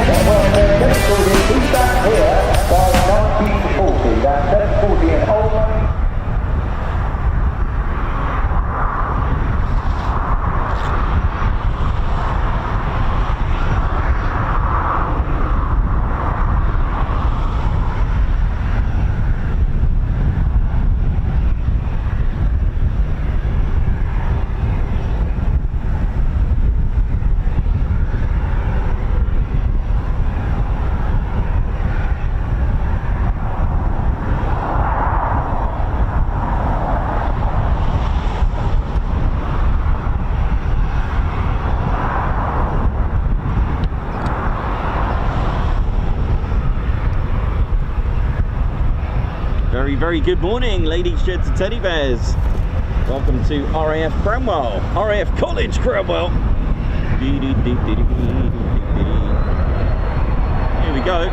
well, they're he's back here by 1940. That's 740 in Old Money. Very good morning, ladies, gents and teddy bears. Welcome to RAF Cranwell, RAF College Cranwell. Here we go.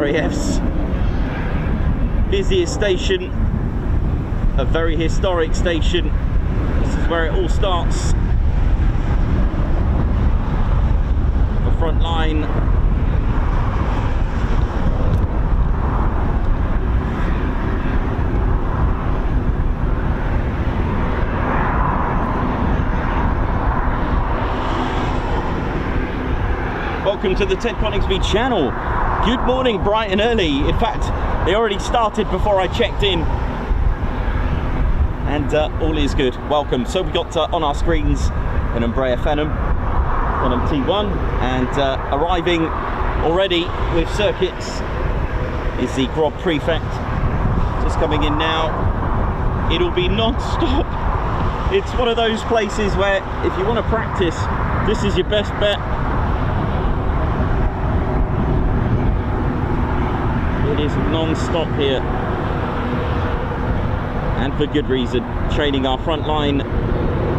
RAF's busiest station, a very historic station. This is where it all starts. The front line. Welcome to the Ted Coningsby channel. Good morning, bright and early. In fact, they already started before I checked in. And all is good. Welcome. So we got on our screens an Phenom T1, and arriving already with circuits is the Grob Prefect. Just coming in now. It'll be non-stop. It's one of those places where if you want to practice, this is your best bet. It is non-stop here, and for good reason. Training our frontline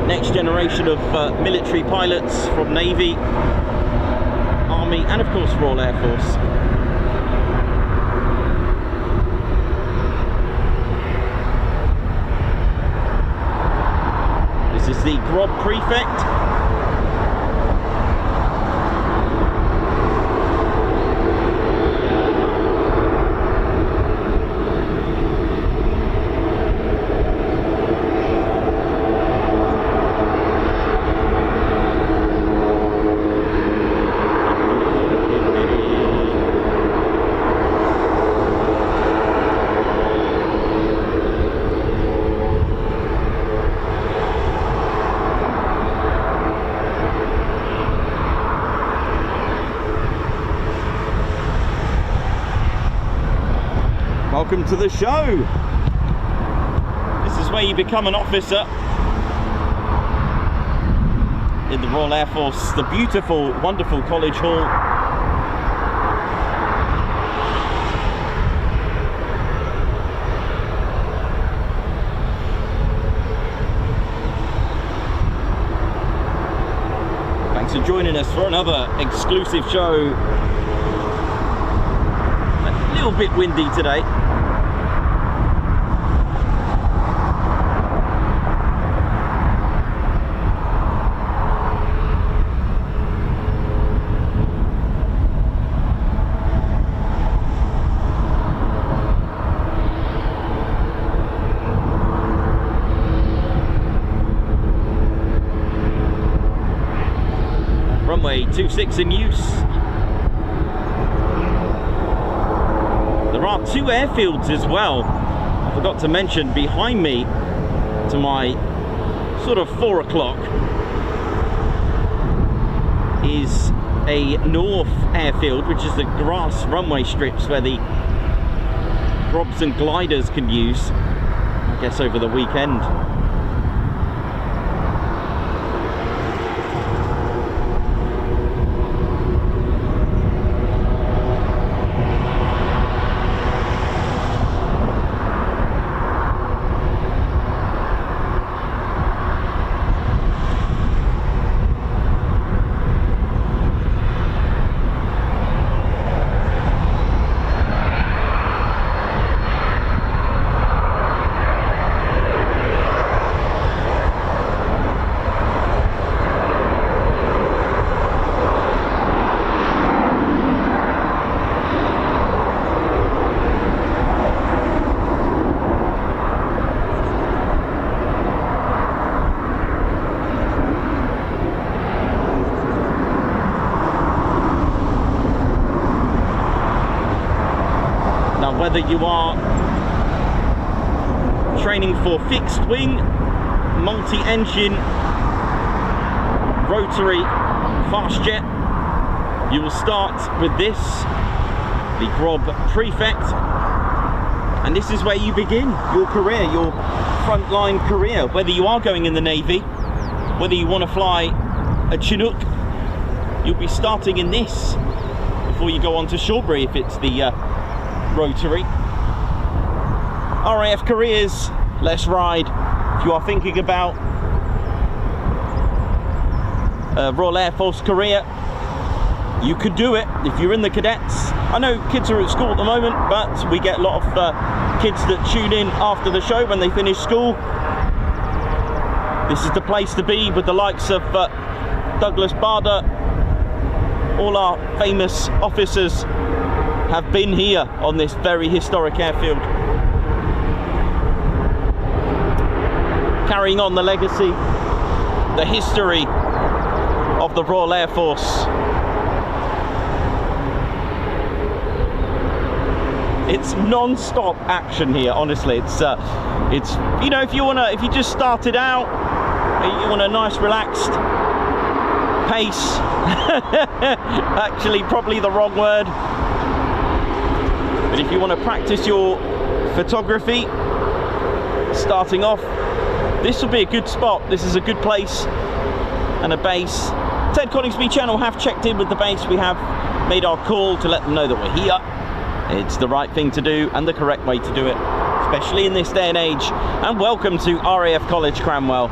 next generation of military pilots from Navy, Army, and of course Royal Air Force. This is the Grob Prefect. Welcome to the show. This is where you become an officer in the Royal Air Force, the beautiful, wonderful College Hall. Thanks for joining us for another exclusive show. A little bit windy today. Runway 26 in use. There are two airfields as well. I forgot to mention, behind me to my sort of 4 o'clock is a North airfield, which is the grass runway strips where the Grobs and gliders can use, I guess, over the weekend. whether you are training for fixed wing, multi-engine, rotary, fast jet, you will start with this, the Grob Prefect, and this is where you begin your career, your frontline career, whether you are going in the Navy, whether you want to fly a Chinook, you'll be starting in this before you go on to Shawbury if it's the rotary. RAF careers, let's ride. If you are thinking about a Royal Air Force career, you could do it if you're in the cadets. I know kids are at school at the moment, but we get a lot of kids that tune in after the show when they finish school. This is the place to be with the likes of Douglas Bader. All our famous officers have been here on this very historic airfield, carrying on the legacy, the history of the Royal Air Force. It's non-stop action here, honestly. It's you know, if you just started out, you want a nice relaxed pace. Actually, probably the wrong word. But if you want to practice your photography, starting off, this will be a good spot. This is a good place and a base. Ted Coningsby channel have checked in with the base. We have made our call to let them know that we're here. It's the right thing to do and the correct way to do it, especially in this day and age. And welcome to RAF College Cranwell.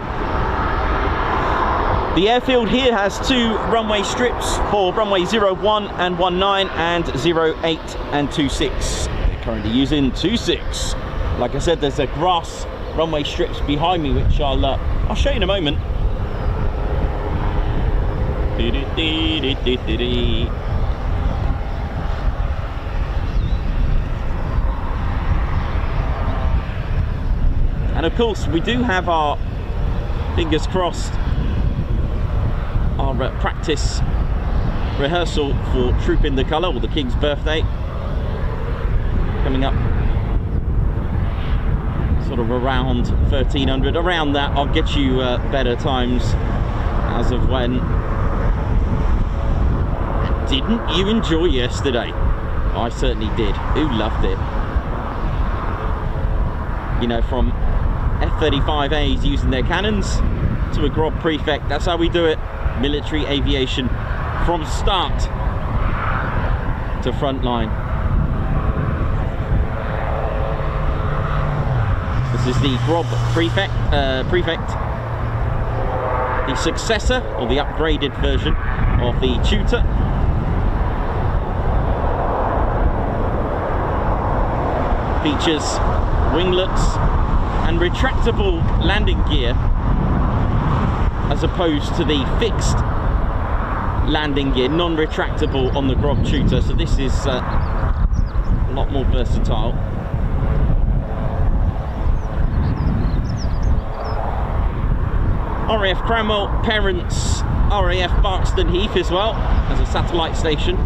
The airfield here has two runway strips for runway 01 and 19 and 08 and 26. They're currently using 26. Like I said, there's a grass runway strips behind me, which I'll show you in a moment. And of course, we do have our, fingers crossed, our practice rehearsal for Troop in the Colour, or the King's birthday, coming up sort of around 1300, around that. I'll get you better times as of when. Didn't you enjoy yesterday? I certainly did. Who loved it? You know, from F-35As using their cannons to a Grob Prefect, that's how we do it. Military aviation from start to front line. This is the Grob Prefect, the successor or the upgraded version of the Tutor. Features winglets and retractable landing gear, as opposed to the fixed landing gear, non-retractable on the Grob Tutor. So this is a lot more versatile. RAF Cranwell parents RAF Barkston Heath as well as a satellite station.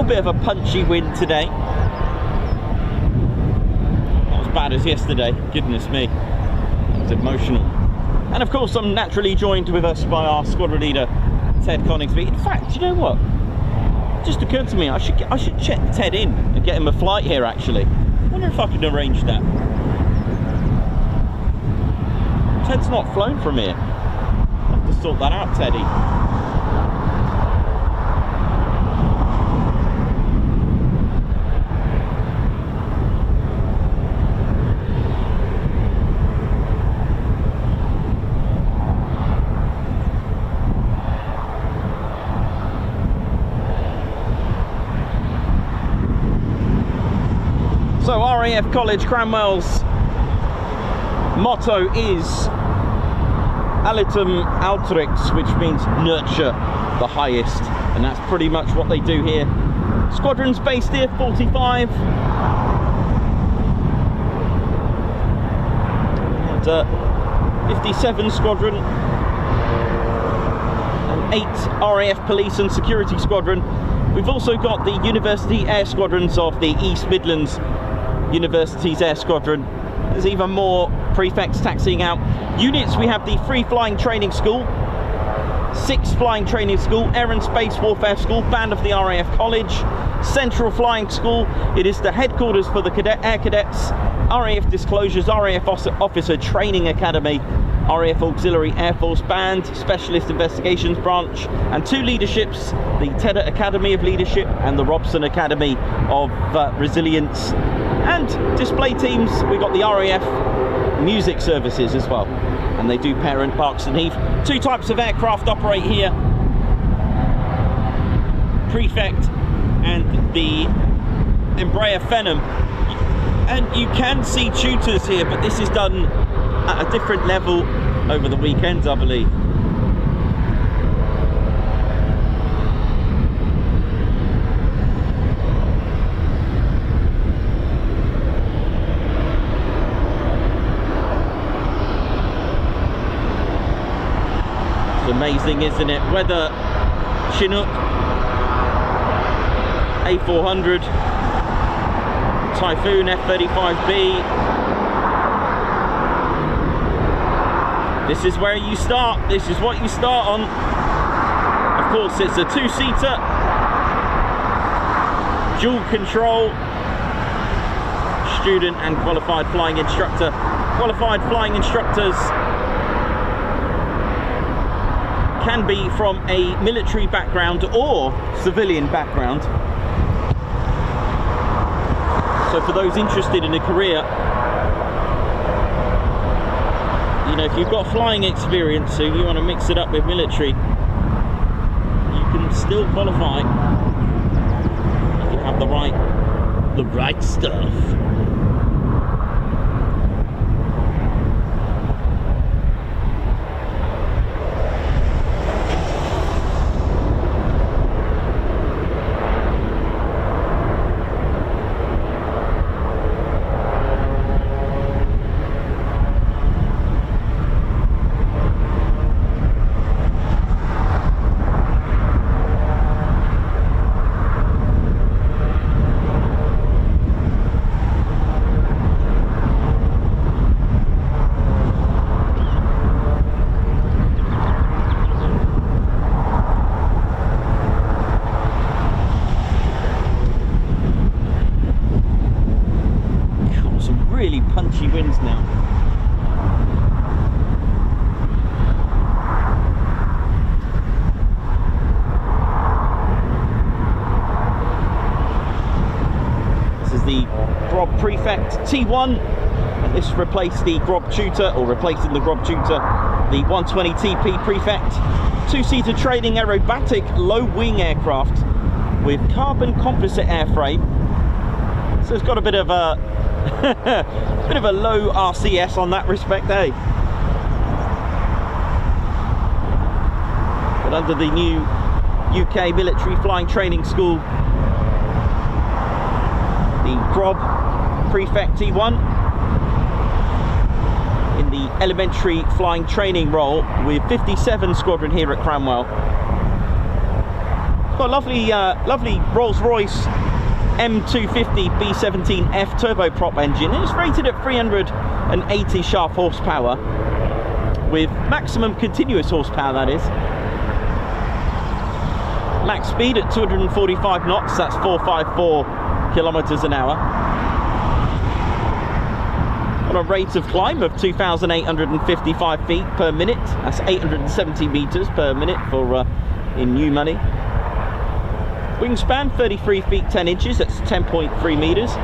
Bit of a punchy wind today, not as bad as yesterday. Goodness me, that was emotional. And of course, I'm naturally joined with us by our squadron leader, Ted Coningsby. In fact, you know what? It just occurred to me, I should check Ted in and get him a flight here. Actually, I wonder if I can arrange that. Ted's not flown from here. I'll have to sort that out, Teddy. So RAF College Cranwell's motto is Alitum Altrix, which means nurture the highest, and that's pretty much what they do here Squadron's based here, 45. And 57 Squadron. And 8 RAF Police and Security Squadron. We've also got the University Air Squadrons of the East Midlands University's Air Squadron. There's even more prefects taxiing out. Units, we have the Free Flying Training School, 6th Flying Training School, Air and Space Warfare School, Band of the RAF College, Central Flying School. It is the headquarters for the Air Cadets, RAF Disclosures, RAF Officer Training Academy, RAF Auxiliary Air Force Band, Specialist Investigations Branch, and 2 leaderships, the Tutor Academy of Leadership and the Robson Academy of Resilience. And display teams, we've got the RAF Music Services as well, and they do parent Parks and Heath. 2 types of aircraft operate here, Prefect and the Embraer Phenom. And you can see tutors here, but this is done at a different level over the weekends, I believe. It's amazing, isn't it? Whether Chinook, A400, Typhoon F-35B. This is where you start. This is what you start on. Of course, it's a 2-seater, dual control, student and qualified flying instructor. Qualified flying instructors can be from a military background or civilian background. So for those interested in a career, you know, if you've got flying experience, so you want to mix it up with military, you can still qualify if you have the right stuff. Punchy winds now. This is the Grob Prefect T1. This replaced the Grob Tutor, or replacing the Grob Tutor, the 120 TP Prefect. 2-seater training aerobatic low-wing aircraft with carbon composite airframe. So it's got a bit of a bit of a low RCS on that respect, eh? But under the new UK Military Flying Training School, the Grob Prefect T1 in the elementary flying training role with 57 Squadron here at Cranwell. Got a lovely Rolls-Royce M250 B-17F turboprop engine. It's rated at 380 shaft horsepower with maximum continuous horsepower, that is. Max speed at 245 knots, that's 454 kilometers an hour. On a rate of climb of 2,855 feet per minute, that's 870 meters per minute for in new money. Wingspan 33 feet 10 inches, that's 10.3 meters.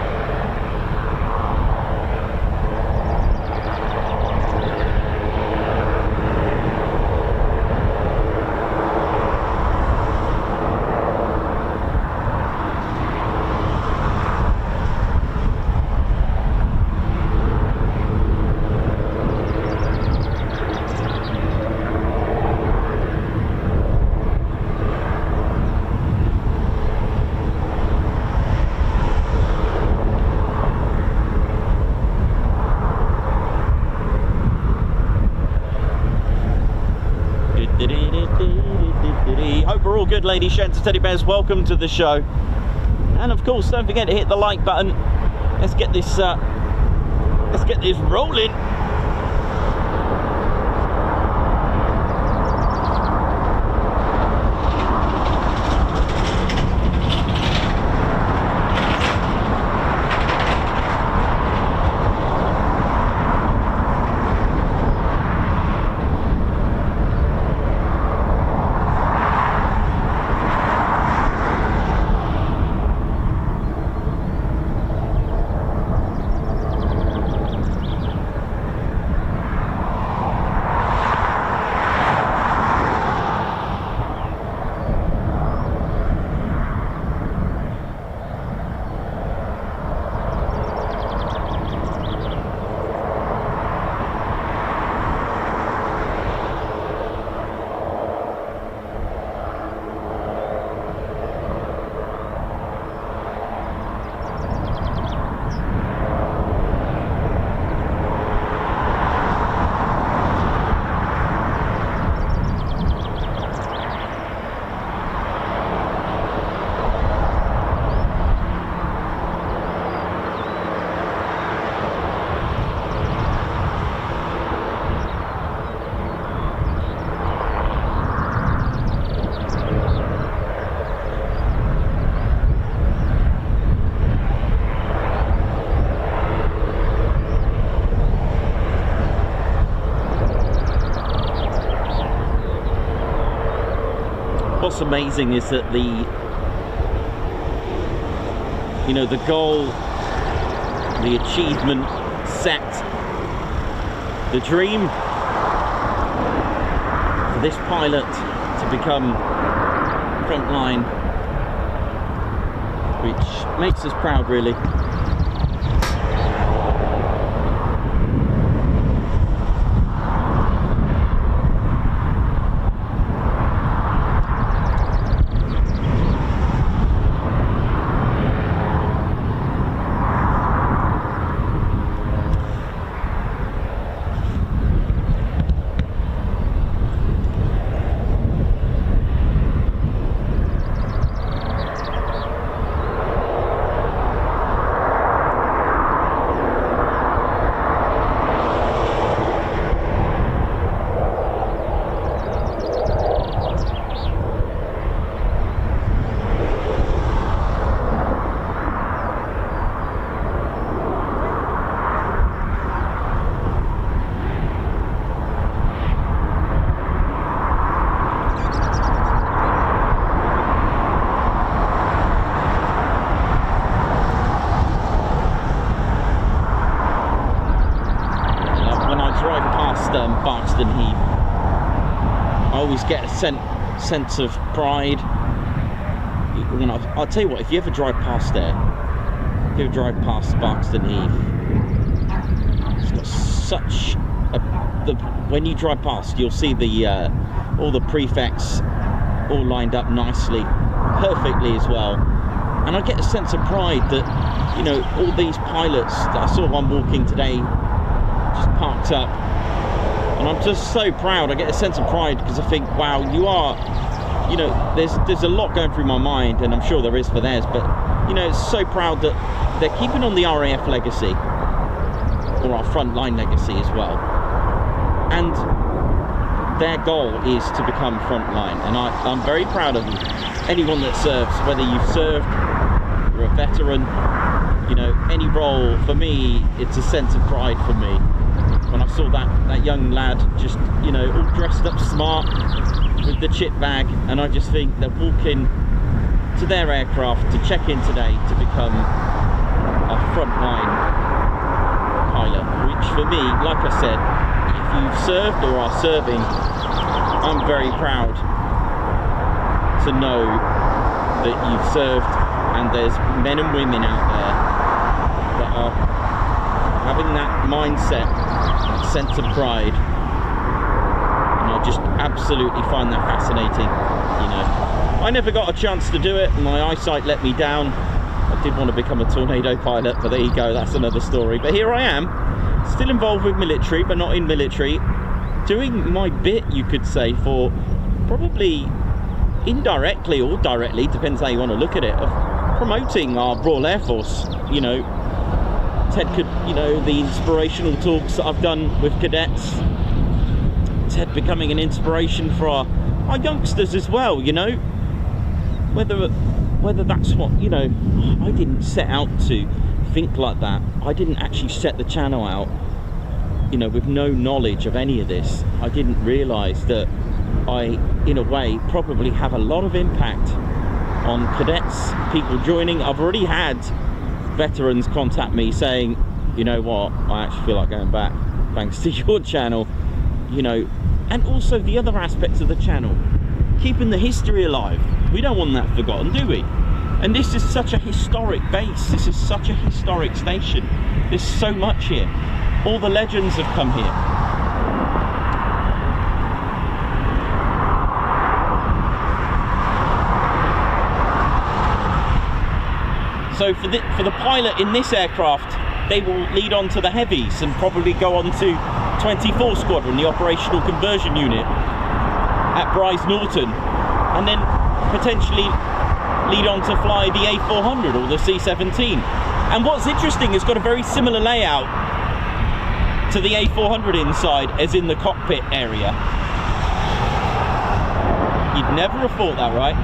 good, ladies, gents, and teddy bears? Welcome to the show. And of course, don't forget to hit the like button. Let's get this rolling. What's amazing is that the goal, the achievement set, the dream for this pilot to become frontline, which makes us proud, really. Get a sense of pride. I'll tell you what, if you ever drive past there, if you ever drive past Barkston Heath, it's got such when you drive past, you'll see the all the prefects all lined up nicely, perfectly as well. And I get a sense of pride that, all these pilots, I saw one walking today, just parked up. And I'm just so proud. I get a sense of pride because I think, wow, you are, there's a lot going through my mind, and I'm sure there is for theirs, but, it's so proud that they're keeping on the RAF legacy, or our frontline legacy as well. And their goal is to become frontline. And I'm very proud of them. Anyone that serves, whether you've served, you're a veteran, any role, for me, it's a sense of pride for me. When I saw that young lad just, all dressed up smart with the chip bag, and I just think they're walking to their aircraft to check in today to become a frontline pilot, which for me, like I said, if you've served or are serving, I'm very proud to know that you've served, and there's men and women out there that are having that mindset, sense of pride, and I just absolutely find that fascinating. I never got a chance to do it, my eyesight let me down. I did want to become a tornado pilot, but there you go, that's another story. But here I am, still involved with military, but not in military, doing my bit, you could say, for probably indirectly or directly, depends how you want to look at it, of promoting our Royal Air Force. You know, Ted could, you know, the inspirational talks that I've done with cadets, Ted becoming an inspiration for our youngsters as well, you know, whether that's what, you know, I didn't set out to think like that. I didn't actually set the channel out, you know, with no knowledge of any of this. I didn't realise that I, in a way, probably have a lot of impact on cadets, people joining. I've already had veterans contact me saying, you know what, I actually feel like going back thanks to your channel, you know. And also the other aspects of the channel, keeping the history alive. We don't want that forgotten, do we? And this is such a historic base, this is such a historic station, there's so much here. All the legends have come here. So for the pilot in this aircraft, they will lead on to the heavies and probably go on to 24 Squadron, the operational conversion unit at Bryce Norton, and then potentially lead on to fly the A400 or the C17. And what's interesting, it's got a very similar layout to the A400 inside as in the cockpit area. You'd never have thought that, right?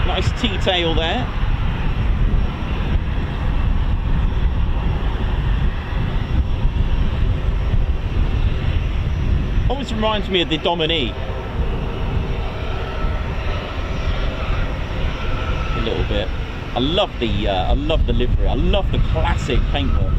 Nice T-tail there. Always reminds me of the Dominee. A little bit. I love the livery. I love the classic paintwork.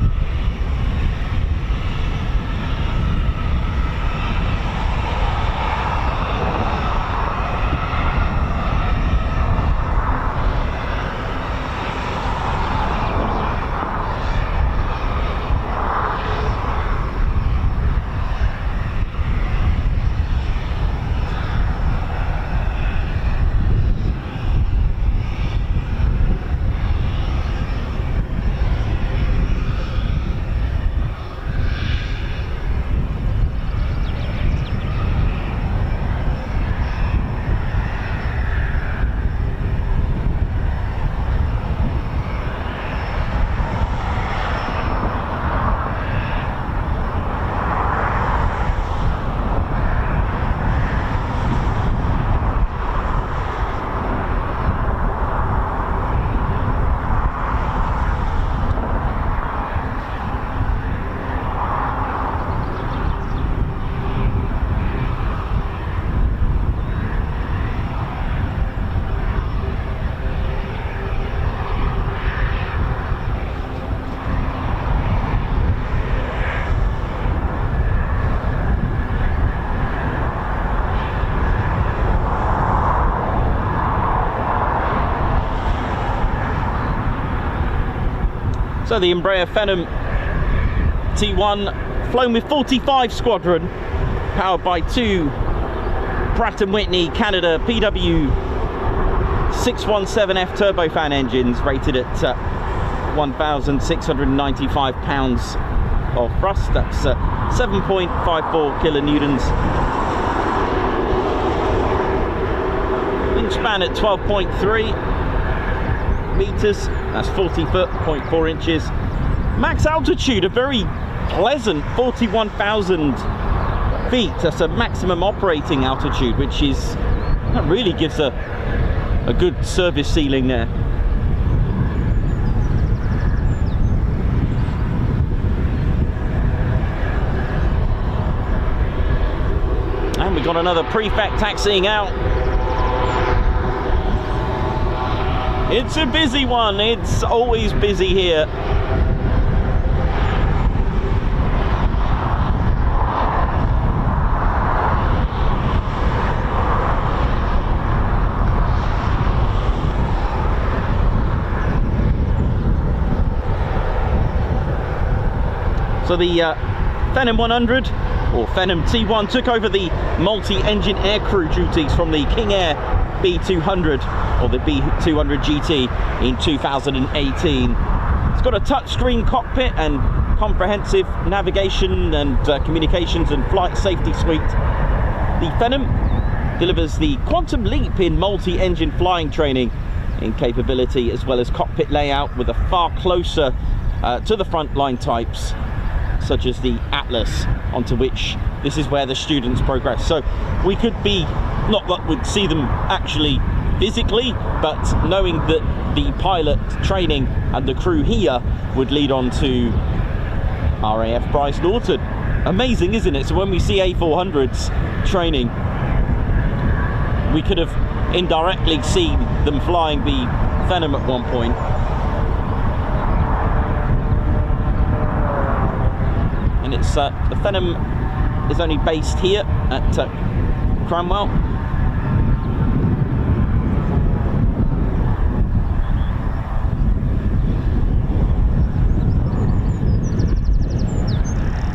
So the Embraer Phenom T1 flown with 45 Squadron, powered by two Pratt & Whitney Canada PW 617F turbofan engines, rated at 1,695 pounds of thrust. That's 7.54 kilonewtons. Wingspan at 12.3 meters, that's 40 foot, 0.4 inches. Max altitude, a very pleasant 41,000 feet. That's a maximum operating altitude, which is, that really gives a good service ceiling there. And we've got another Prefect taxiing out. It's a busy one, it's always busy here. So the Phenom 100, or Phenom T1, took over the multi-engine aircrew duties from the King Air B200, or the B200 GT, in 2018. It's got a touchscreen cockpit and comprehensive navigation and communications and flight safety suite. The Phenom delivers the quantum leap in multi-engine flying training in capability, as well as cockpit layout, with a far closer to the frontline types, such as the Atlas, onto which this is where the students progress. So we could be, not that we'd see them actually physically, but knowing that the pilot training and the crew here would lead on to RAF Bryce Norton. Amazing, isn't it? So when we see A400s training, we could have indirectly seen them flying the Phenom at one point. And it's the Phenom is only based here at Cranwell.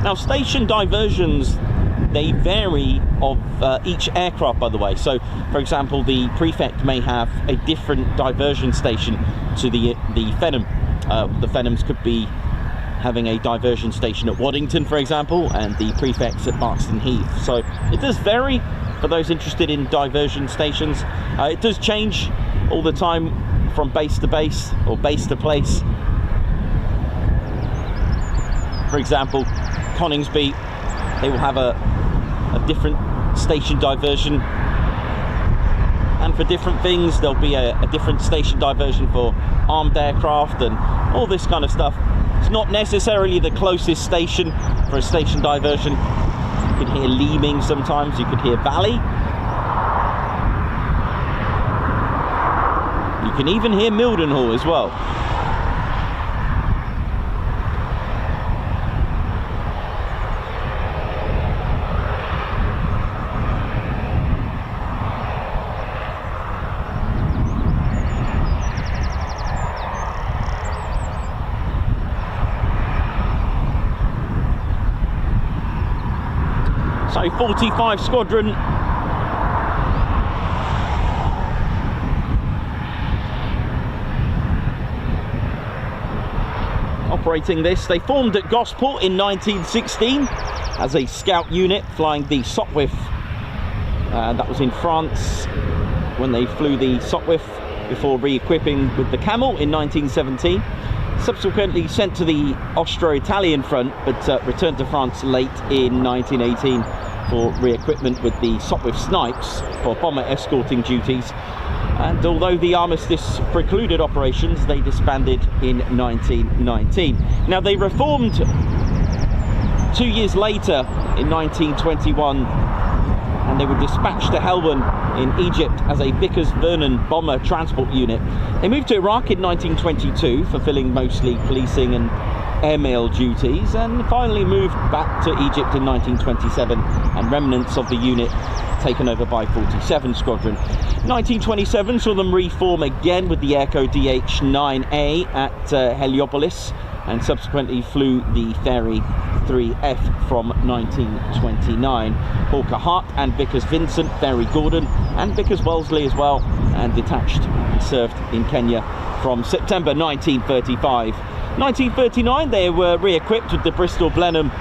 Now, station diversions, they vary of each aircraft, by the way. So, for example, the Prefect may have a different diversion station to the Phenom. The Phenoms could be having a diversion station at Waddington, for example, and the Prefects at Barkston Heath. So it does vary for those interested in diversion stations. It does change all the time from base to base, or base to place. For example, Coningsby, they will have a different station diversion, and for different things there'll be a different station diversion for armed aircraft and all this kind of stuff. It's not necessarily the closest station for a station diversion. You can hear Leeming sometimes, you could hear Valley. You can even hear Mildenhall as well. So 45 Squadron operating this. They formed at Gosport in 1916 as a scout unit flying the Sopwith. That was in France when they flew the Sopwith before re-equipping with the Camel in 1917. Subsequently sent to the Austro-Italian front, but returned to France late in 1918 for re-equipment with the Sopwith Snipes for bomber escorting duties. And although the armistice precluded operations, they disbanded in 1919. Now, they reformed 2 years later in 1921, and they were dispatched to Helwan in Egypt as a Vickers-Vernon bomber transport unit. They moved to Iraq in 1922, fulfilling mostly policing and airmail duties, and finally moved back to Egypt in 1927, and remnants of the unit taken over by 47 Squadron. 1927 saw them reform again with the Airco DH-9A at Heliopolis, and subsequently flew the Ferry 3F from 1929. Hawker Hart and Vickers Vincent, Ferry Gordon and Vickers Wellesley as well, and detached and served in Kenya from September 1935. 1939 they were re-equipped with the Bristol Blenheim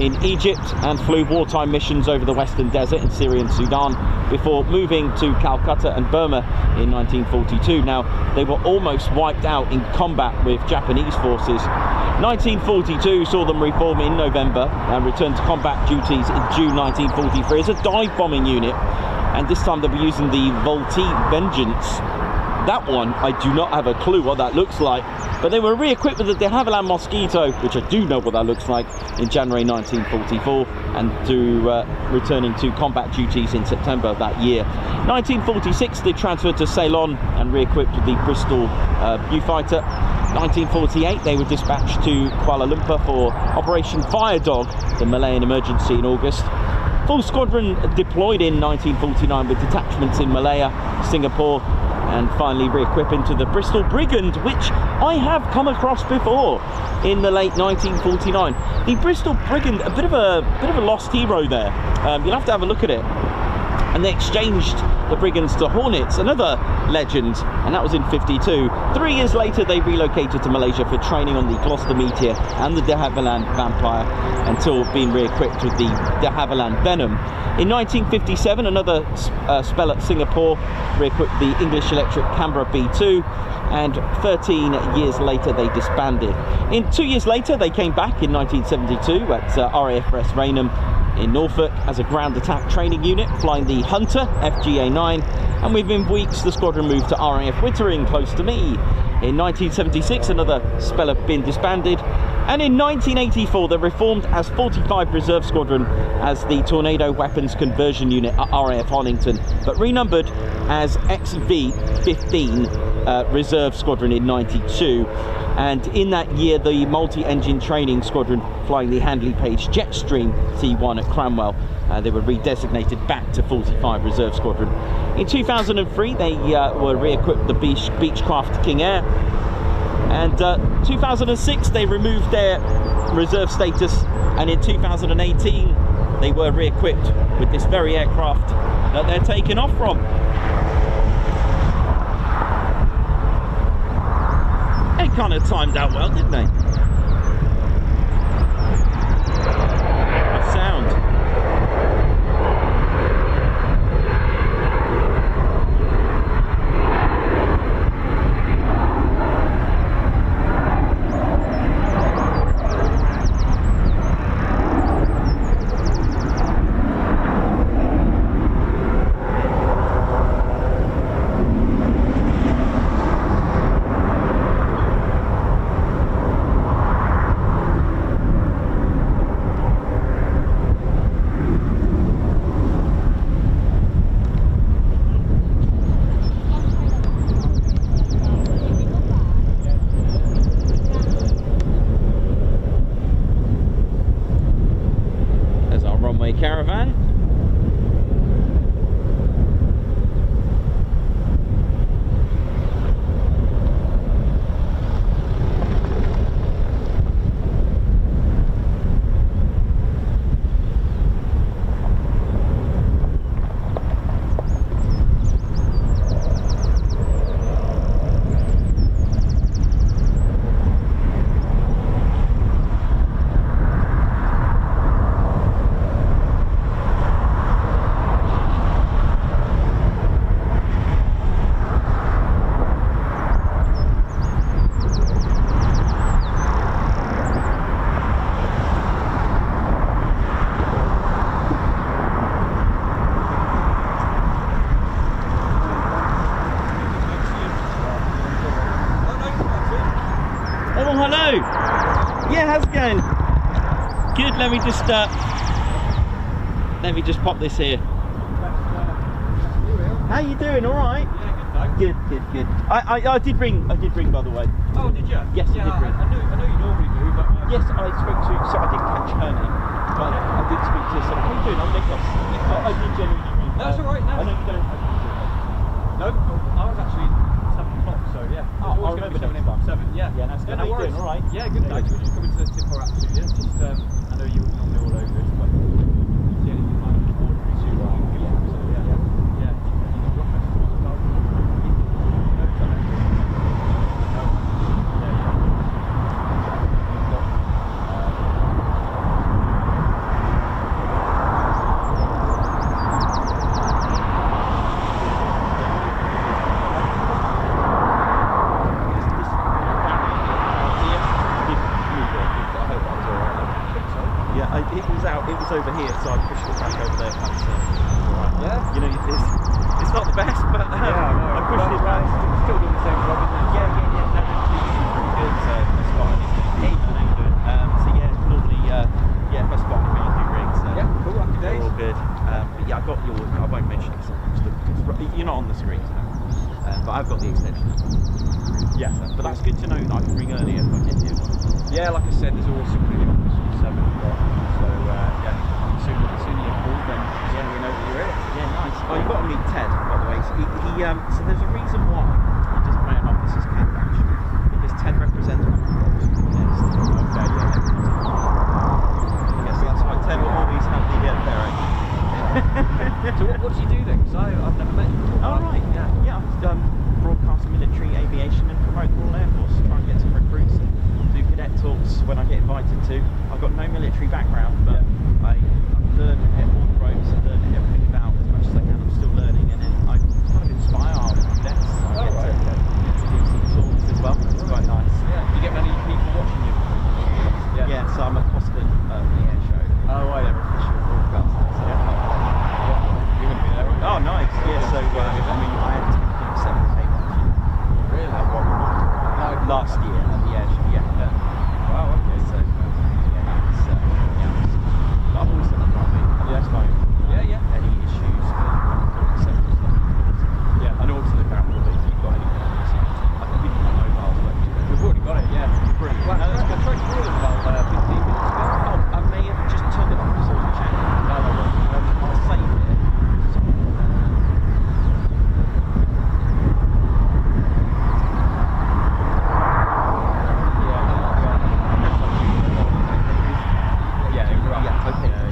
in Egypt and flew wartime missions over the Western Desert in Syria and Sudan before moving to Calcutta and Burma in 1942. Now, they were almost wiped out in combat with Japanese forces. 1942 saw them reform in November and return to combat duties in June 1943 as a dive bombing unit, and this time they'll be using the Vultee Vengeance. That one, I do not have a clue what that looks like, but they were re-equipped with the de Havilland Mosquito, which I do know what that looks like, in January 1944, and returning to combat duties in September of that year. 1946 they transferred to Ceylon and re-equipped with the Bristol Viewfighter. 1948 they were dispatched to Kuala Lumpur for Operation Fire Dog, the Malayan emergency in August. Full squadron deployed in 1949 with detachments in Malaya, Singapore, and finally re-equipping to the Bristol Brigand, which I have come across before in the late 1949. The Bristol Brigand, a bit of a lost hero there. You'll have to have a look at it. And they exchanged the Brigands to Hornets, another legend, and that was in 52. 3 years later, they relocated to Malaysia for training on the Gloucester Meteor and the de Havilland Vampire, until being re-equipped with the de Havilland Venom. In 1957, another spell at Singapore, re-equipped the English Electric Canberra B2, and 13 years later they disbanded. 2 years later they came back in 1972 at RAF Rainham in Norfolk as a ground attack training unit, flying the Hunter FGA9, and within weeks the squadron moved to RAF Wittering, close to me. In 1976 another spell had been disbanded, and in 1984 they reformed as 45 Reserve Squadron as the Tornado Weapons Conversion Unit at RAF Honington, but renumbered as XV-15 Reserve Squadron in 92. And in that year the multi-engine training squadron flying the Handley Page Jetstream T1 at Cranwell, they were redesignated back to 45 Reserve Squadron. In 2003 they were re-equipped the Beechcraft King Air, and 2006 they removed their reserve status, and in 2018 they were re-equipped with this very aircraft that they're taking off from. They kind of timed out well, didn't they? Good sound. Caravan. Good. Let me just pop this here. How you doing? All right. Yeah, good. I did ring by the way. Oh, did you? Yes, I did ring. I know you normally do, but yes, I spoke to. So I didn't catch her name, but I did speak to someone. How you doing? I'm Nicholas. I did genuinely ring. That's all right. No, I know you don't. No, I was actually 7 o'clock. So yeah. Oh, I remember 7 next time. 7. Yeah. Yeah, that's good. No How you doing? All right. Yeah, good. Thanks. We're just coming to tip our hat to you. Just I know you were normally all over it, but see anything like ordinary to yeah. So yeah. You got rock festivals as well. It was over here, so I pushed it back over there. Right. Yeah. You know, it's not the best, but I pushed it back. Still doing the same job, isn't it? Yeah. No, it's pretty good. That's fine. So yeah, normally best spot when you do rigs. Yeah, cool. Happy days. All good. But yeah, I got your. I won't mention it. You're not on the screen, but I've got the extension. Yeah, but that's good to know that I can ring earlier if I get here. Yeah, like I said, there's always somebody in the office at 7 o'clock. So yeah, the sooner you call, then we know that you're here. Yeah, nice. Oh, you've got to meet Ted, by the way. So so there's a reason why he doesn't wear an officer's cap actually, because Ted represents one. Yes. Okay, yeah. Yes, that's why Ted will always have the there. So what do you do then? Because I've never met you. invited to. I've got no military background, but I learn all the ropes and learn everything about as much as I can. I'm still learning, and then I kind of inspire our cadets. I get to do some talks as well. It's quite nice. Yeah. Do you get many people watching you? Yeah, so I'm at Poseidon the air show. Oh, right. Their official broadcaster. So You're going to be there, aren't you? Oh, nice. Yeah, so I mean, I had 10.7K watching. Really? Last year at the air show, yeah. Wow, okay. So, but I've always said that right, mate. That's fine. Yeah. Any issues, Yeah, and also look out for it if you've got anything on this. I think we can mobile, but we've already got it, yeah. Brilliant. Well, No, that's I tried calling about 15 minutes ago. Oh, I may have just turned it off because I was chatting. No, I'll save it.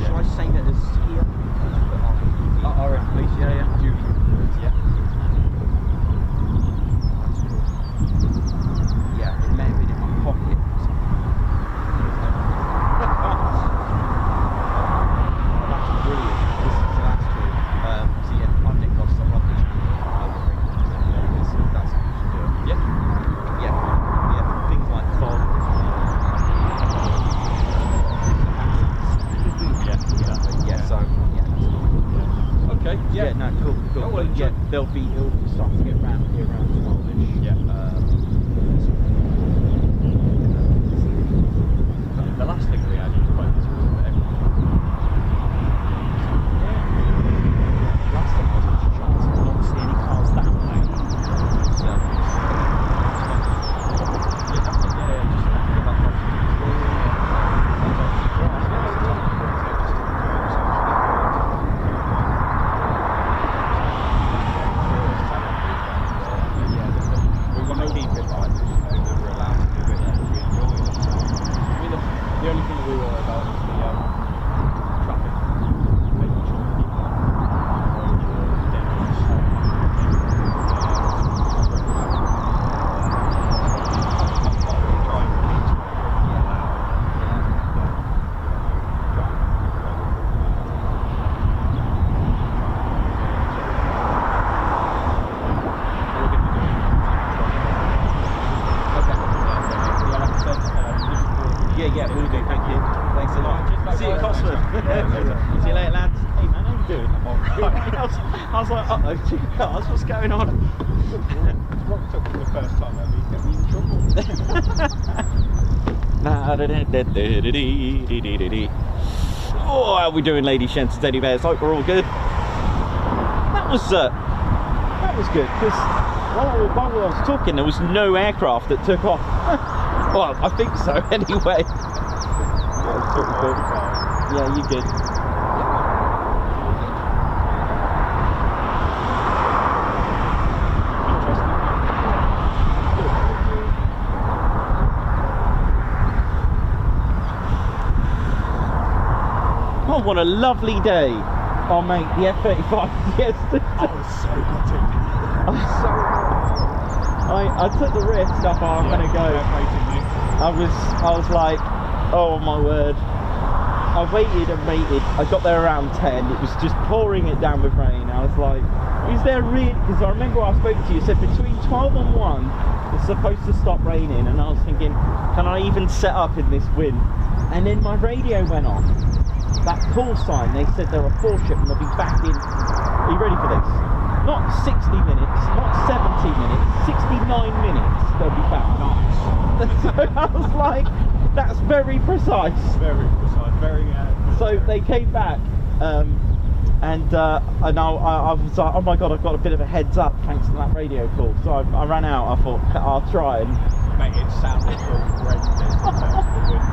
Shall I save it as here? RF, please. Yeah. Juno. Yeah. Yeah, it may have been in my pocket. That's brilliant. That's cool. So yeah, I'm Nick Costa. I love the channel. That's how you should do it. Yeah. Things like fog. Okay. Yeah, no, cool. Oh, well, yeah, it'll start to get round here around 12ish. Yeah. The last thing we had was quite visible for everyone. Last time I was actually shocked to not see any cars that way. So, the only thing that we worry about is the traffic. Making sure that people are dangerous. yeah, we'll do. Thank you. Thanks a lot. See you at Cosford. See you later, lads. Hey man, how you doing? I was like, uh-oh, 2 cars, what's going on? What took for the first time ever, you get me in trouble. Oh, how are we doing, ladies, gents, teddy bears? Hope we're all good. That was good because while I was talking, there was no aircraft that took off. Well, I think so anyway. Yeah, you did. Oh, what a lovely day. Oh mate, the F-35 yesterday. I was so gutted. I took the risk. I thought I'm gonna go. I was like, oh my word. I waited and waited. I got there around 10. It was just pouring it down with rain. I was like, is there really? Because I remember when I spoke to you, you said between 12 and 1 it's supposed to stop raining, and I was thinking, can I even set up in this wind? And then my radio went off. That call sign, they said they're a 4-ship and they'll be back in. Are you ready for this? Not 60 minutes, not 70 minutes, 69 minutes they'll be back. Nice. So I was like, that's very precise. Very precise, very so they came back, and I was like, oh my god, I've got a bit of a heads up thanks to that radio call. So I ran out, I thought, I'll try. And mate, it sounded horrendous in terms of the wind.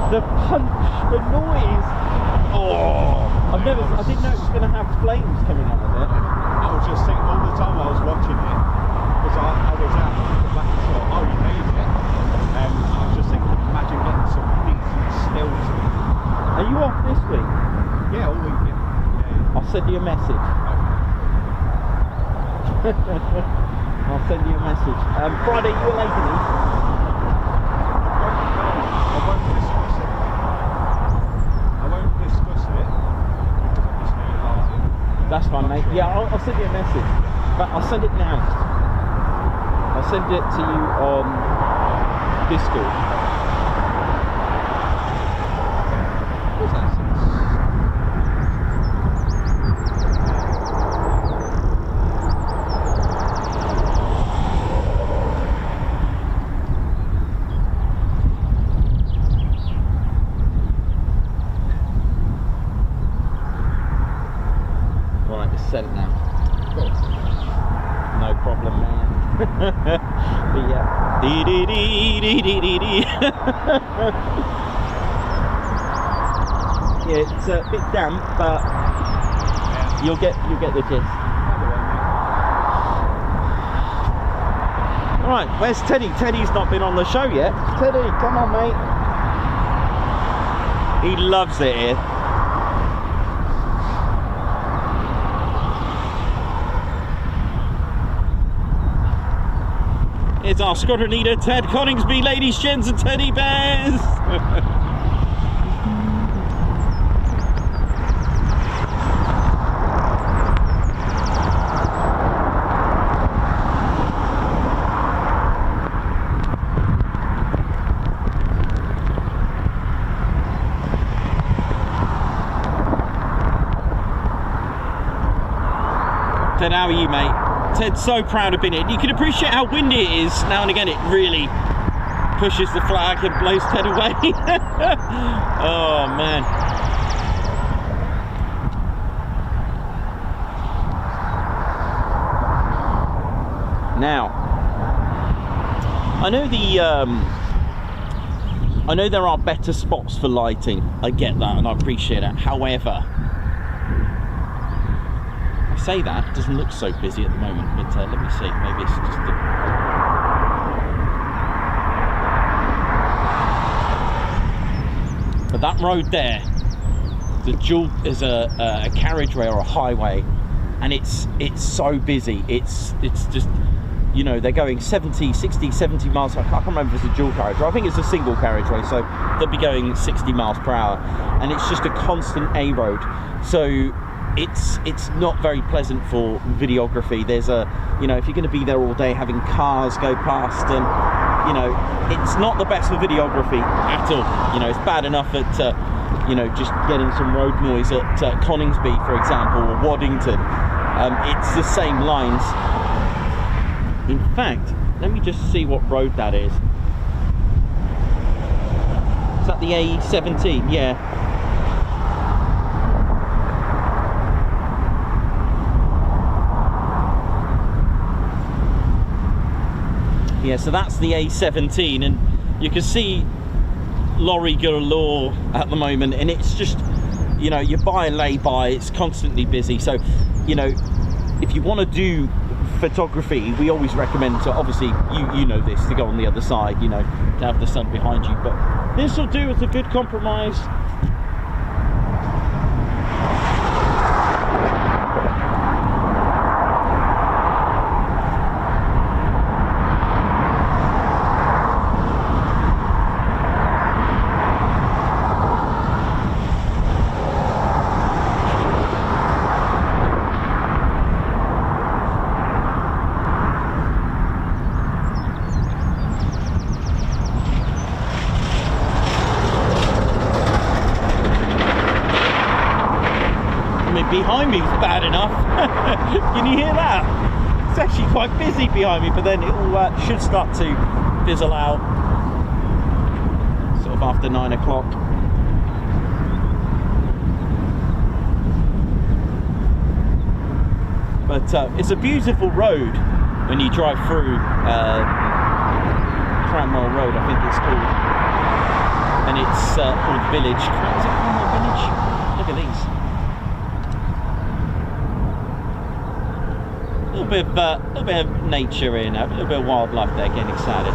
The punch, the noise. Oh, I didn't know it was going to have flames coming out of it. I was just thinking all the time I was watching it, because I was out at the back and thought, oh, you made it. And I was just thinking, imagine getting some decent stills of it. Are you off this week? Yeah, all week. Yeah. I'll send you a message. I'll send you a message. Friday, you were late, That's fine, mate. Yeah, I'll send you a message. But I'll send it now. I'll send it to you on Discord. What's that? Right, it's sent now. Cool. No problem, man. Yeah. Dee dee dee dee dee dee dee. Yeah, it's a bit damp, but Yeah. you'll get the gist. All right, where's Teddy? Teddy's not been on the show yet. Teddy, come on, mate. He loves it here. It's our squadron leader, Ted Coningsby, ladies, gents, and teddy bears. Ted, how are you, mate? Ted's so proud of being here. You can appreciate how windy it is. Now and again, it really pushes the flag and blows Ted away. Oh, man. Now, I know there are better spots for lighting. I get that, and I appreciate it. However, say that, it doesn't look so busy at the moment, but let me see, maybe it's just but that road there, the dual is a carriageway or a highway, and it's so busy. It's just, you know, they're going 60, 70 miles. I can't remember if it's a dual carriageway. I think it's a single carriageway, so they'll be going 60 miles per hour, and it's just a constant A road. So it's not very pleasant for videography. There's a, you know, if you're going to be there all day having cars go past, and you know, it's not the best for videography at all. You know, it's bad enough at you know, just getting some road noise at Coningsby, for example, or Waddington. It's the same lines. In fact, let me just see what road that is. Is that the A17? Yeah. Yeah, so that's the A17, and you can see lorry galore at the moment, and it's just, you know, you buy and lay by, it's constantly busy. So, you know, if you want to do photography, we always recommend to, obviously, you know this, to go on the other side, you know, to have the sun behind you, but this will do as a good compromise. Behind me is bad enough. Can you hear that? It's actually quite busy behind me, but then it all should start to fizzle out sort of after 9 o'clock. But it's a beautiful road when you drive through Cranwell Road, I think it's called, and it's called Village. Is it Cranwell Village? Look at these. A little bit of nature in, a little bit of wildlife there, getting excited.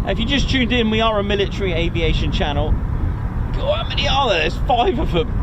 If you just tuned in, we are a military aviation channel. God, how many are there? There's 5 of them.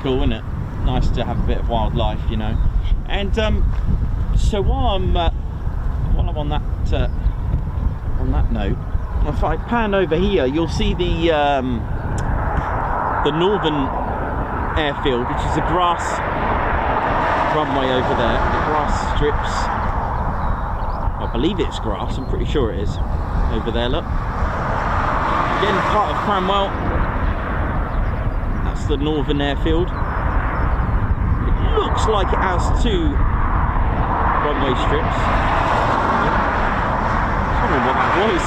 Cool, isn't it? Nice to have a bit of wildlife, you know. And so while I'm on that note, if I pan over here, you'll see the northern airfield, which is a grass runway over there. The grass strips. I believe it's grass. I'm pretty sure it is. Over there, look. Again, part of Cranwell. The northern airfield. It looks like it has 2 runway strips. I don't know what that was.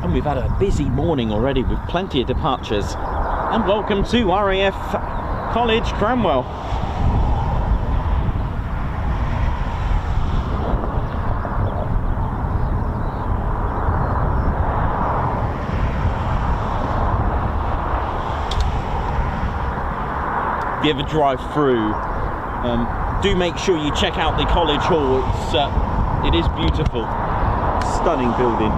And we've had a busy morning already with plenty of departures. And welcome to RAF College Cranwell. If you ever drive through, do make sure you check out the college hall. It is beautiful, stunning building.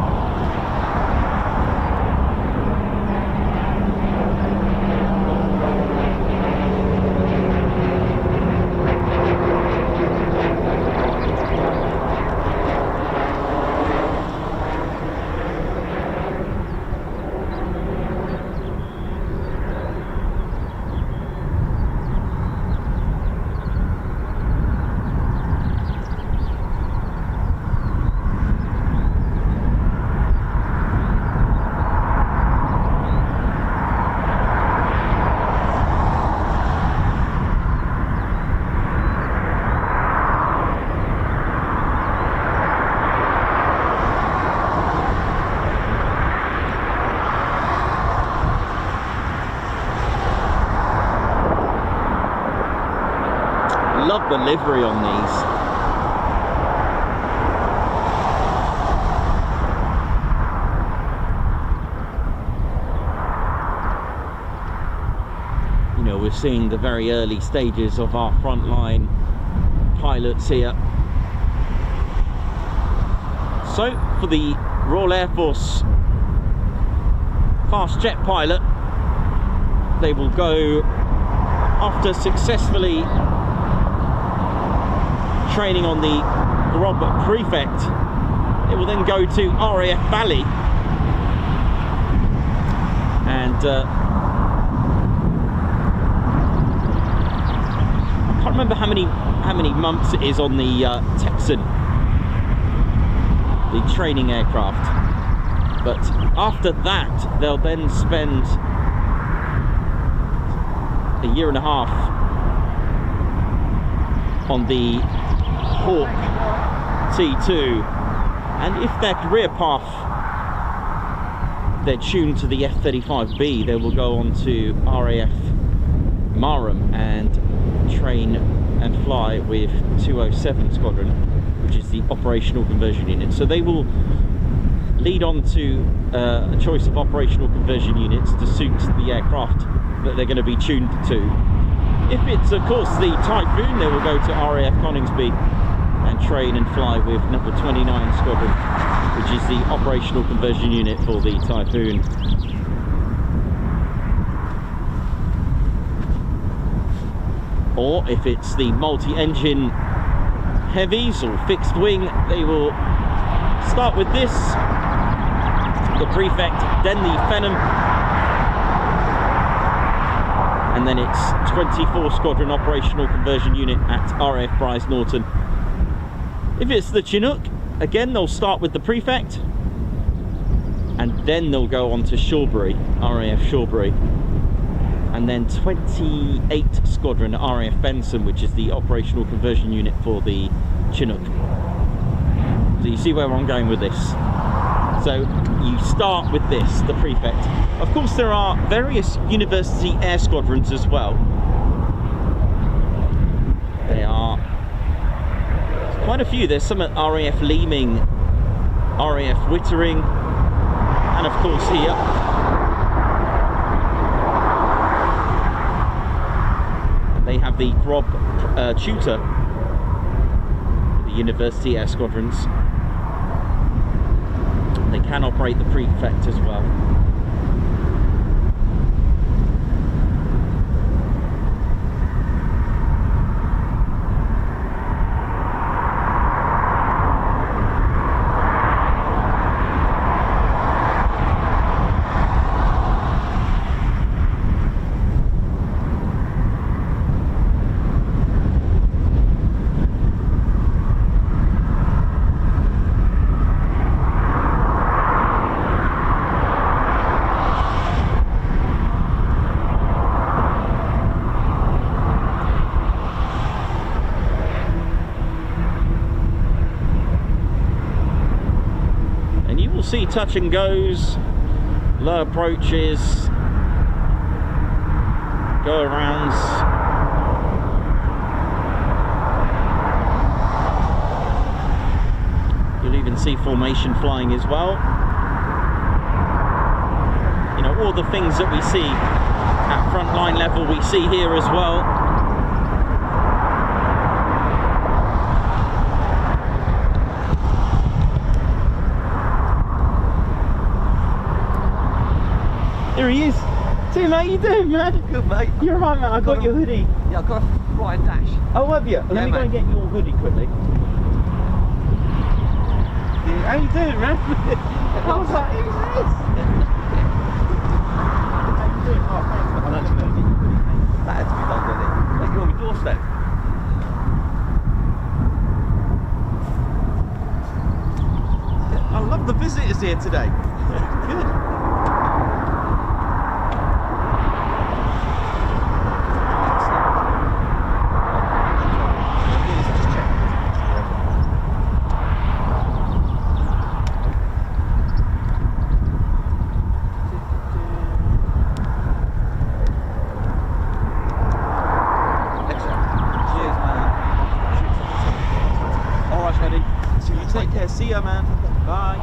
Love the livery on these. You know, we're seeing the very early stages of our frontline pilots here. So, for the Royal Air Force fast jet pilot, they will go after successfully training on the Grob Prefect. It will then go to RAF Valley, and I can't remember how many months it is on the Texan, the training aircraft. But after that, they'll then spend a year and a half on the Hawk T2, and if their career path they're tuned to the F-35B, they will go on to RAF Marham and train and fly with 207 Squadron, which is the operational conversion unit. So they will lead on to a choice of operational conversion units to suit the aircraft that they're going to be tuned to. If it's of course the Typhoon, they will go to RAF Coningsby and train and fly with number 29 Squadron, which is the operational conversion unit for the Typhoon. Or if it's the multi-engine heavies or fixed wing, they will start with this, the Prefect, then the Phenom, and then it's 24 Squadron operational conversion unit at RAF Bryce Norton. If it's the Chinook, again they'll start with the Prefect, and then they'll go on to Shawbury, RAF Shawbury, and then 28 Squadron RAF Benson, which is the operational conversion unit for the Chinook. So you see where I'm going with this. So you start with this, the Prefect. Of course there are various university air squadrons as well. There are quite a few. There's some at RAF Leeming, RAF Wittering, and of course here they have the Grob Tutor, the University Air Squadrons. They can operate the Prefect as well. See touch and goes, low approaches, go arounds. You'll even see formation flying as well. You know, all the things that we see at frontline level we see here as well. Here he is. Tim, how you doing, man? Good, mate. You're right, man. I got your hoodie. Yeah, I've got a flying dash. Oh, have you? Let me go and get your hoodie quickly. Yeah, how you doing, man? I was like, who's this? How you doing? Oh, thanks, man. I'm actually going to get your hoodie, mate. That had to be done, didn't it? Like you're on my doorstep. I love the visitors here today. Good. Take care, see ya, man. Bye.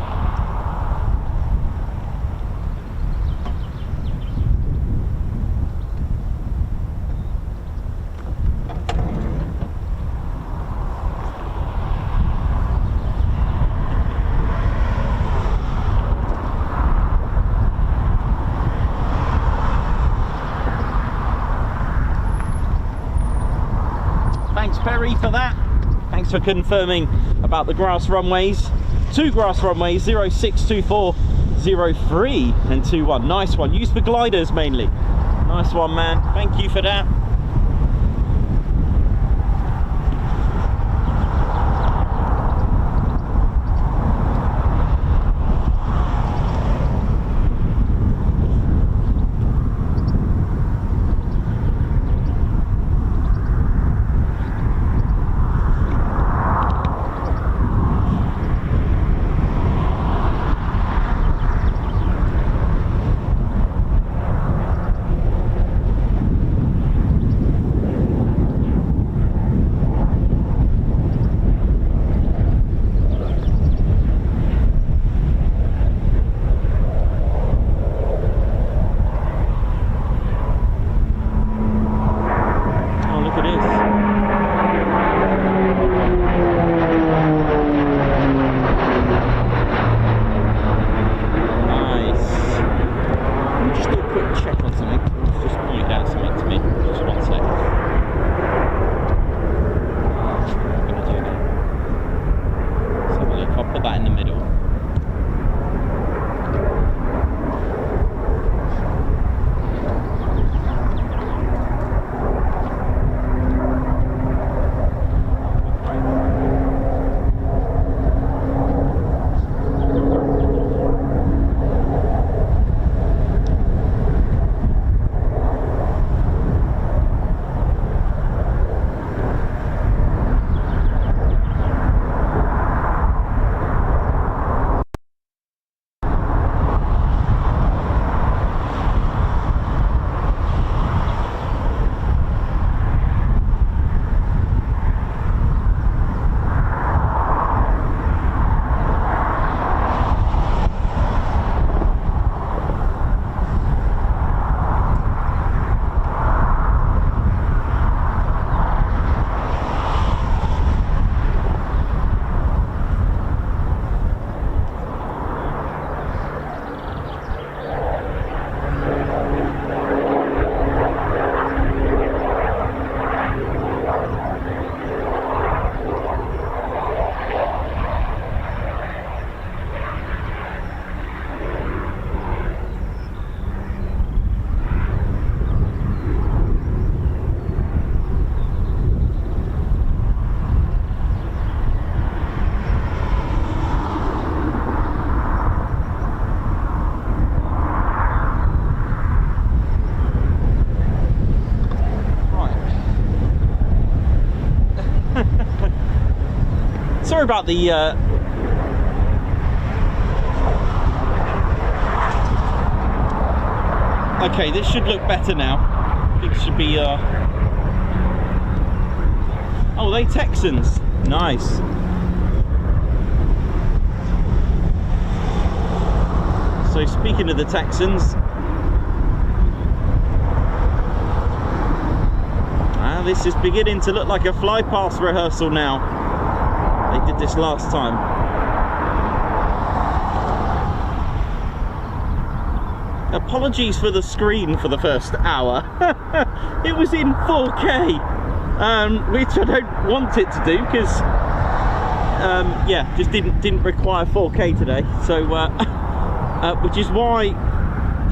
Thanks, Perry, for that. Thanks for confirming about the grass runways. 2 grass runways, 06, 24, 03 and 21. Nice one. Used for gliders mainly. Nice one, man. Thank you for that. about the okay, this should look better now. I think it should be oh, they Texans. Nice. So speaking of the Texans, this is beginning to look like a Flypast rehearsal now. They did this last time. Apologies for the screen for the first hour. It was in 4K, which I don't want it to do because, yeah, just didn't require 4K today. So, which is why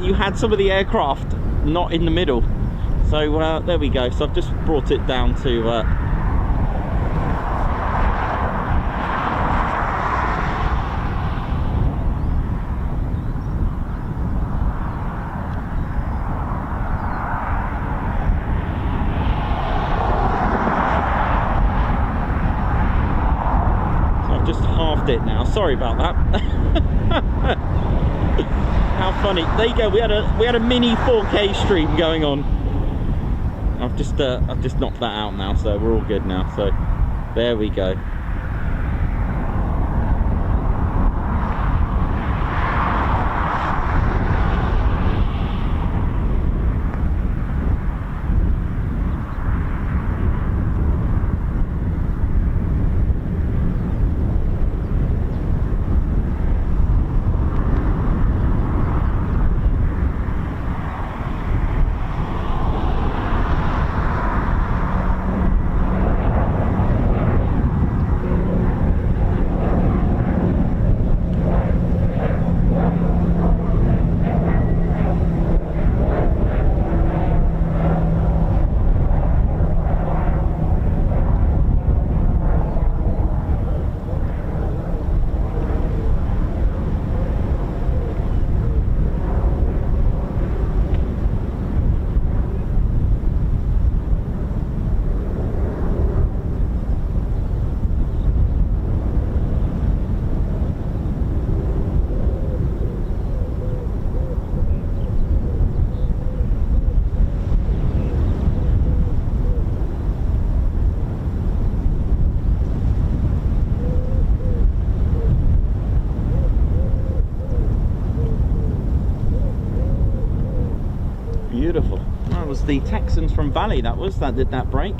you had some of the aircraft not in the middle. So there we go. So I've just brought it down to so I've just halved it now. Sorry about that. How funny. There you go. We had a mini 4K stream going on. I've just knocked that out now, so we're all good now. So there we go. Beautiful. That was the Texans from Valley, that did that break.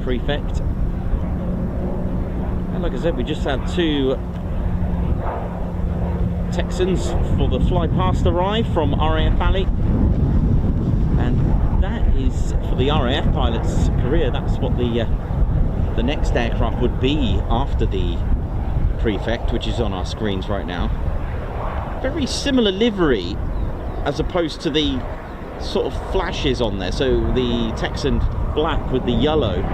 Prefect. And like I said, we just had 2 Texans for the Flypast arrive from RAF Valley, and that is for the RAF pilot's career. That's what the next aircraft would be after the Prefect, which is on our screens right now. Very similar livery as opposed to the sort of flashes on there. So the Texan black with the yellow.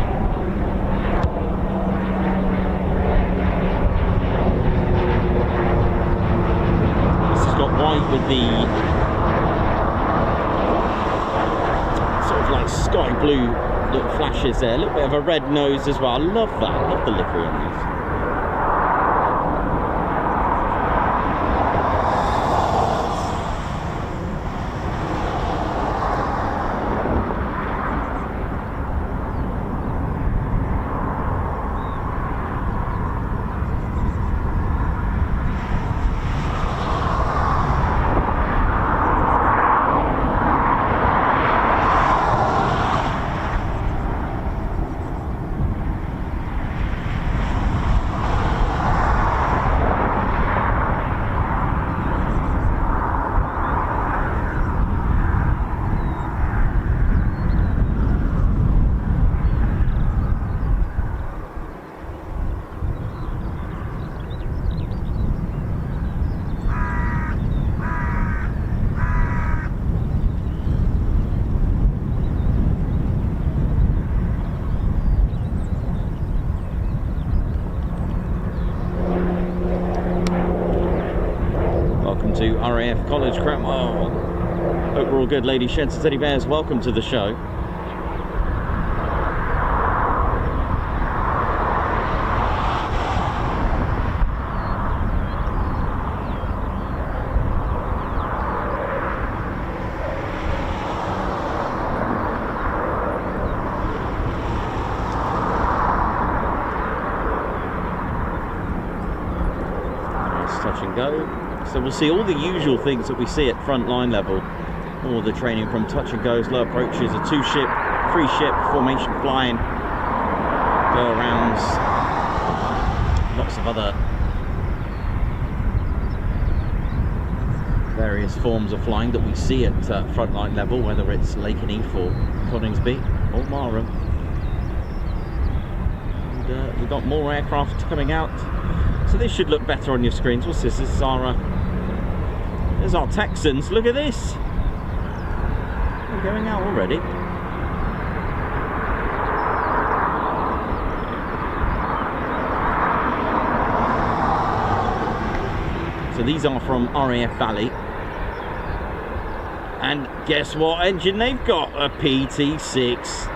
White with the sort of like sky blue little flashes there, a little bit of a red nose as well. I love that, I love the livery on these. To RAF College Cranwell. Hope we're all good, ladies, gents, and teddy bears. Welcome to the show. Nice touch and go. So we'll see all the usual things that we see at front line level. All the training from touch and goes, low approaches, a 2-ship, 3-ship, formation flying, go arounds, lots of other various forms of flying that we see at front line level, whether it's Lake and Eve or Coningsby or Marham. And we've got more aircraft coming out. So this should look better on your screens. What's this? This is our there's our Texans. Look at this. We're going out already. So these are from RAF Valley. And guess what engine they've got? A PT6.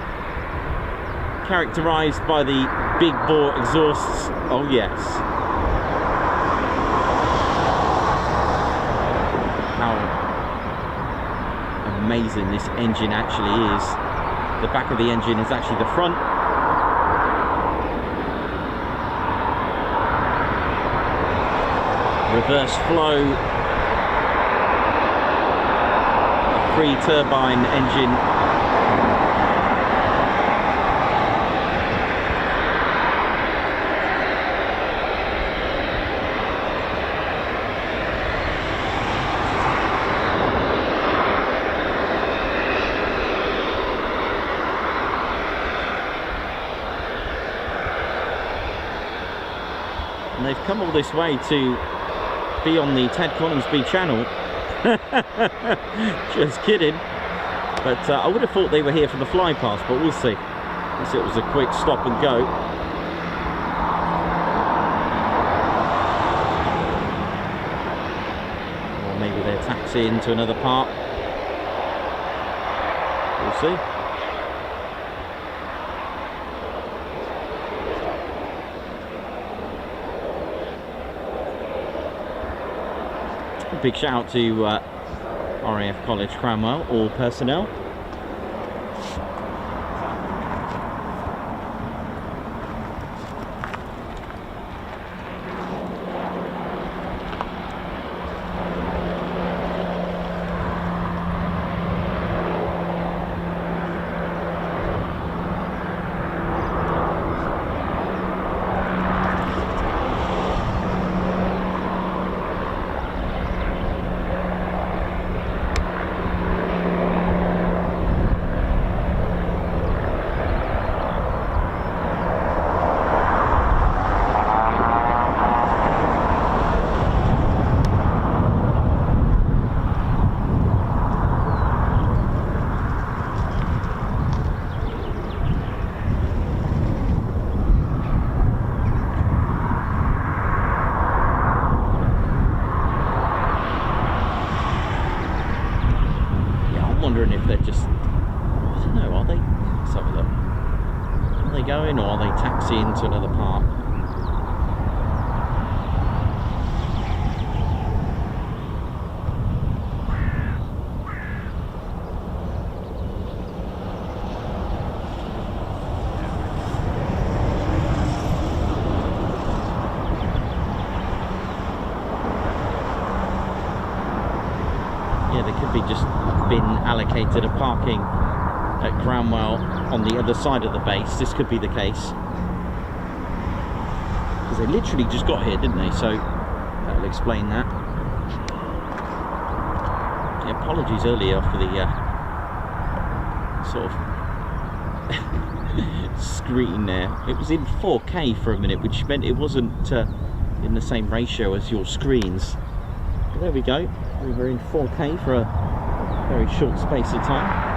Characterised by the big bore exhausts. Oh yes. Amazing this engine actually is. The back of the engine is actually the front. Reverse flow, a 3-turbine engine. They've come all this way to be on the Ted Coningsby channel. Just kidding. But I would have thought they were here for the Flypast, but we'll see. Unless it was a quick stop and go. Or maybe they're taxiing to another part. We'll see. Big shout out to RAF College Cranwell, all personnel. they're just, I don't know, are they, let's have a look. Are they going, or are they taxiing to another park? Just been allocated a parking at Cranwell on the other side of the base. This could be the case, because they literally just got here, didn't they? So that'll explain that. Yeah, apologies earlier for the sort of screen there. It was in 4K for a minute, which meant it wasn't in the same ratio as your screens. But there we go. We were in 4K for a very short space of time.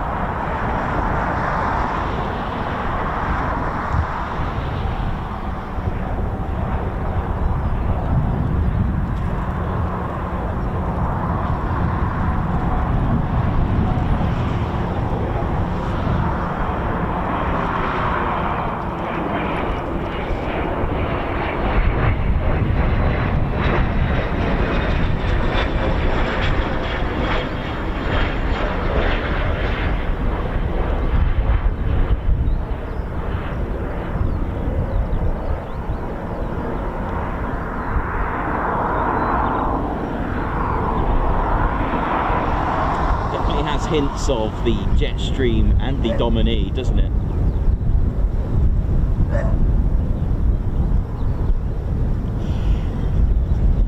Hints of the Jetstream and the Dominie, doesn't it?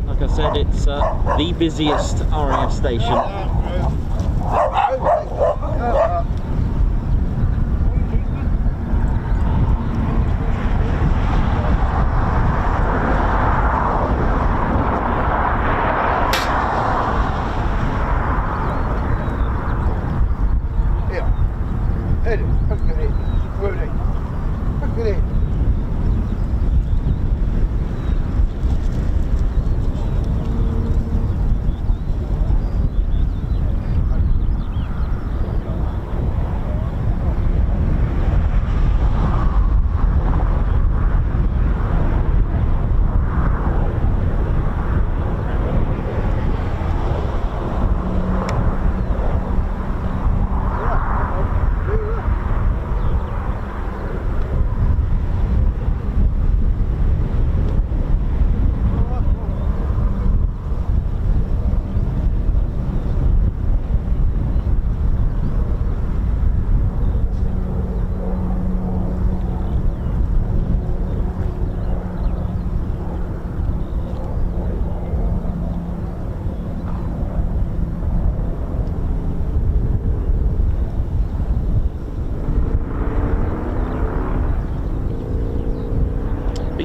Like I said, it's the busiest RAF station.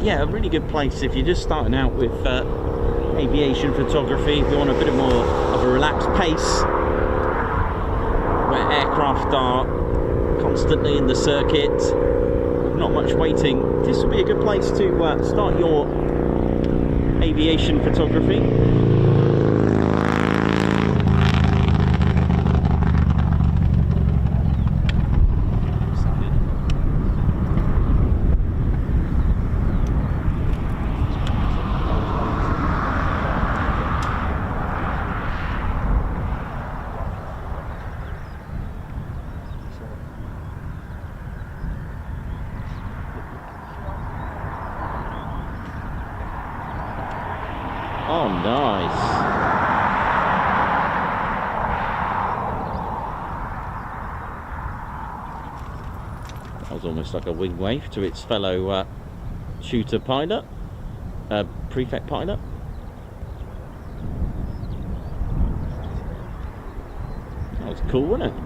Yeah, a really good place if you're just starting out with aviation photography, if you want a bit more of a relaxed pace, where aircraft are constantly in the circuit, not much waiting. This would be a good place to start your aviation photography. Oh, nice. That was almost like a wing wave to its fellow Tutor pilot, Prefect pilot. That was cool, wasn't it?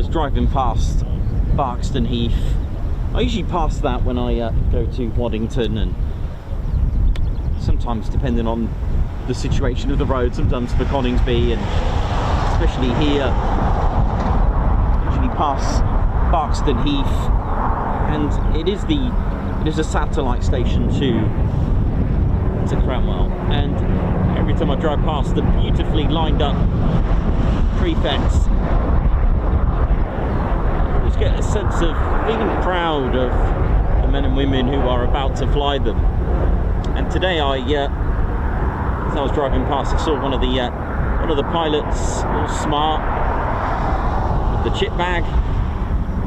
was driving past Barkston Heath. I usually pass that when I go to Waddington, and sometimes depending on the situation of the road, sometimes for Coningsby, and especially here, usually pass Barkston Heath, and it is a satellite station to Cranwell, and every time I drive past the beautifully lined up prefects, I just get a sense of feeling proud of the men and women who are about to fly them. And today, as I was driving past, I saw one of the pilots, all smart, with the chip bag,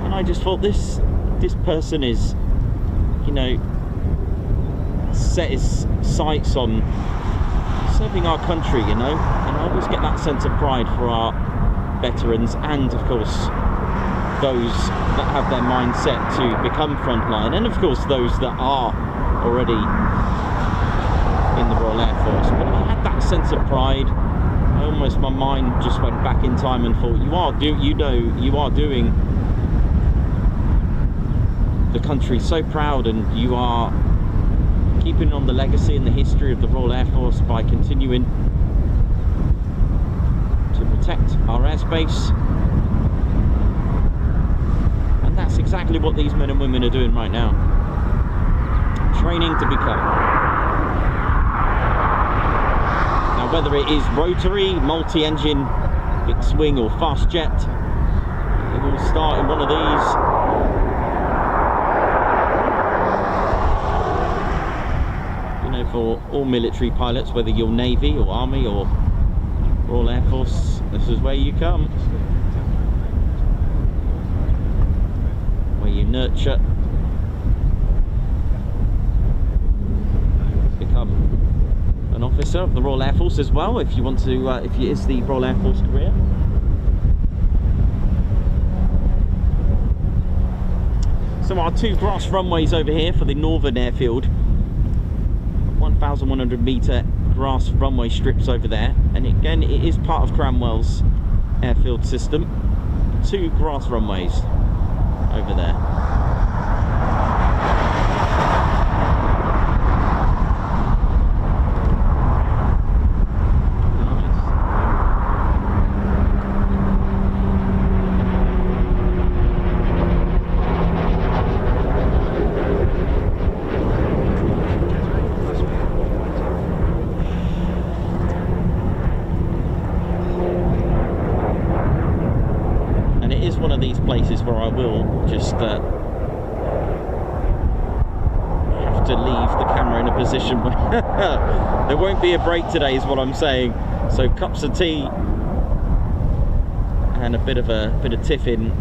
and I just thought, this person is, you know, set his sights on serving our country, you know. And I always get that sense of pride for our veterans, and of course those that have their mind set to become frontline, and of course those that are already in the Royal Air Force. But I had that sense of pride. My mind just went back in time and thought, you are doing the country so proud, and you are keeping on the legacy and the history of the Royal Air Force by continuing to protect our airspace. And that's exactly what these men and women are doing right now, training to become. Now, whether it is rotary, multi-engine, fixed wing or fast jet, they will start in one of these. For all military pilots, whether you're Navy or Army or Royal Air Force, this is where you come, where you nurture, become an officer of the Royal Air Force as well, if you want to, if it is the Royal Air Force career. So our two grass runways over here for the Northern Airfield, 1,100 metre grass runway strips over there, and again it is part of Cranwell's airfield system. Two grass runways over there. Places where I will just have to leave the camera in a position where there won't be a break today, is what I'm saying. So cups of tea and a bit of tiffin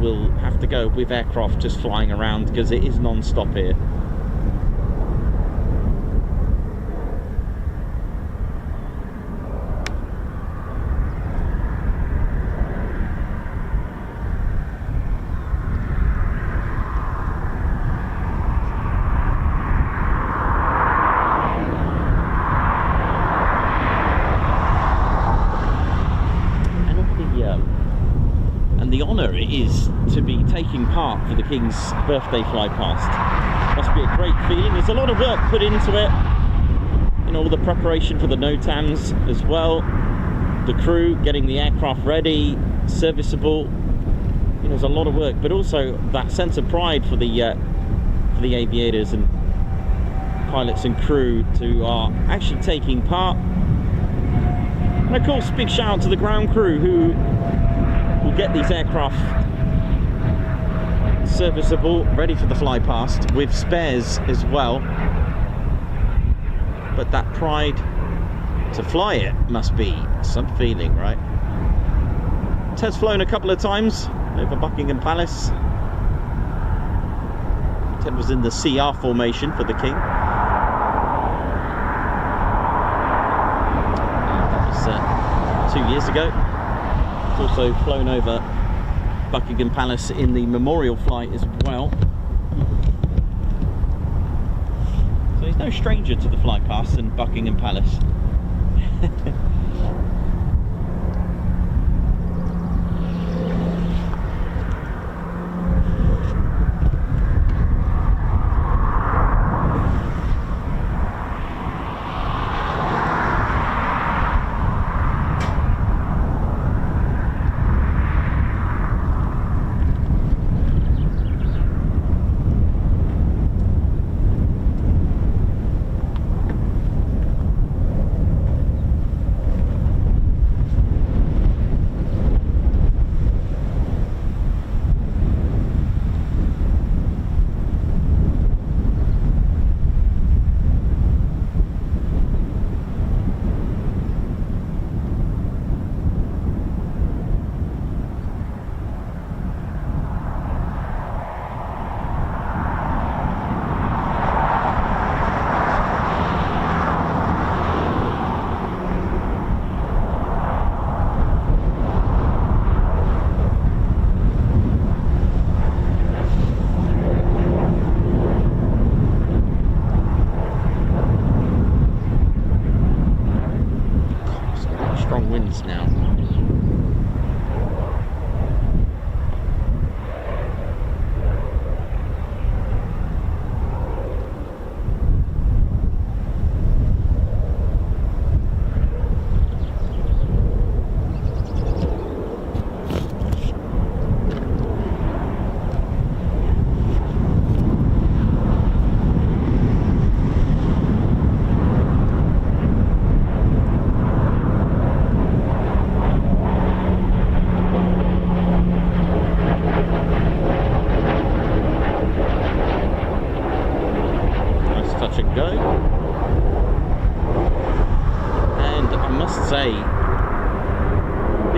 will have to go with aircraft just flying around, because it is non-stop here. Is to be taking part for the King's birthday flypast. Must be a great feeling. There's a lot of work put into it, you know, all the preparation for the NOTAMs as well, the crew getting the aircraft ready, serviceable. You know, there's a lot of work, but also that sense of pride for the aviators and pilots and crew to are actually taking part. And of course, big shout out to the ground crew who will get these aircraft serviceable, ready for the fly past, with spares as well. But that pride to fly it must be some feeling, right? Ted's flown a couple of times over Buckingham Palace. Ted was in the CR formation for the King. That was 2 years ago. He's also flown over Buckingham Palace in the memorial flight as well. So he's no stranger to the flight pass and Buckingham Palace.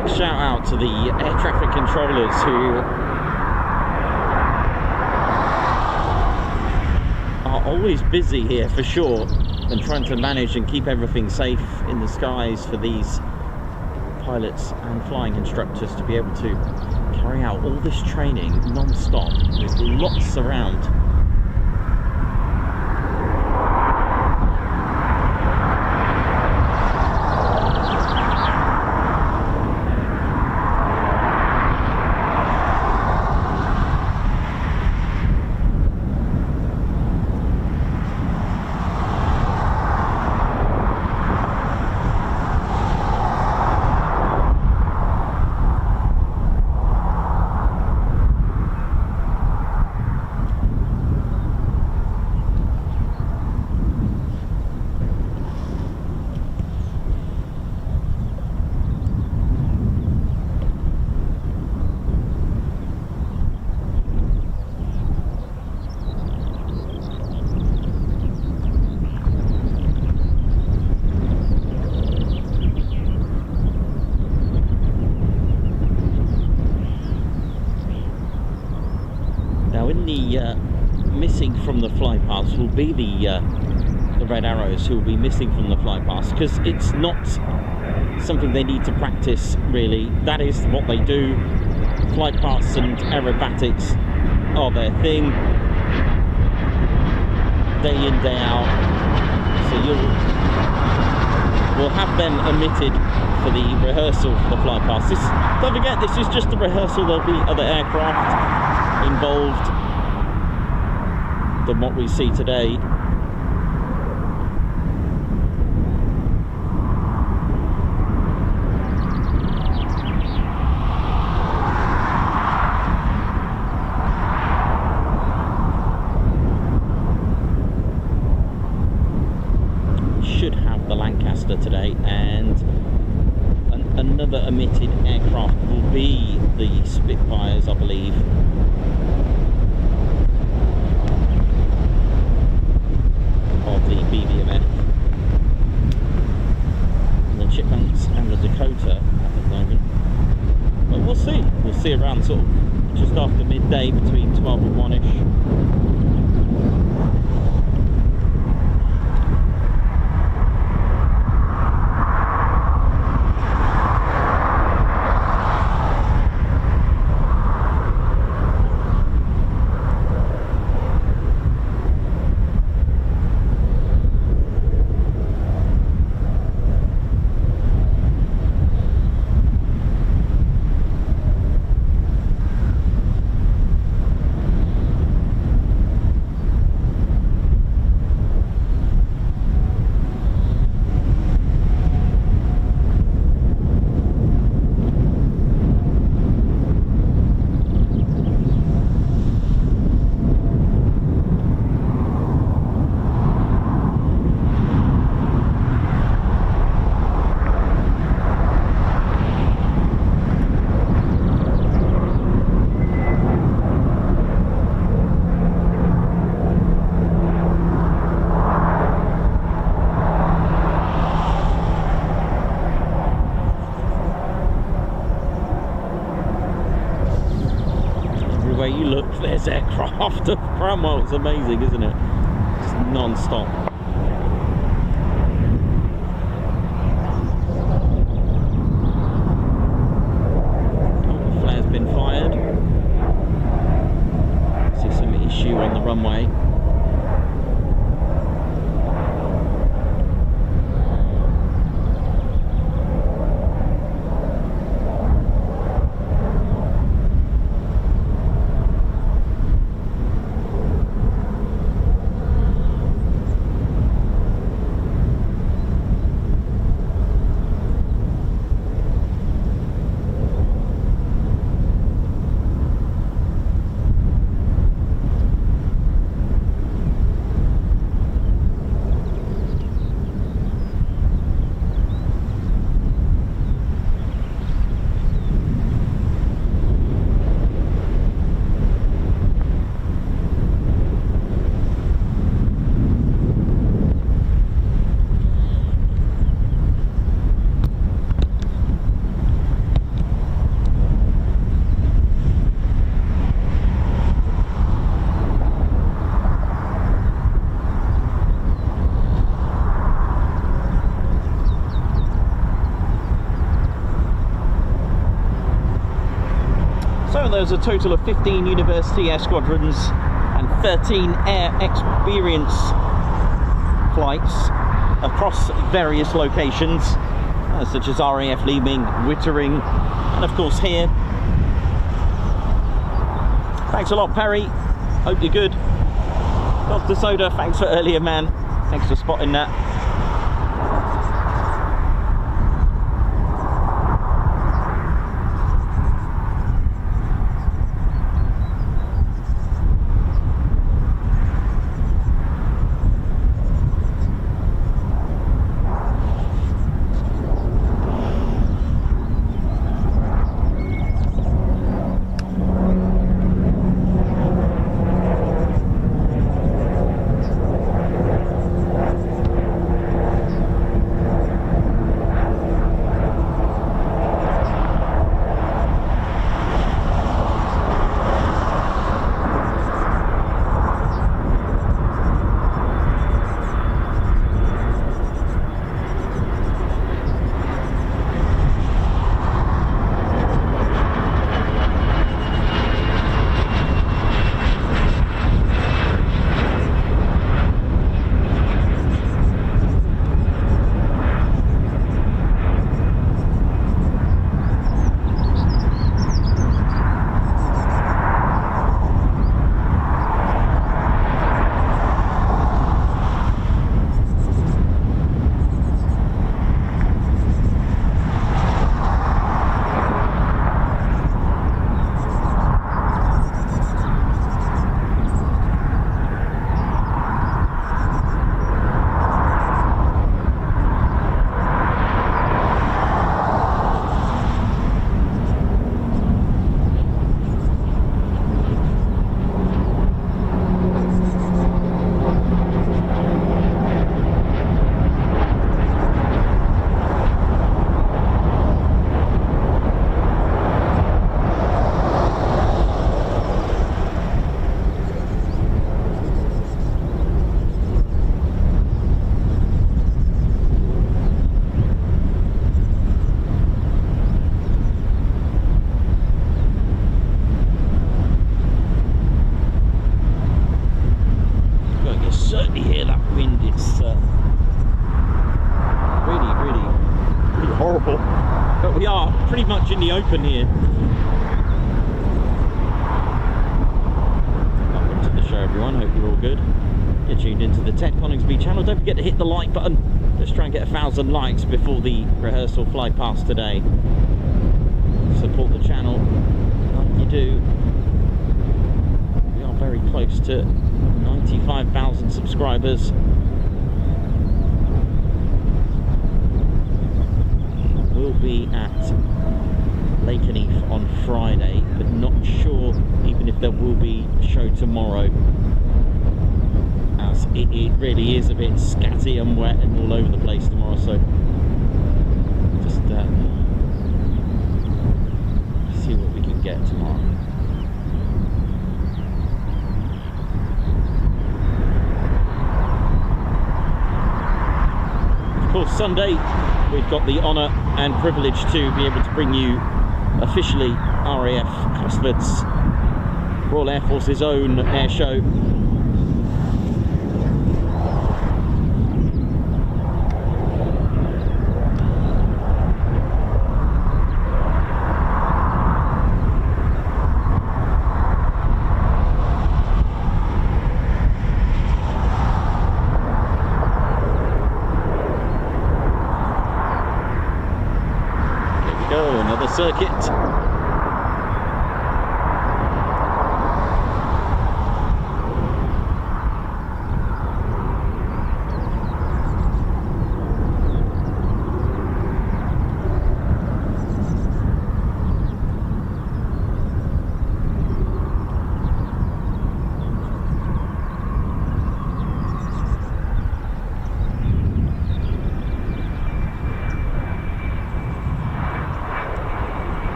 big shout out to the air traffic controllers who are always busy here for sure, and trying to manage and keep everything safe in the skies for these pilots and flying instructors to be able to carry out all this training non-stop with lots around. Missing from the Flypast will be the red arrows who will be missing from the Flypast, because it's not something they need to practice really. That is what they do. Flypasts and aerobatics are their thing, day in, day out. So we'll have them omitted for the rehearsal for the Flypast. Don't forget, this is just a rehearsal. There'll be other aircraft involved than what we see today. Should have the Lancaster today, and another omitted aircraft will be the Spitfires, I believe. Of the BBMF, and the Chipmunks and the Dakota at the moment. But we'll see. We'll see around sort of just after midday, between 12 and 1ish. You look, there's aircraft of Cranwell. It's amazing, isn't it? Just non-stop. Oh, the flare's been fired. See some issue on the runway. there's a total of 15 university air squadrons and 13 air experience flights across various locations, such as RAF Leeming, Wittering, and of course here. Thanks a lot, Perry. Hope you're good. Dr. Soda, thanks for earlier, man. Thanks for spotting that. In the open here. Welcome to the show, everyone. Hope you're all good. You're tuned into the Ted Coningsby channel. Don't forget to hit the like button. Let's try and get 1,000 likes before the rehearsal fly past today. Support the channel like you do. We are very close to 95,000 subscribers. We'll be at Lakenheath on Friday, but not sure even if there will be a show tomorrow, as it really is a bit scatty and wet and all over the place tomorrow, so just see what we can get tomorrow. Of course, Sunday we've got the honour and privilege to be able to bring you officially RAF Cosford's Royal Air Force's own air show. Circuit.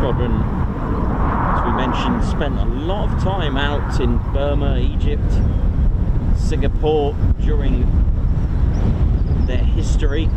Squadron, as we mentioned, spent a lot of time out in Burma, Egypt, Singapore during their history.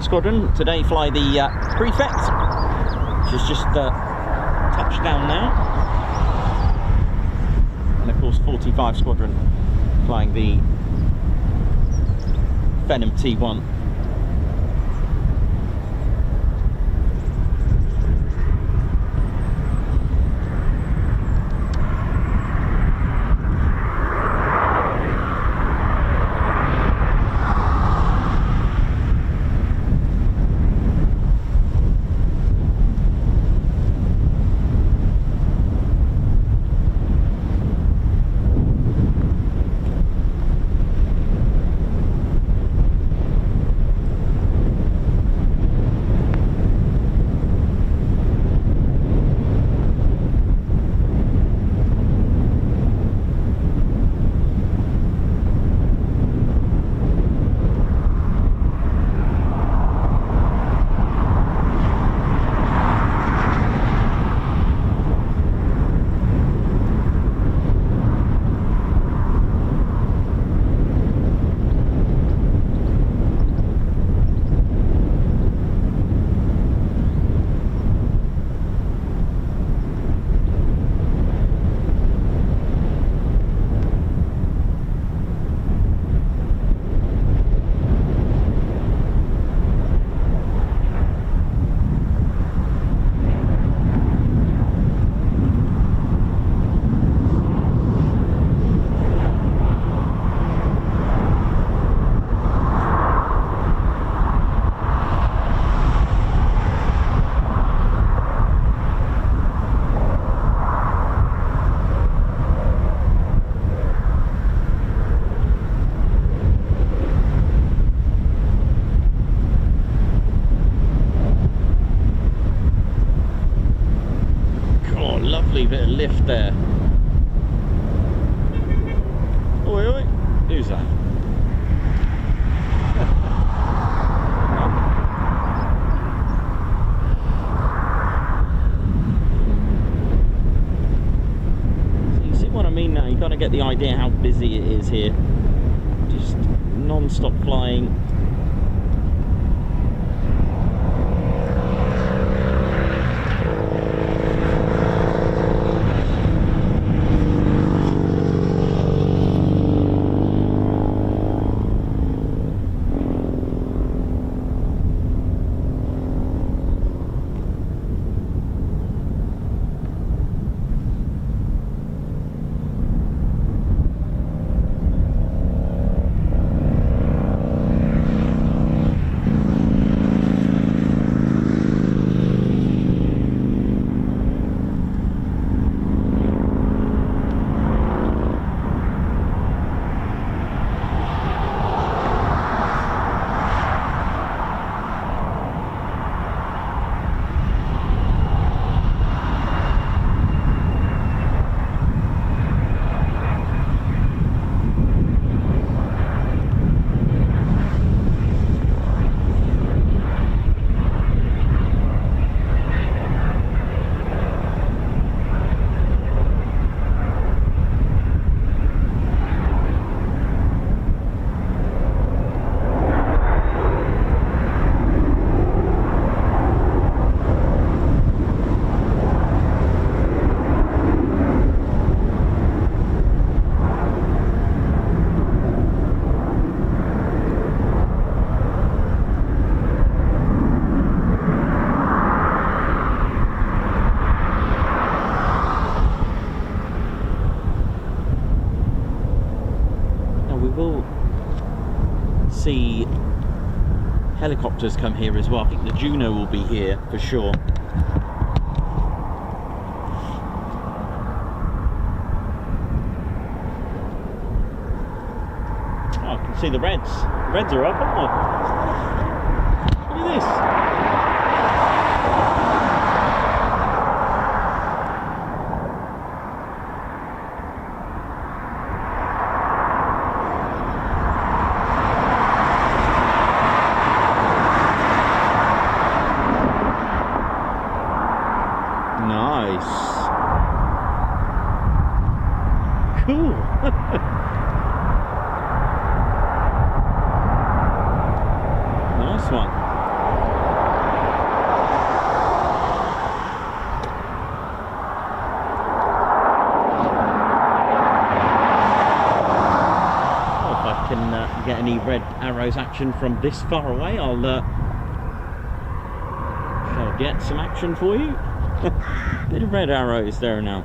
Squadron today fly the Prefect, which has just touched down now, and of course 45 Squadron flying the Phenom T1. Bit of lift there. Oi, oi. Who's that? So you see what I mean now? You kind of get the idea how busy it is here. Just non-stop flying. helicopters come here as well. I think the Juno will be here for sure. Oh, I can see the Reds. Reds are up, aren't they? Look at this. Cool. Nice one. Well, if I can get any red arrows action from this far away, I'll shall get some action for you. Bit of red arrows there now.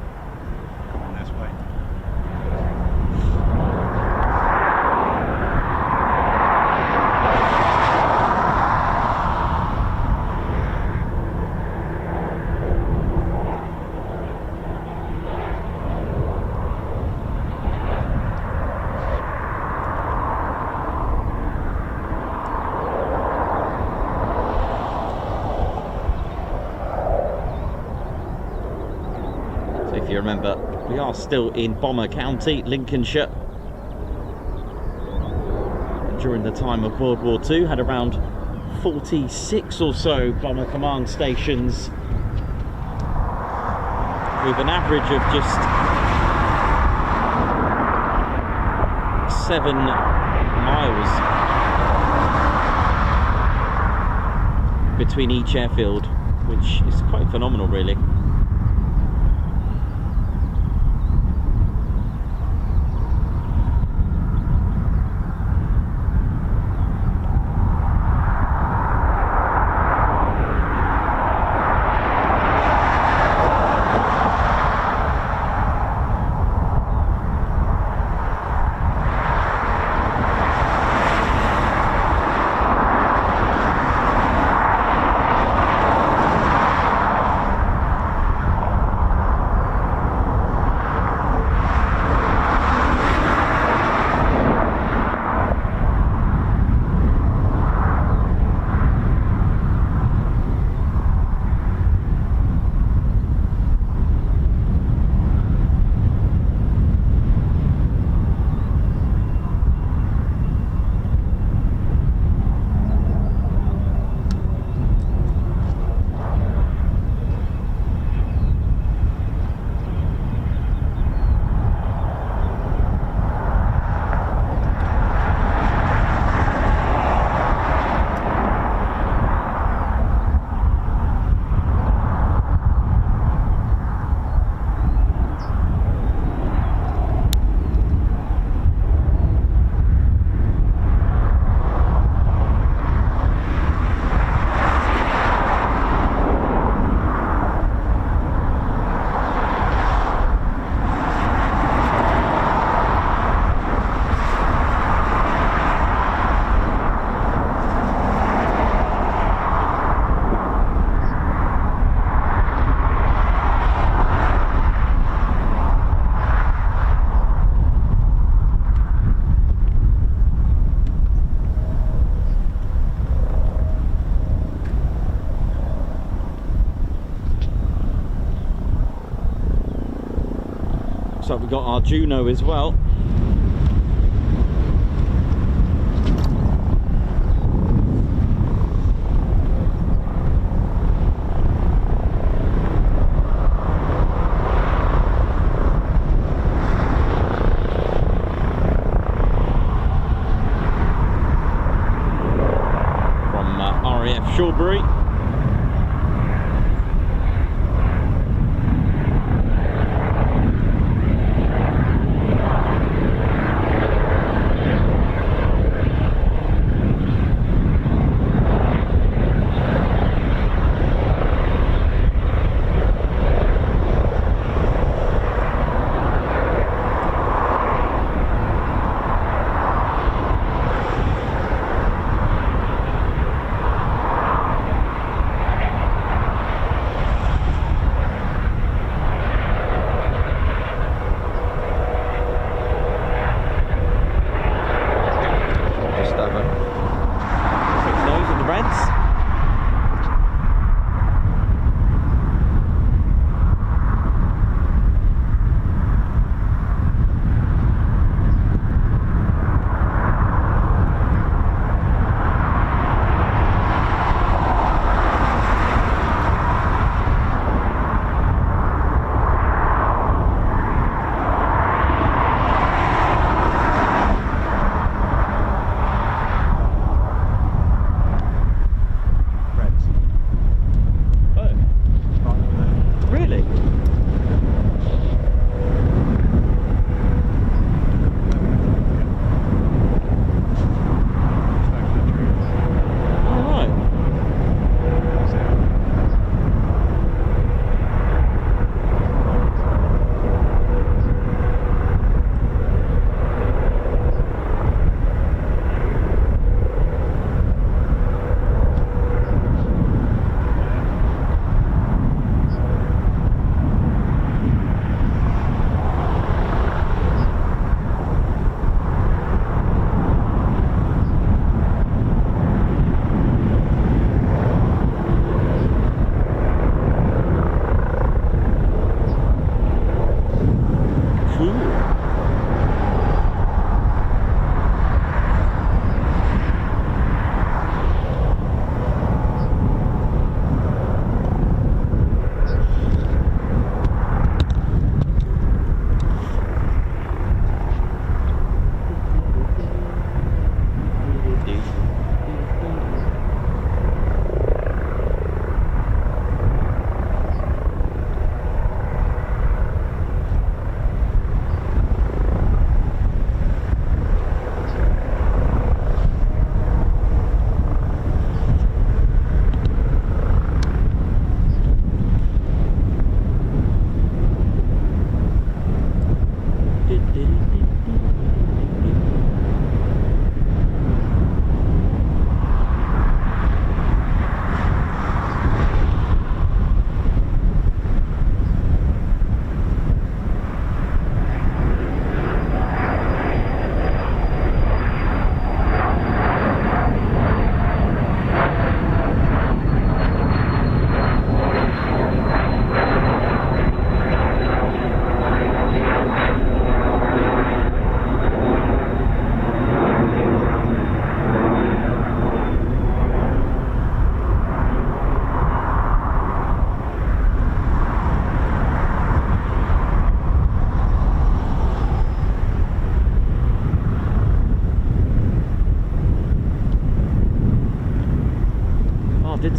If you remember, we are still in Bomber County, Lincolnshire. During the time of World War II, had around 46 or so bomber command stations, with an average of just 7 miles between each airfield, which is quite phenomenal, really. So we've got our Juno as well. From RAF Shawbury.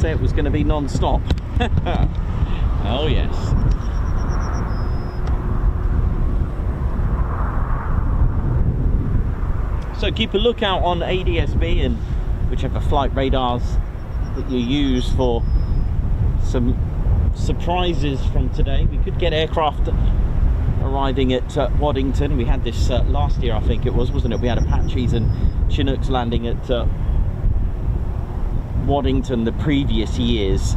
say it was going to be non-stop. Oh yes. So keep a lookout on ADSB and whichever flight radars that you use for some surprises from today. We could get aircraft arriving at Waddington. We had this last year, I think it was, wasn't it? We had Apaches and Chinooks landing at Waddington the previous years.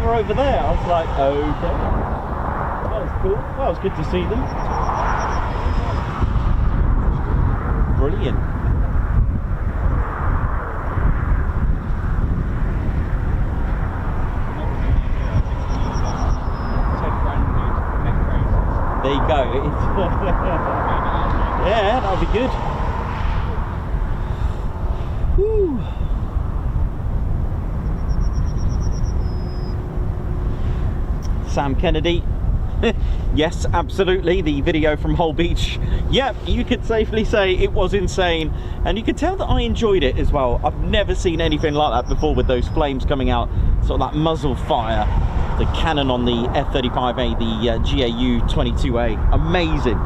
Over there, I was like, okay, that was cool. Well, it was good to see them. Brilliant. There you go. Yeah, that'll be good. Whew. Sam Kennedy. Yes, absolutely, the video from Hull Beach. Yep, you could safely say it was insane, and you could tell that I enjoyed it as well. I've never seen anything like that before, with those flames coming out, sort of that muzzle fire, the cannon on the F-35A, the GAU-22A. Amazing,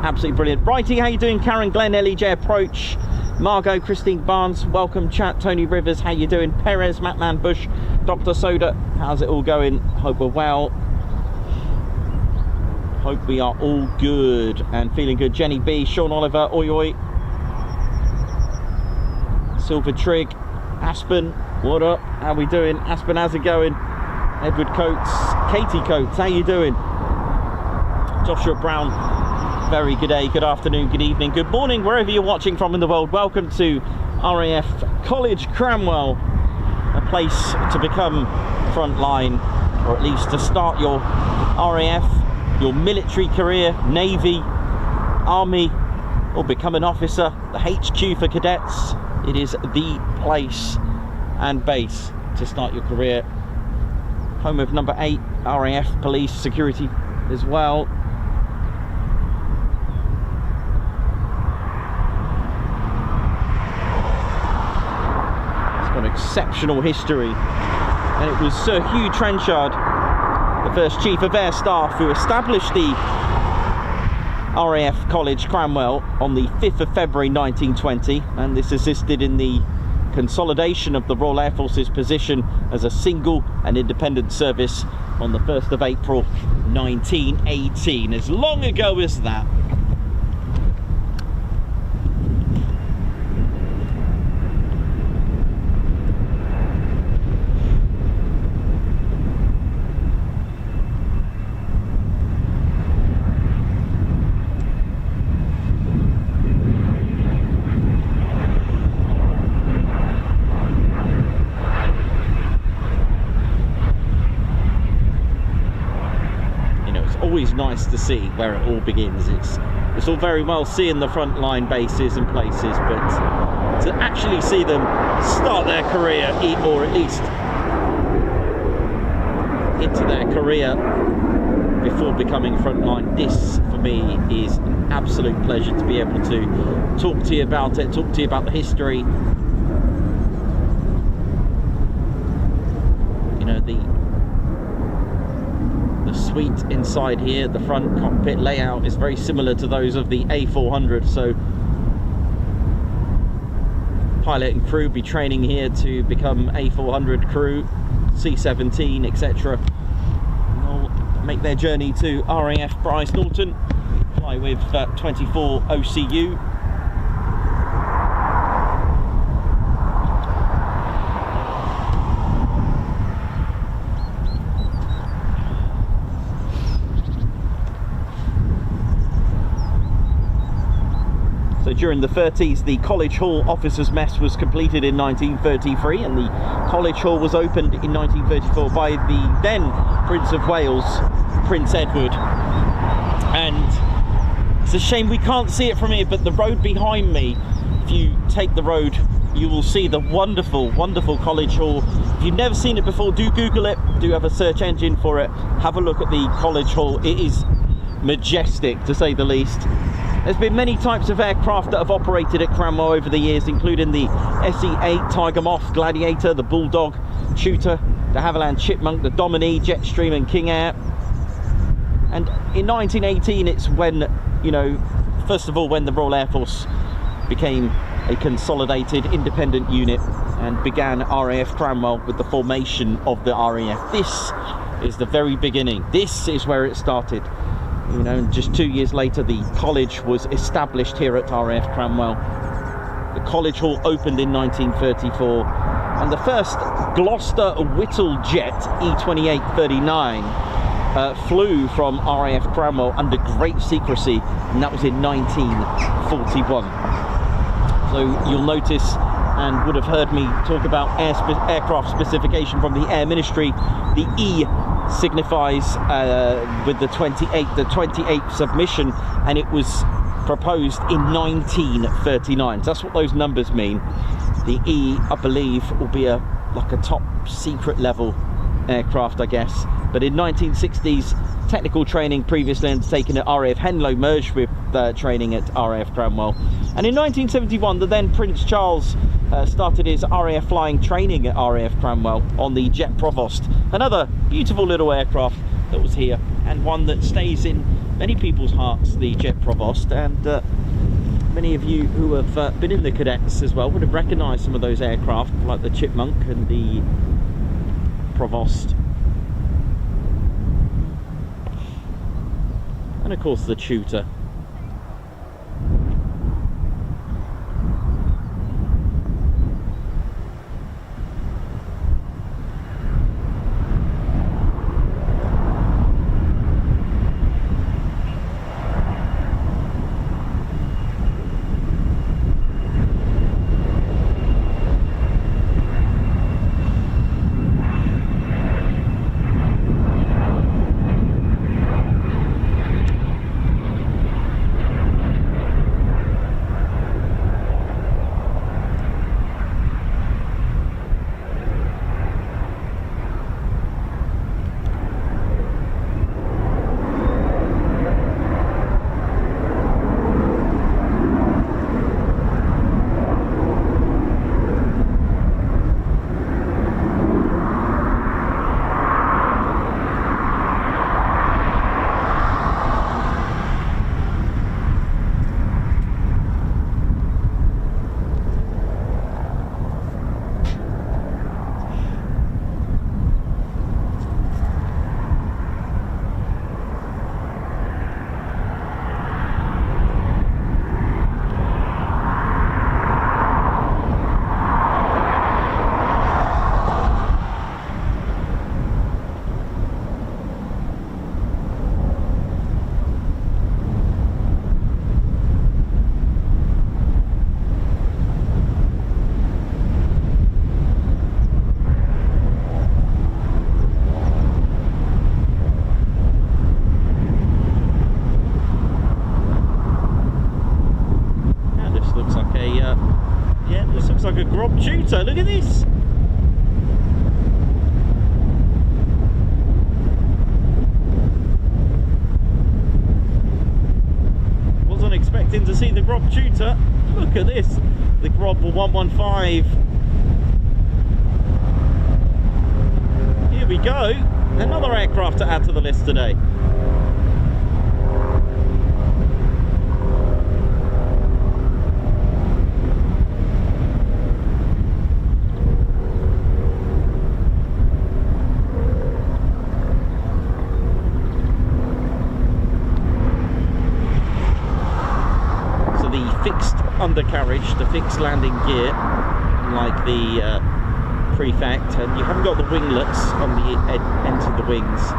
absolutely brilliant. Righty, how you doing? Karen Glenn, LEJ Approach, Margot, Christine Barnes, welcome chat. Tony Rivers, how you doing? Perez, Matman Bush, Dr. Soda, how's it all going? Hope we're well. Hope we are all good and feeling good. Jenny B, Sean Oliver, oi oi. Silver Trig, Aspen, what up? How we doing? Aspen, how's it going? Edward Coates, Katie Coates, how you doing? Joshua Brown, very good day, good afternoon, good evening, good morning, wherever you're watching from in the world. Welcome to RAF College Cranwell, a place to become frontline, or at least to start your RAF, your military career, Navy, Army, or become an officer. The HQ for cadets, it is the place and base to start your career. Home of number 8, RAF Police Security as well. It's got exceptional history, and it was Sir Hugh Trenchard, the first Chief of Air Staff, who established the RAF College Cranwell on the 5th of February 1920, and this assisted in the consolidation of the Royal Air Force's position as a single and independent service on the 1st of April 1918, as long ago as that. Always nice to see where it all begins. It's all very well seeing the frontline bases and places, but to actually see them start their career, or at least into their career before becoming frontline, this for me is an absolute pleasure to be able to talk to you about it, talk to you about the history. You know, the suite inside here, the front cockpit layout is very similar to those of the A400, so pilot and crew be training here to become A400 crew, C17, etc. They'll make their journey to RAF Bryce Norton, fly with 24 OCU. during the 30s, the College Hall Officers' Mess was completed in 1933, and the College Hall was opened in 1934 by the then Prince of Wales, Prince Edward. And it's a shame we can't see it from here, but the road behind me, if you take the road, you will see the wonderful, wonderful College Hall. If you've never seen it before, do Google it, do have a search engine for it, have a look at the College Hall. It is majestic, to say the least. There's been many types of aircraft that have operated at Cranwell over the years, including the SE-8 Tiger Moth, Gladiator, the Bulldog, Tutor, the Havilland Chipmunk, the Dominie, Jetstream and King Air. And in 1918, it's when, you know, first of all, when the Royal Air Force became a consolidated independent unit and began RAF Cranwell with the formation of the RAF. This is the very beginning. This is where it started. You know, and just 2 years later, the college was established here at RAF Cranwell. The College Hall opened in 1934, and the first Gloucester Whittle jet E-2839 flew from RAF Cranwell under great secrecy, and that was in 1941. So you'll notice, and would have heard me talk about aircraft specification from the Air Ministry. The E signifies with the 28th submission, and it was proposed in 1939. So that's what those numbers mean. The E, I believe, will be like a top secret level aircraft, I guess. But in 1960s, technical training previously undertaken at RAF Henlow merged with training at RAF Cranwell. And in 1971, the then Prince Charles started his RAF flying training at RAF Cranwell on the Jet Provost. Another beautiful little aircraft that was here, and one that stays in many people's hearts, the Jet Provost. And many of you who have been in the cadets as well would have recognised some of those aircraft, like the Chipmunk and the Provost. And of course the Tutor. Like a Grob Tutor, look at this! Wasn't expecting to see the Grob Tutor. Look at this, the Grob 115. Here we go, another aircraft to add to the list today. Fixed undercarriage, the fixed landing gear, like the Prefect, and you haven't got the winglets on the ends of the wings.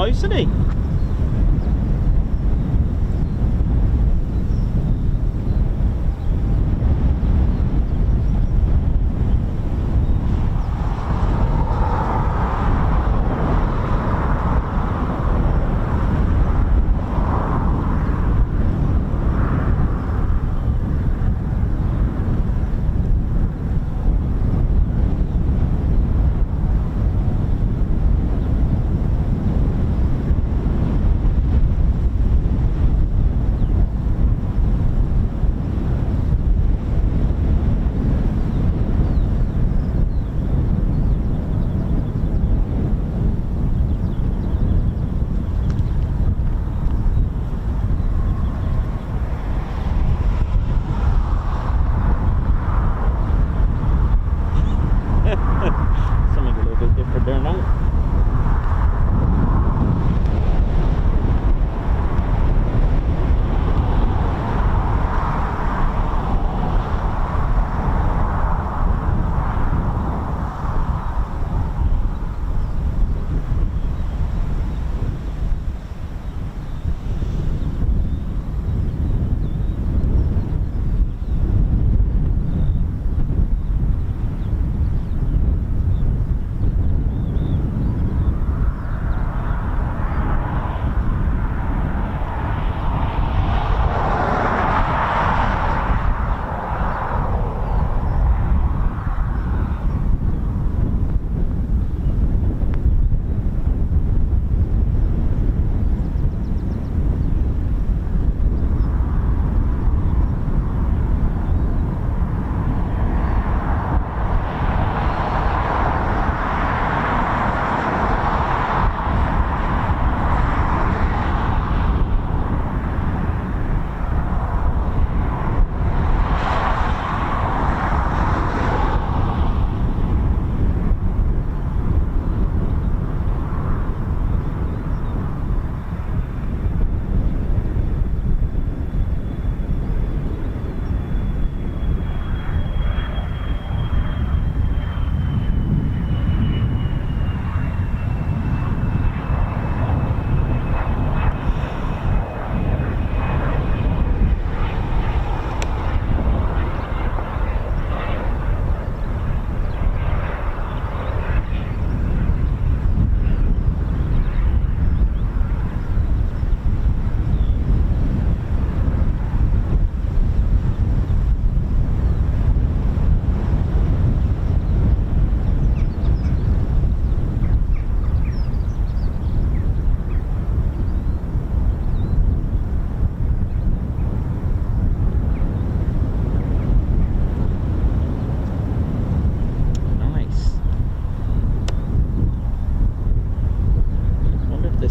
close, isn't he?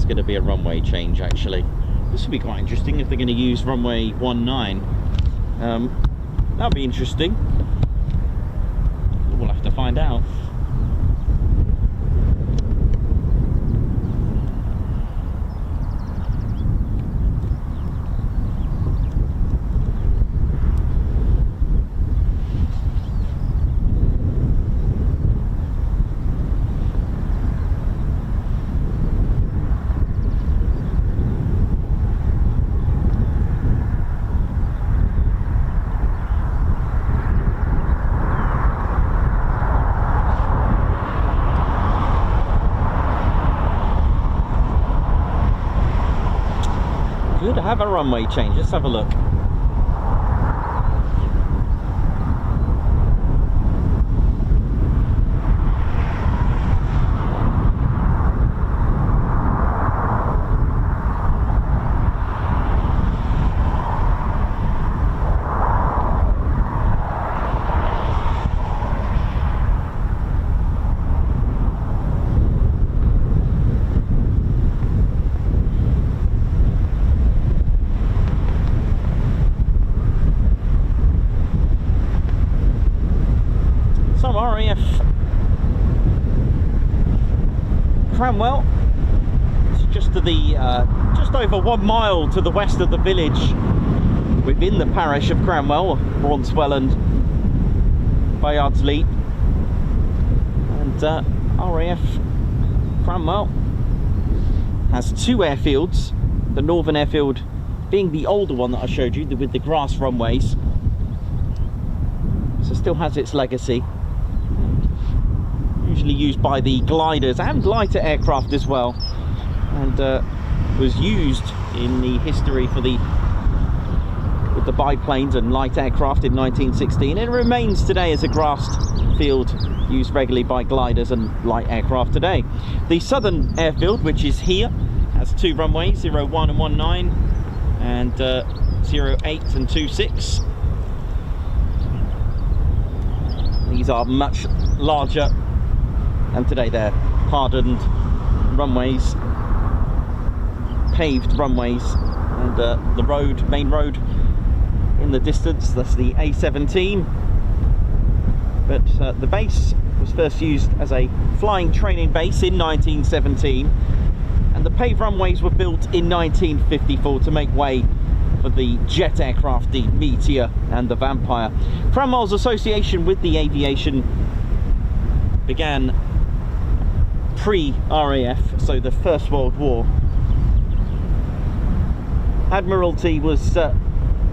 Going to be a runway change actually. This will be quite interesting if they're going to use runway 19. That'll be interesting. We'll have to find out. Have a runway change. Let's have a look. RAF Cranwell. It's just to the just over 1 mile to the west of the village within the parish of Cranwell, Braunswell Bayard's Leap, and RAF Cranwell has two airfields, the northern airfield being the older one that I showed you with the grass runways. So still has its legacy. Usually used by the gliders and lighter aircraft as well, and was used in the history for with the biplanes and light aircraft in 1916. It remains today as a grassed field used regularly by gliders and light aircraft today. The southern airfield, which is here, has two runways, 01 and 19, and 08 and 26. These are much larger, and today they're hardened runways, paved runways, and the main road in the distance, that's the A17. But the base was first used as a flying training base in 1917, and the paved runways were built in 1954 to make way for the jet aircraft, the Meteor and the Vampire. Cranwell's association with the aviation began pre-RAF, so the First World War. Admiralty was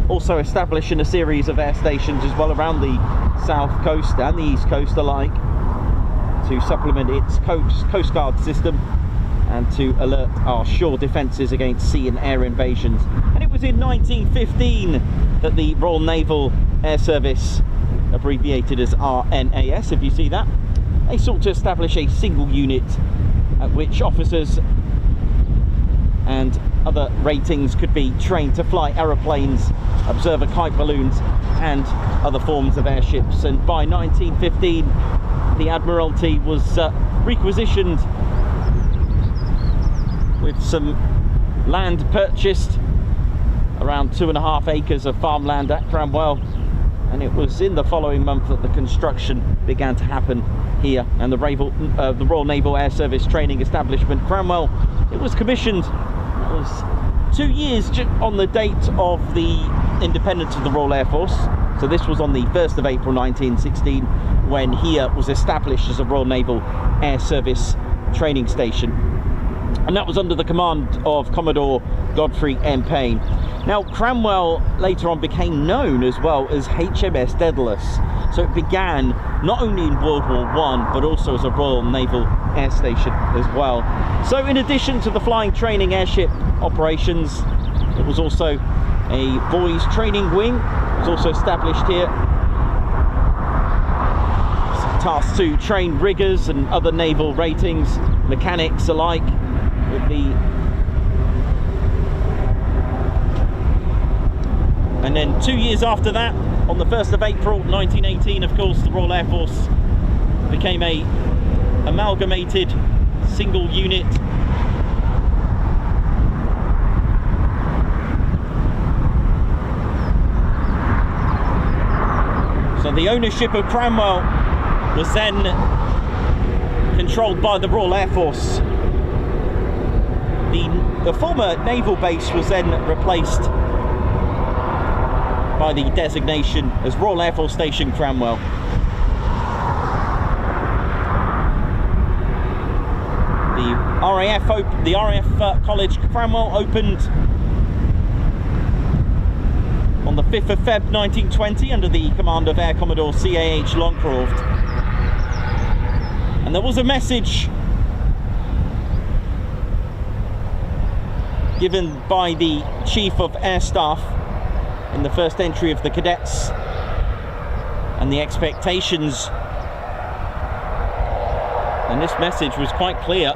also establishing a series of air stations as well around the south coast and the east coast alike to supplement its coast guard system and to alert our shore defences against sea and air invasions. And it was in 1915 that the Royal Naval Air Service, abbreviated as RNAS, if you see that, they sought to establish a single unit at which officers and other ratings could be trained to fly aeroplanes, observer kite balloons and other forms of airships. And by 1915 the Admiralty was requisitioned with some land purchased, around 2.5 acres of farmland at Cranwell, and it was in the following month that the construction began to happen here. And the Royal Naval Air Service training establishment Cranwell, it was commissioned, that was 2 years on the date of the independence of the Royal Air Force. So this was on the 1st of April 1916 when here was established as a Royal Naval Air Service training station, and that was under the command of Commodore Godfrey M. Payne. Now Cranwell later on became known as well as HMS Daedalus, so it began not only in World War I but also as a Royal Naval Air Station as well. So in addition to the flying training airship operations, it was also a boys training wing. It was also established here, tasked to train riggers and other naval ratings, mechanics alike, with and then 2 years after that, on the 1st of April 1918, of course, the Royal Air Force became a amalgamated single unit. So the ownership of Cranwell was then controlled by the Royal Air Force. The former naval base was then replaced by the designation as Royal Air Force Station Cranwell. The RAF College Cranwell opened on the 5th of Feb 1920 under the command of Air Commodore C.A.H. Longcroft. And there was a message given by the Chief of Air Staff in the first entry of the cadets and the expectations, and this message was quite clear.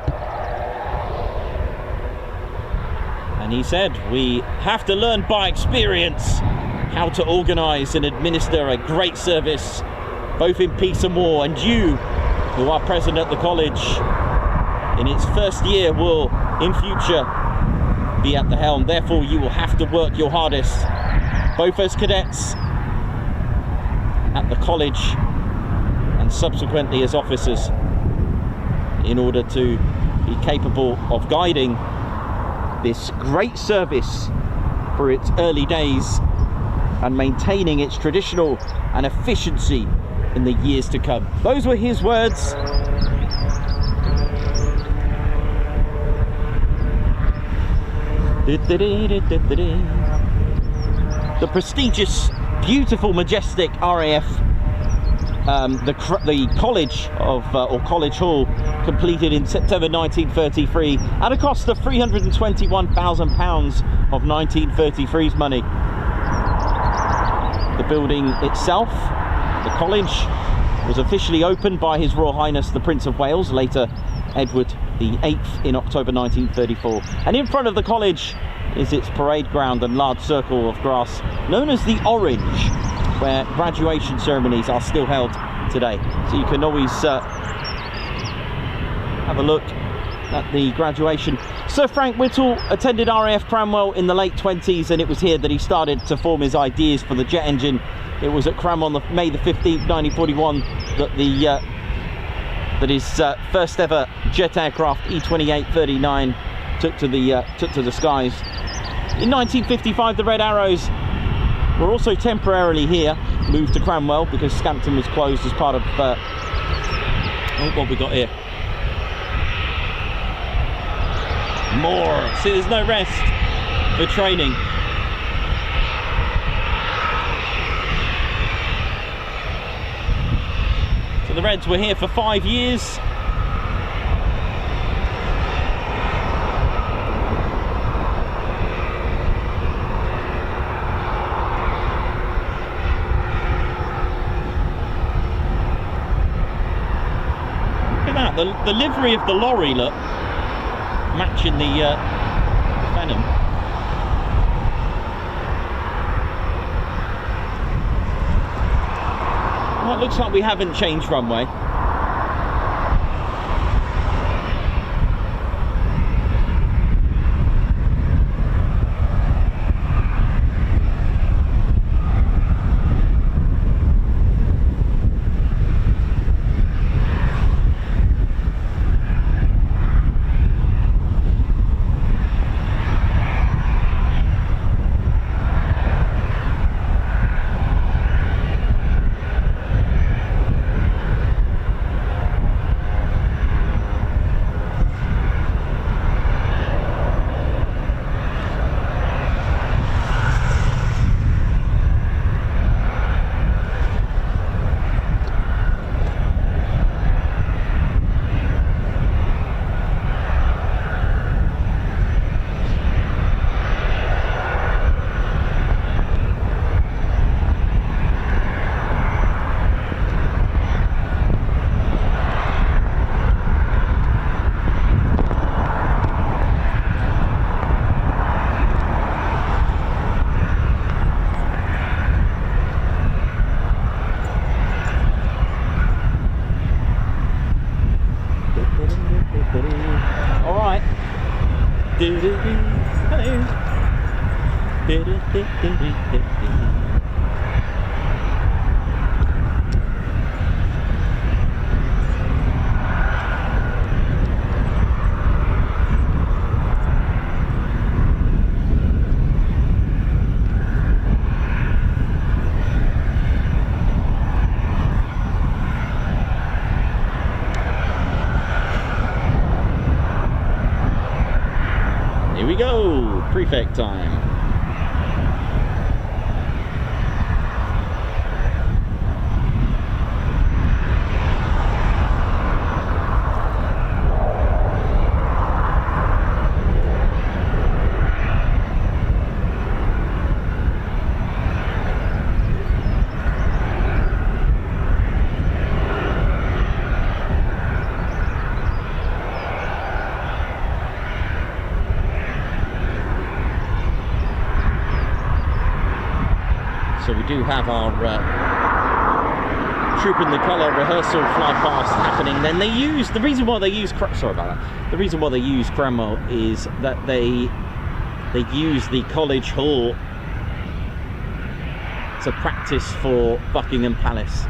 And he said, we have to learn by experience how to organise and administer a great service both in peace and war, and you who are present at the college in its first year will in future be at the helm. Therefore you will have to work your hardest, both as cadets at the college and subsequently as officers, in order to be capable of guiding this great service for its early days and maintaining its traditional and efficiency in the years to come. Those were his words. The prestigious, beautiful, majestic RAF, the College of or College Hall, completed in September 1933 at a cost of £321,000 of 1933's money. The building itself, the college, was officially opened by His Royal Highness the Prince of Wales, later Edward VIII, in October 1934. And in front of the college is its parade ground and large circle of grass known as the Orange, where graduation ceremonies are still held today. So you can always have a look at the graduation. Sir Frank Whittle attended RAF Cranwell in the late 20s, and it was here that he started to form his ideas for the jet engine. It was at Cranwell on May the 15th, 1941, that his first ever jet aircraft, E-28-39, took to the skies. In 1955, the Red Arrows were also temporarily here, moved to Cranwell because Scampton was closed as part of what we got here. More. See, there's no rest for training. So the Reds were here for 5 years. The livery of the lorry, look, matching the Phenom. Well, it looks like we haven't changed runway. Here we go, prefect time. So we do have our Troop in the Colour rehearsal Flypast happening. Then they use, the reason why they use, sorry about that, the reason why they use Cranwell is that they use the College Hall to practice for Buckingham Palace.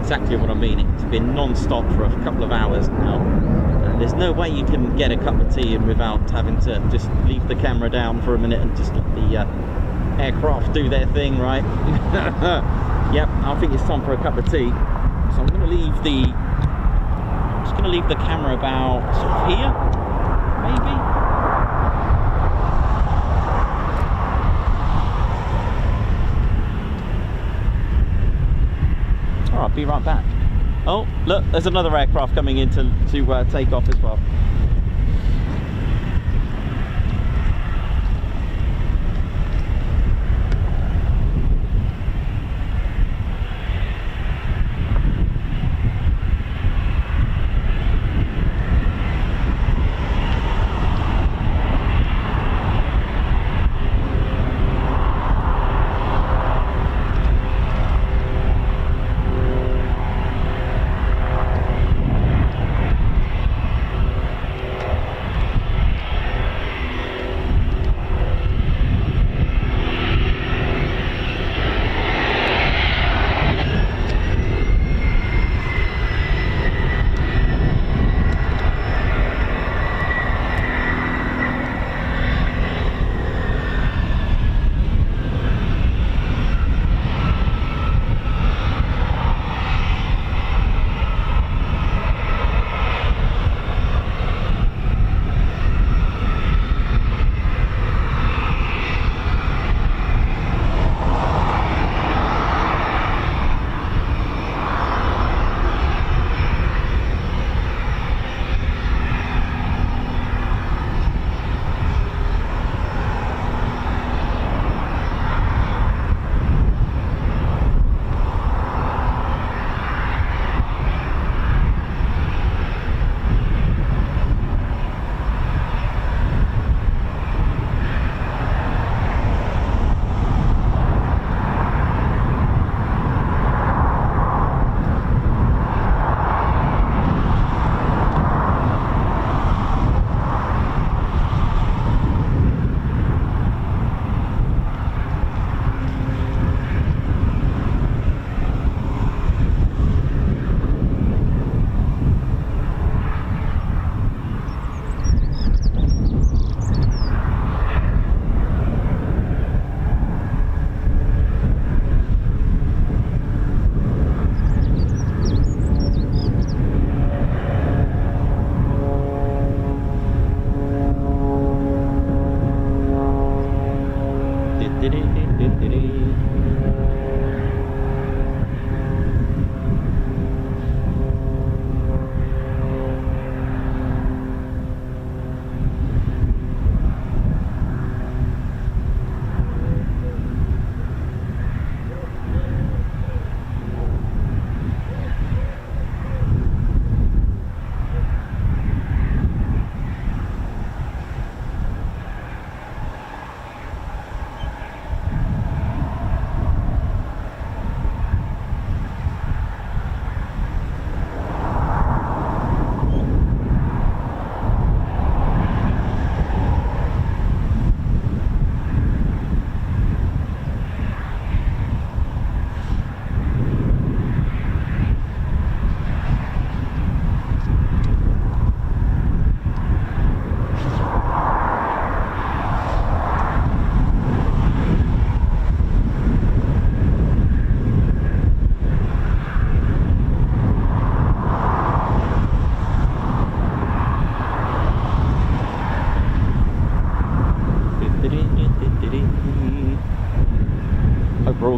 exactly what I mean. It's been non-stop for a couple of hours now, and there's no way you can get a cup of tea in without having to just leave the camera down for a minute and just let the aircraft do their thing, right? Yep, I think it's time for a cup of tea. So I'm going to leave the camera about sort of here, maybe. All right, I'll be right back. Oh, look, there's another aircraft coming in to take off as well.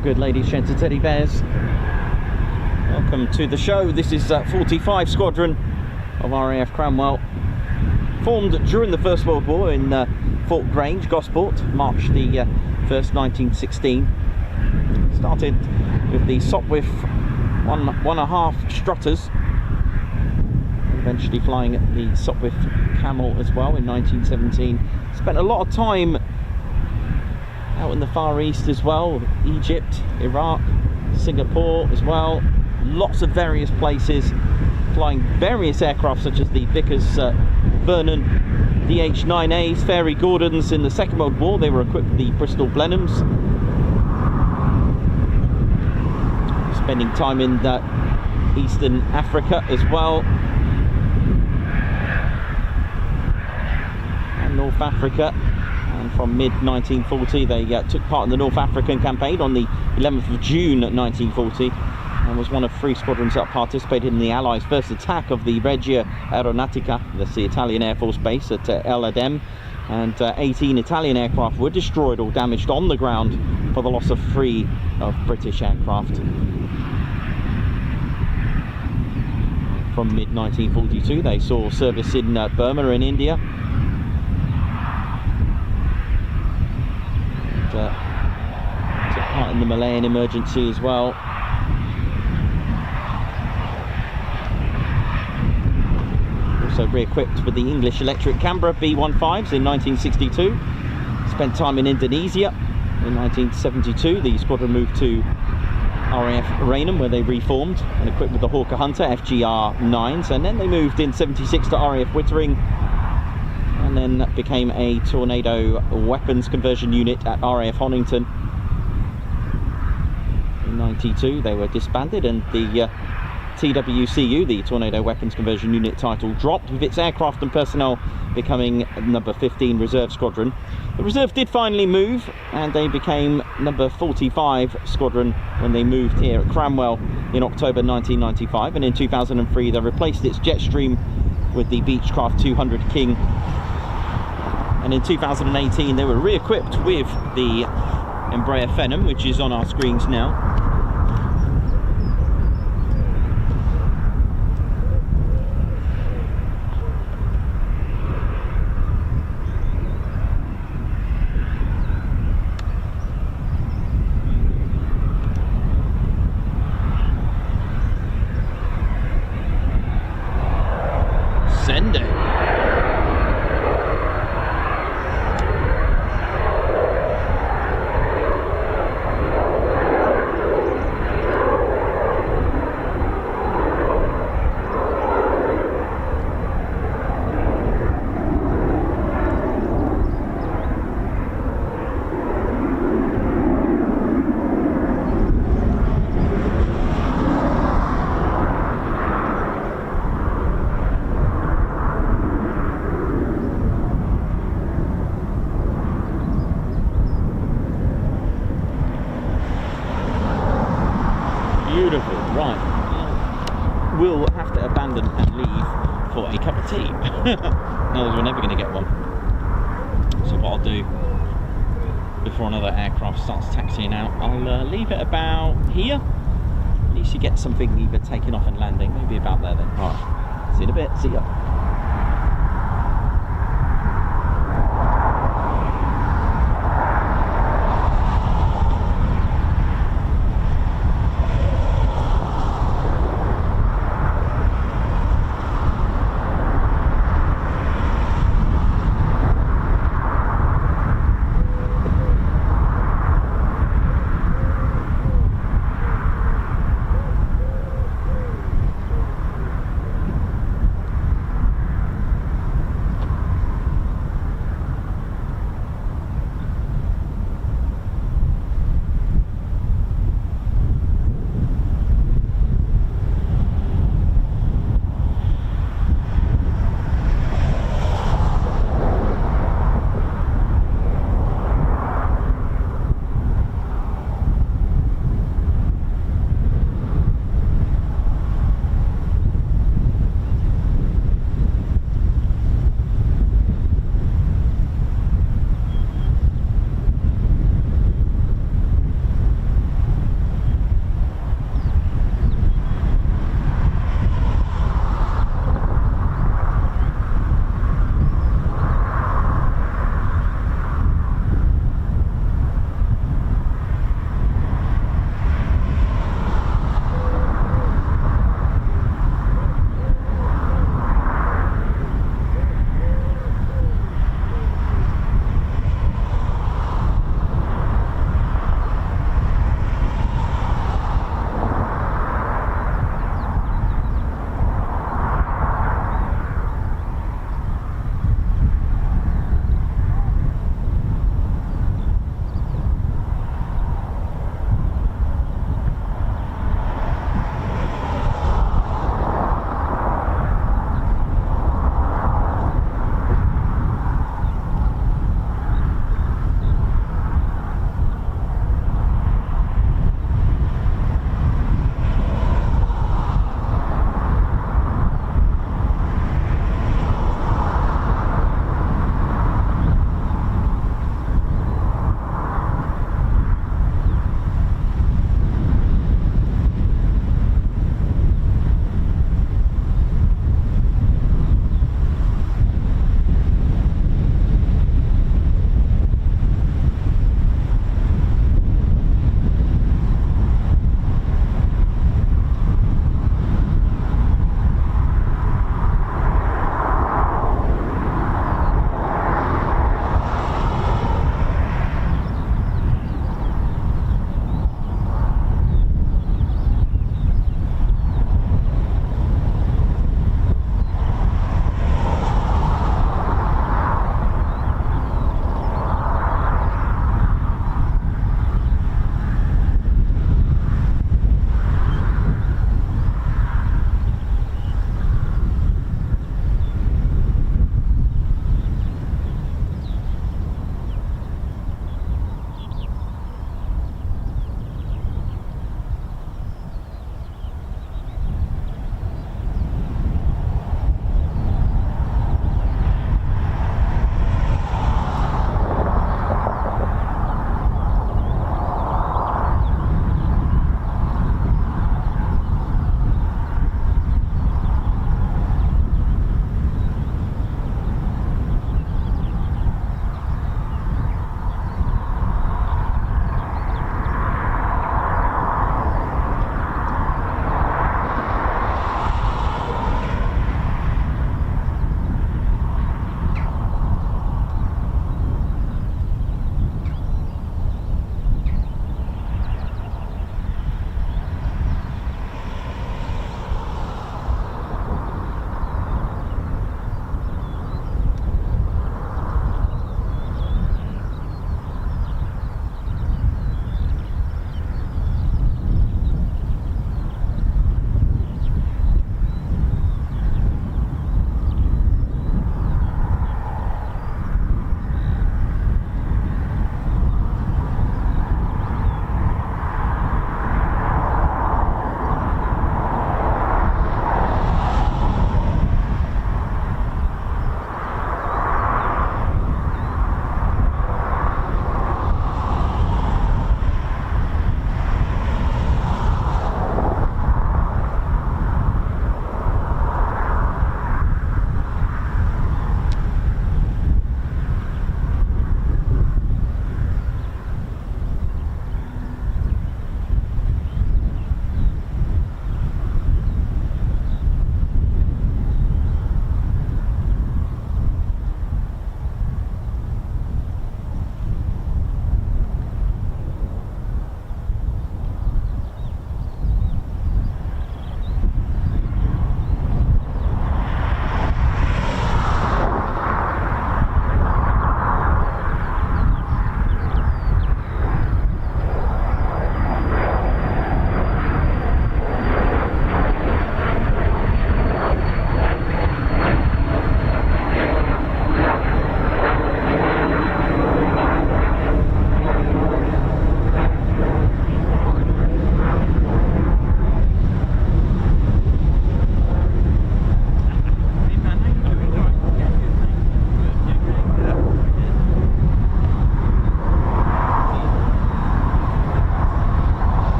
Good ladies, gents and teddy bears, welcome to the show. This is 45 Squadron of RAF Cranwell, formed during the First World War in Fort Grange, Gosport, March the 1st, 1916. Started with the Sopwith 1.5 Strutters, eventually flying at the Sopwith Camel as well in 1917. Spent a lot of time out in the Far East as well, Egypt, Iraq, Singapore as well, lots of various places, flying various aircraft such as the Vickers Vernon DH-9As, Fairy Gordons in the Second World War. They were equipped with the Bristol Blenheims. Spending time in Eastern Africa as well, and North Africa. And from mid-1940 they took part in the North African campaign on the 11th of June 1940, and was one of 3 squadrons that participated in the Allies' first attack of the Regia Aeronautica, that's the Italian Air Force base at El Adem, and 18 Italian aircraft were destroyed or damaged on the ground for the loss of 3 of British aircraft. From mid-1942 they saw service in Burma in India, and took part in the Malayan emergency as well. Also re-equipped with the English electric Canberra B-15s in 1962. Spent time in Indonesia. In 1972 the squadron moved to RAF Rainham, where they reformed and equipped with the Hawker Hunter FGR9s, and then they moved in 76 to RAF Wittering, and then became a tornado weapons conversion unit at RAF Honington. In 92 they were disbanded, and the TWCU, the Tornado Weapons Conversion Unit title, dropped, with its aircraft and personnel becoming number 15 Reserve Squadron. The Reserve did finally move, and they became number 45 Squadron when they moved here at Cranwell in October 1995, and in 2003 they replaced its Jetstream with the Beechcraft 200 King, and in 2018 they were re-equipped with the Embraer Phenom, which is on our screens now. Beautiful, right. We'll have to abandon and leave for a cup of tea. Otherwise we're never going to get one. So what I'll do, before another aircraft starts taxiing out, I'll leave it about here. At least you get something either taking off and landing, maybe about there then. Alright, see you in a bit, see ya.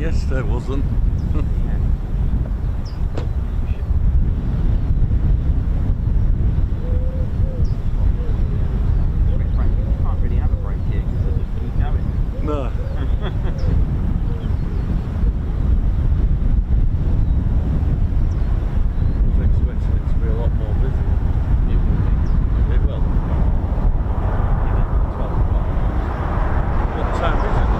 Yes, there wasn't. Can't really have a break here because they just keep going. No. I was expecting it to be a lot more busy. It will be. It will. 12 o'clock. What time is it?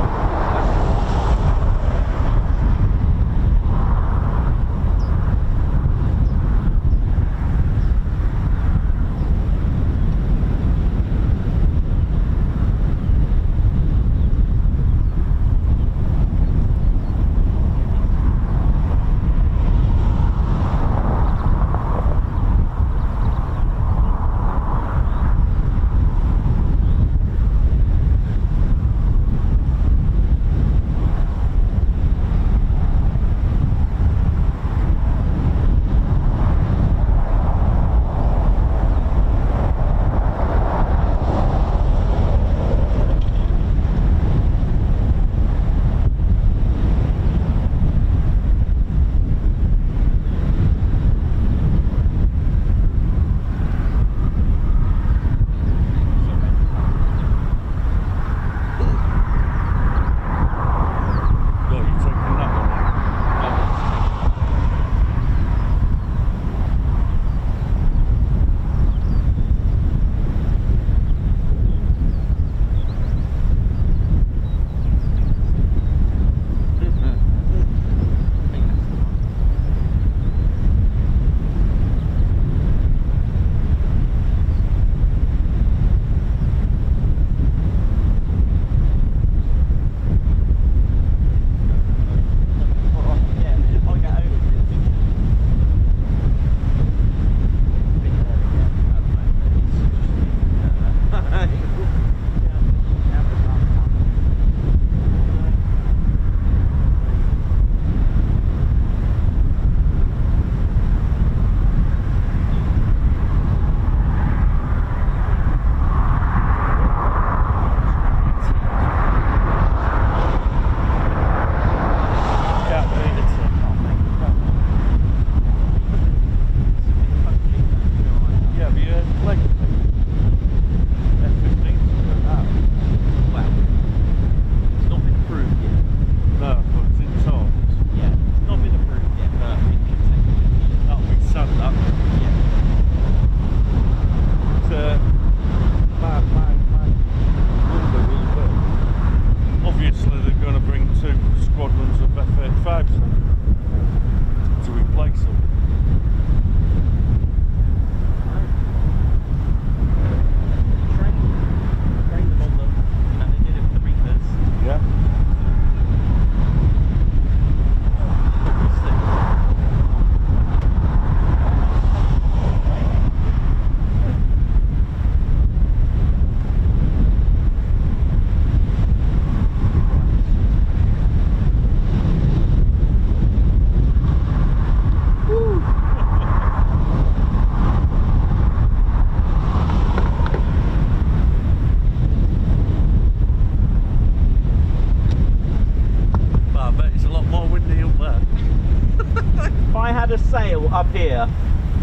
Up here,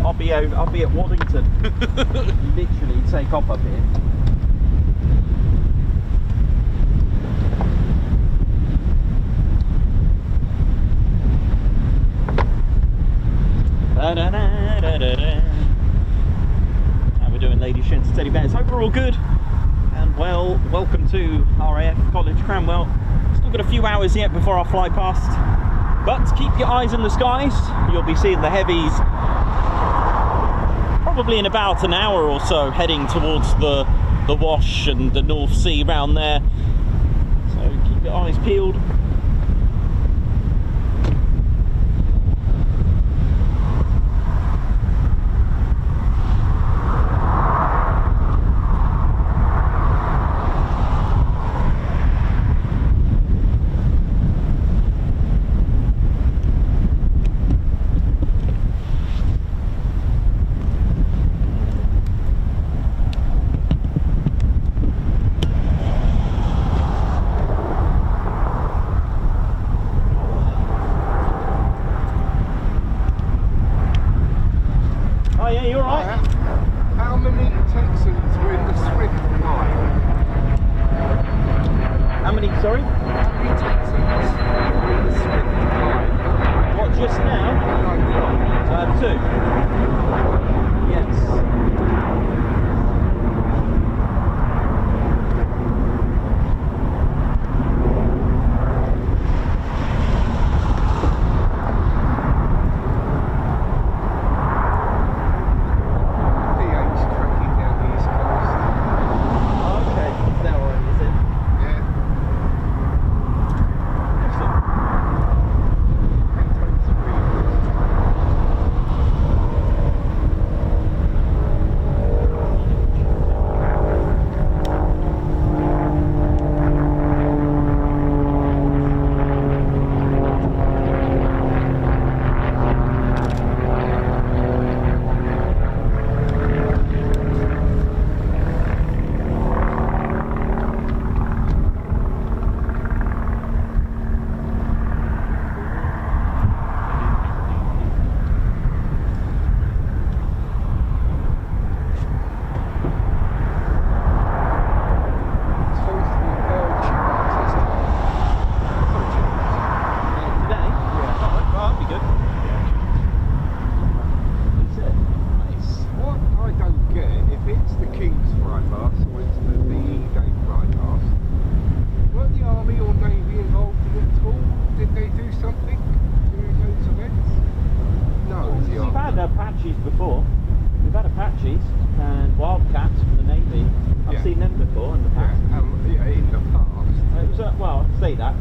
I'll be at Waddington. Literally take off up here. How we doing, ladies, gents, teddy bears? Hope we're all good. And well, welcome to RAF College Cranwell. Still got a few hours yet before our fly past. But keep your eyes in the skies. You'll be seeing the heavies probably in about an hour or so, heading towards the Wash and the North Sea round there. So keep your eyes peeled.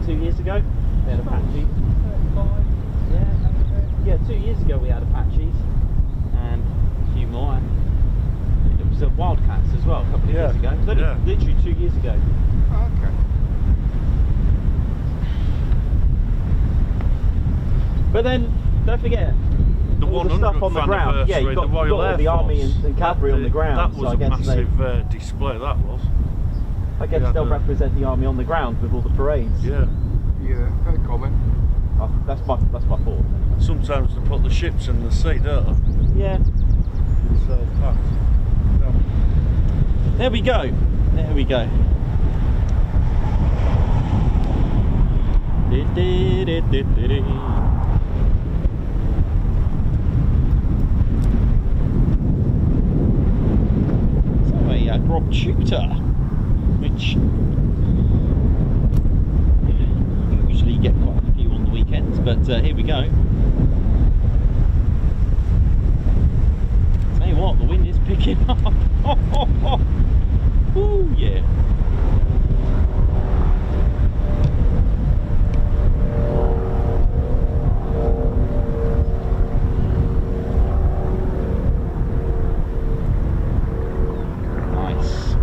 2 years ago? We had Apaches. 35. Yeah, 2 years ago we had Apaches and a few more. And it was Wildcats as well a couple of years ago. It was only literally 2 years ago. Oh, okay. But then, don't forget, The all the stuff on the ground. Yeah, you've got, all the army and cavalry on the ground. That was so I a guess massive display, that was. I guess they'll represent the army on the ground with all the parades. Yeah. Yeah, no comment. Oh, that's my thought. Sometimes they put the ships in the sea, don't they? Yeah. So, no. There we go. There we go. So a Grob Tutor, which usually get quite a few on the weekends, but here we go. Tell you what, the wind is picking up. Ooh, yeah. Nice.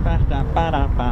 Ba-da-ba-da-ba.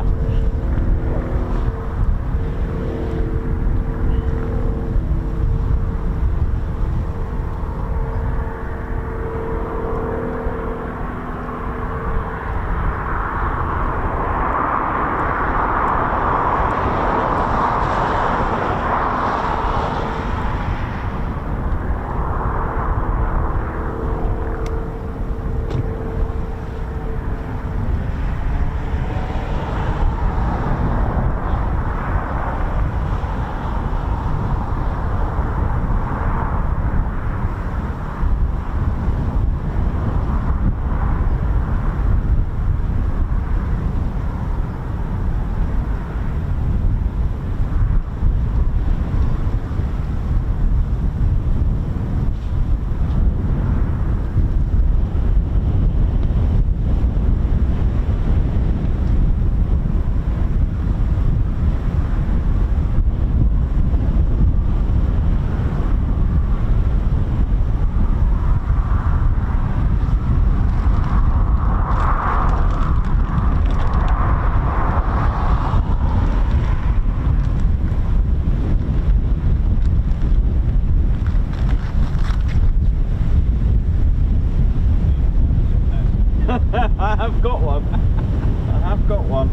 I have got one. I have got one.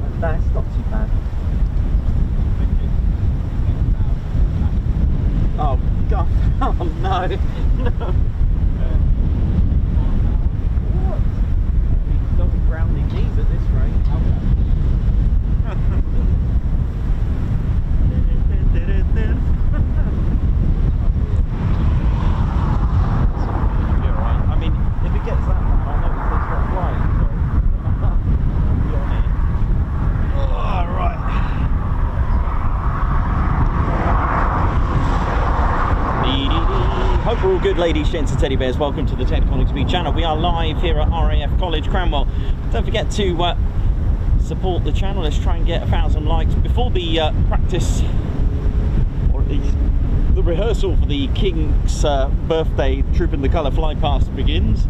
But that's not too bad. Oh God! Oh no! No! What? He's got grounding knees at this rate. We're all good, ladies, gents and teddy bears. Welcome to the Ted Coningsby channel. We are live here at RAF College Cranwell. Don't forget to support the channel. Let's try and get 1,000 likes before the practice, or at least the rehearsal for the King's birthday Troop in the Colour Flypast begins.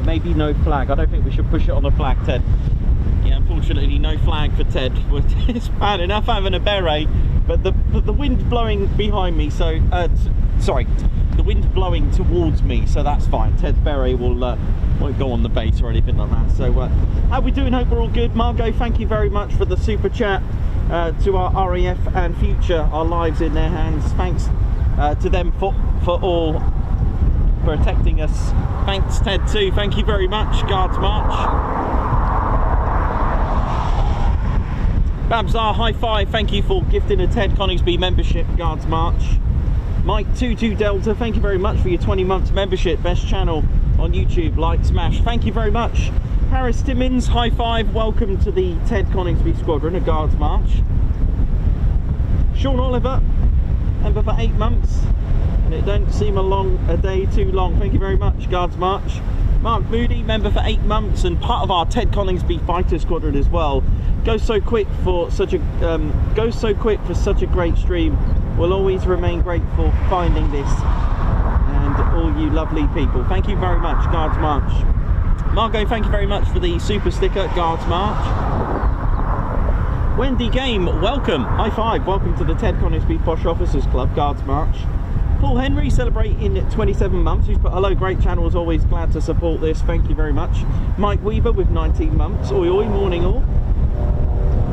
Maybe no flag. I don't think we should push it on a flag, Ted. Yeah, unfortunately no flag for Ted. It's bad enough having a beret, but the wind blowing behind me, so sorry, the wind blowing towards me, so that's fine. Ted Berry won't go on the base or anything like that. So how we doing? Hope we're all good. Margot, thank you very much for the super chat to our RAF and Future, our lives in their hands. Thanks to them for all protecting us. Thanks Ted too, thank you very much. Guards March. Babzar, high five, thank you for gifting a Ted Coningsby membership. Guards March. Mike 22 Delta, thank you very much for your 20 months membership. Best channel on YouTube, like, smash. Thank you very much. Paris Timmins, high five, welcome to the Ted Coningsby Squadron, a Guards March. Sean Oliver, member for 8 months, and it don't seem a day too long. Thank you very much, Guards March. Mark Moody, member for 8 months and part of our Ted Coningsby Fighter Squadron as well. Goes so quick for such a great stream. We'll always remain grateful for finding this and all you lovely people. Thank you very much, Guards March. Margot, thank you very much for the super sticker, Guards March. Wendy Game, welcome. High five, welcome to the Ted Coningsby Posh Officers Club, Guards March. Paul Henry celebrating 27 months. He's put hello, great channel, as always, glad to support this. Thank you very much. Mike Weaver with 19 months. Oi oi, morning all.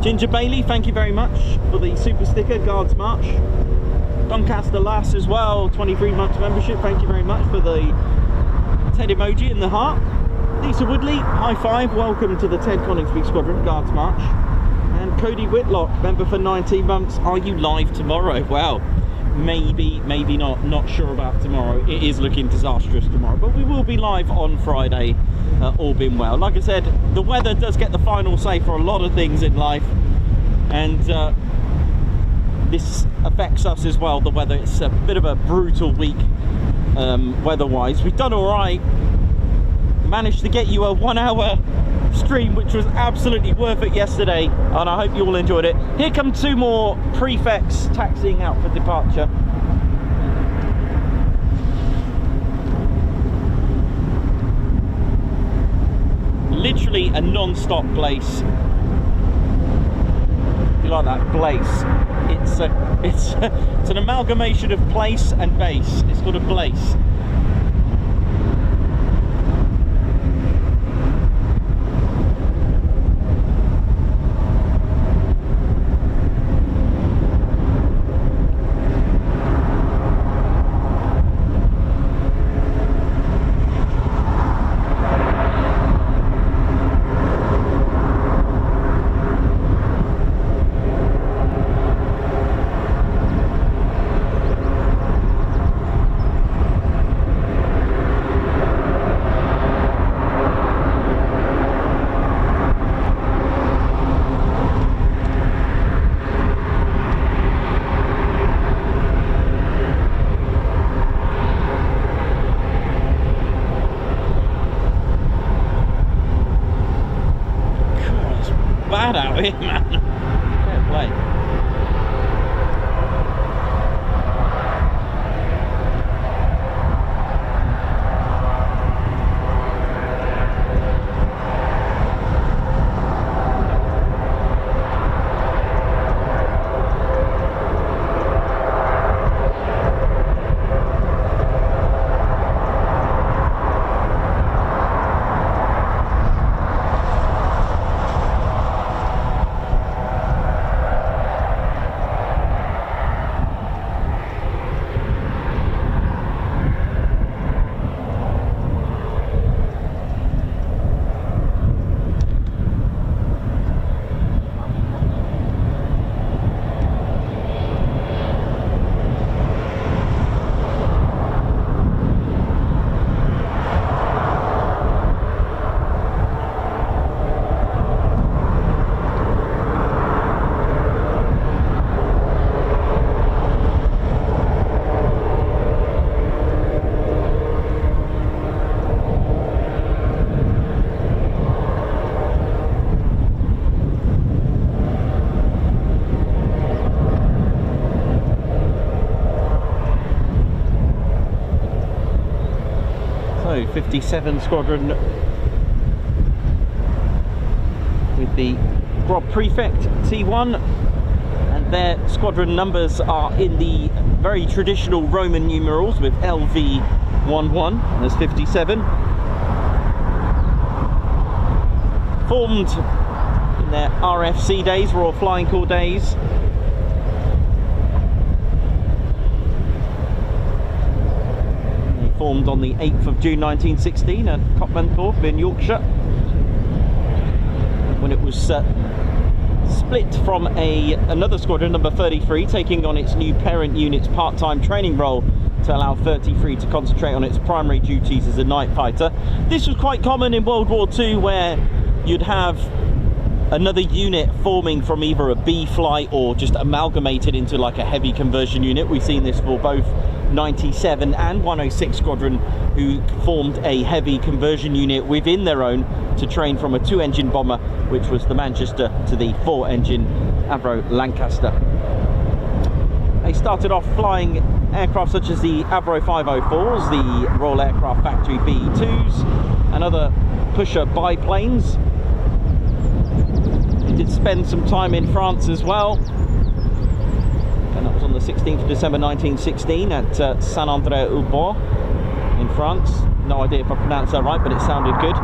Ginger Bailey, thank you very much for the super sticker, Guards March. Lancaster Lass as well, 23 months membership. Thank you very much for the Ted emoji in the heart. Lisa Woodley, high five, welcome to the Ted Coningsby Squadron, Guards March. And Cody Whitlock, member for 19 months. Are you live tomorrow? Well, maybe not sure about tomorrow. It is looking disastrous tomorrow, but we will be live on Friday, all being well. Like I said, the weather does get the final say for a lot of things in life, and this affects us as well, the weather. It's a bit of a brutal week weather-wise. We've done all right, managed to get you a 1 hour stream, which was absolutely worth it yesterday, and I hope you all enjoyed it. Here come 2 more prefects taxiing out for departure. Literally a non-stop place. You like that? Blaze. It's an amalgamation of place and base. It's called a blaze. Out here, man. Fair play. So 57 Squadron with the Prefect T1 and Their squadron numbers are in the very traditional Roman numerals with LV11 as 57. Formed in their RFC days, Royal Flying Corps days. They formed on the 8th of June 1916 at Copmanthorpe in Yorkshire, when it was split from another squadron, number 33, taking on its new parent unit's part-time training role to allow 33 to concentrate on its primary duties as a night fighter. This was quite common in World War II, where you'd have another unit forming from either a B flight or just amalgamated into like a heavy conversion unit. We've seen this for both 97 and 106 Squadron, who formed a heavy conversion unit within their own to train from a 2-engine bomber, which was the Manchester, to the 4-engine Avro Lancaster. They started off flying aircraft such as the Avro 504s, the Royal Aircraft Factory B-2s, and other pusher biplanes. They did spend some time in France as well, and that was on the 16th of December 1916 at Saint-André-au-Bois in France. No idea if I pronounced that right, but it sounded good.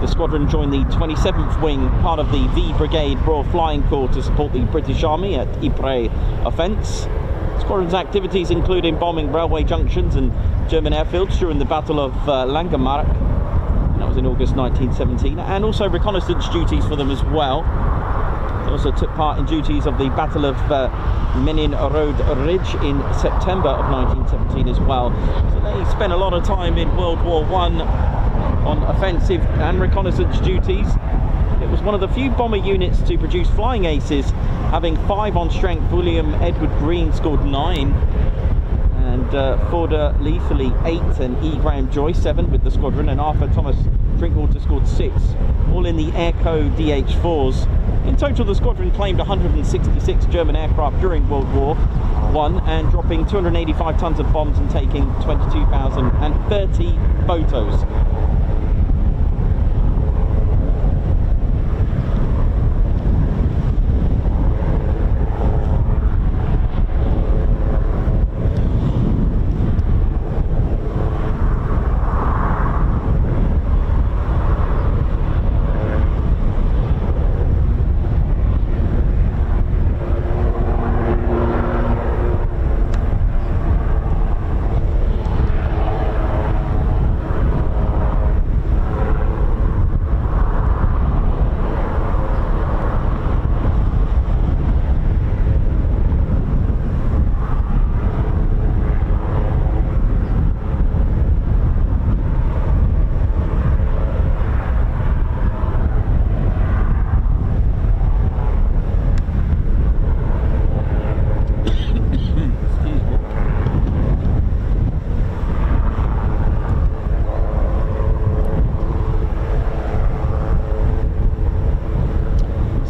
The squadron joined the 27th Wing, part of the V Brigade Royal Flying Corps, to support the British Army at Ypres offence. Squadron's activities included bombing railway junctions and German airfields during the Battle of Langemarck, and that was in August 1917, and also reconnaissance duties for them as well. They also took part in duties of the Battle of Menin Road Ridge in September of 1917 as well. So they spent a lot of time in World War I on offensive and reconnaissance duties. It was one of the few bomber units to produce flying aces, having 5 on strength. William Edward Green scored 9, and Forder Leafley 8, and E. Graham Joyce 7 with the squadron, and Arthur Thomas Drinkwater scored 6, all in the Airco DH4s. In total, the squadron claimed 166 German aircraft during World War I, and dropping 285 tons of bombs and taking 22,030 photos.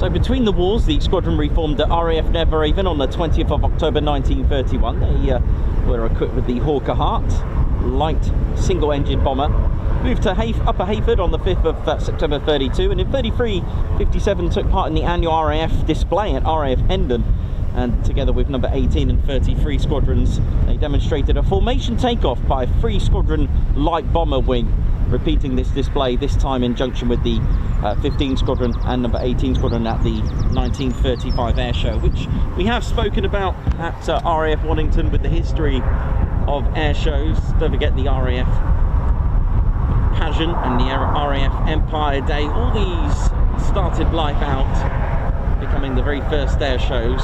Between the wars, the squadron reformed at RAF Neverhaven on the 20th of October 1931. They were equipped with the Hawker Hart light single-engine bomber. Moved to Upper Hayford on the 5th of September 32, and in 33, 57 took part in the annual RAF display at RAF Hendon, and together with number 18 and 33 squadrons, they demonstrated a formation takeoff by a 3-squadron light bomber wing, repeating this display, this time in junction with the 15 Squadron and number 18 Squadron at the 1935 air show, which we have spoken about at RAF Wannington with the history of air shows. Don't forget the RAF Pageant and the RAF Empire Day. All these started life out becoming the very first air shows.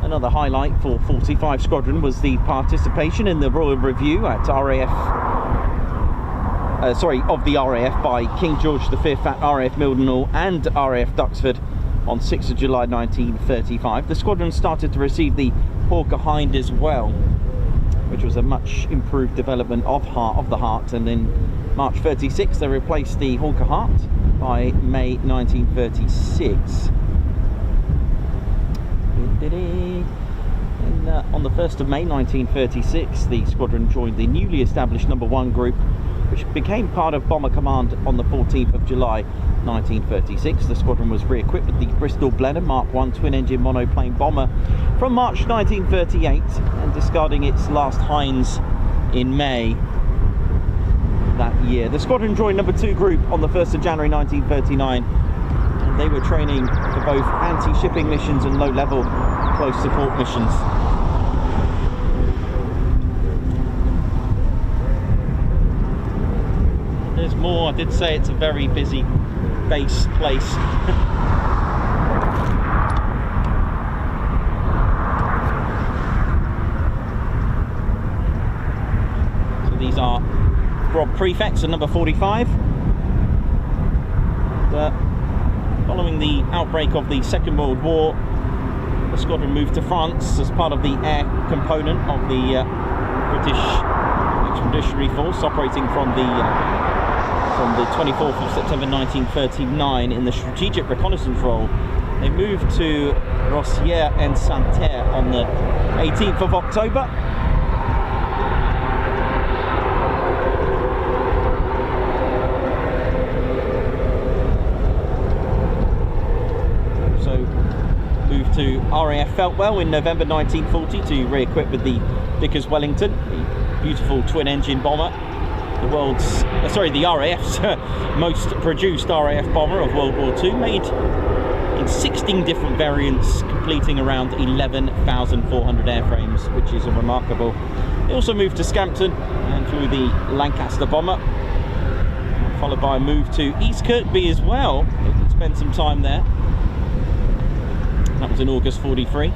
Another highlight for 45 Squadron was the participation in the Royal Review at RAF, of the RAF by King George V at RAF Mildenhall and RAF Duxford on 6th of July 1935. The Squadron started to receive the Hawker Hind as well, which was a much improved development of the Hart, and in March 36 they replaced the Hawker Hart by May 1936. And on the 1st of May 1936 the Squadron joined the newly established number 1 group, which became part of Bomber Command on the 14th of July 1936. The Squadron was re-equipped with the Bristol Blenheim Mark I twin-engine monoplane bomber from March 1938, and discarding its last Hinds in May that year. The Squadron joined number 2 group on the 1st of January 1939, and they were training for both anti-shipping missions and low-level close support missions. There's more. I did say it's a very busy base place. So these are Rob Prefects at number 45. Following the outbreak of the Second World War, the Squadron moved to France as part of the air component of the British Expeditionary Force, operating from the 24th of September 1939 in the strategic reconnaissance role. They moved to Rossières and Santerre on the 18th of October. So moved to RAF Feltwell in November 1940 to re-equip with the Vickers Wellington, the beautiful twin-engine bomber. The RAF's most produced RAF bomber of World War II, made in 16 different variants, completing around 11,400 airframes, which is remarkable. They also moved to Scampton and flew the Lancaster bomber, followed by a move to East Kirkby as well. They could spend some time there. That was in August 43.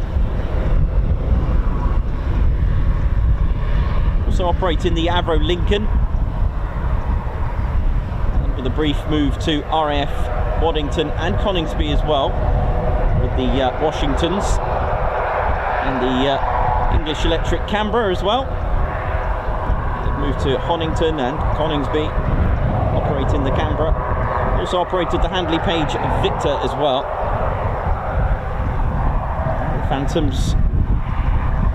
Also operating the Avro Lincoln, with a brief move to RAF Waddington and Coningsby as well, with the Washingtons and the English Electric Canberra as well. They've moved to Honington and Coningsby, operating the Canberra. Also operated the Handley Page Victor as well. The Phantoms,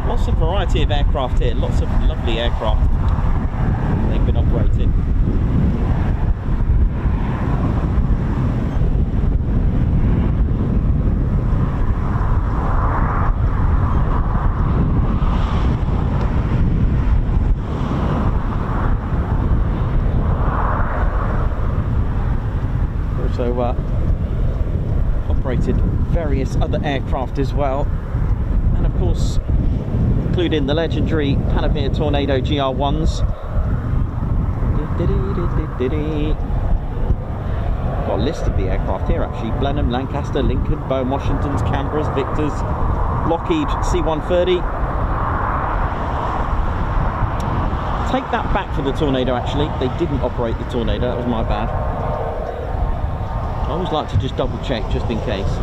lots of variety of aircraft here, lots of lovely aircraft they've been operating. Also operated various other aircraft as well, and of course including the legendary Panavia Tornado GR1s. Got a list of the aircraft here actually: Blenheim, Lancaster, Lincoln, Boeing Washingtons, Canberras, Victors, Lockheed C-130. Take that back for the Tornado actually, they didn't operate the Tornado, that was my bad. I always like to just double check just in case.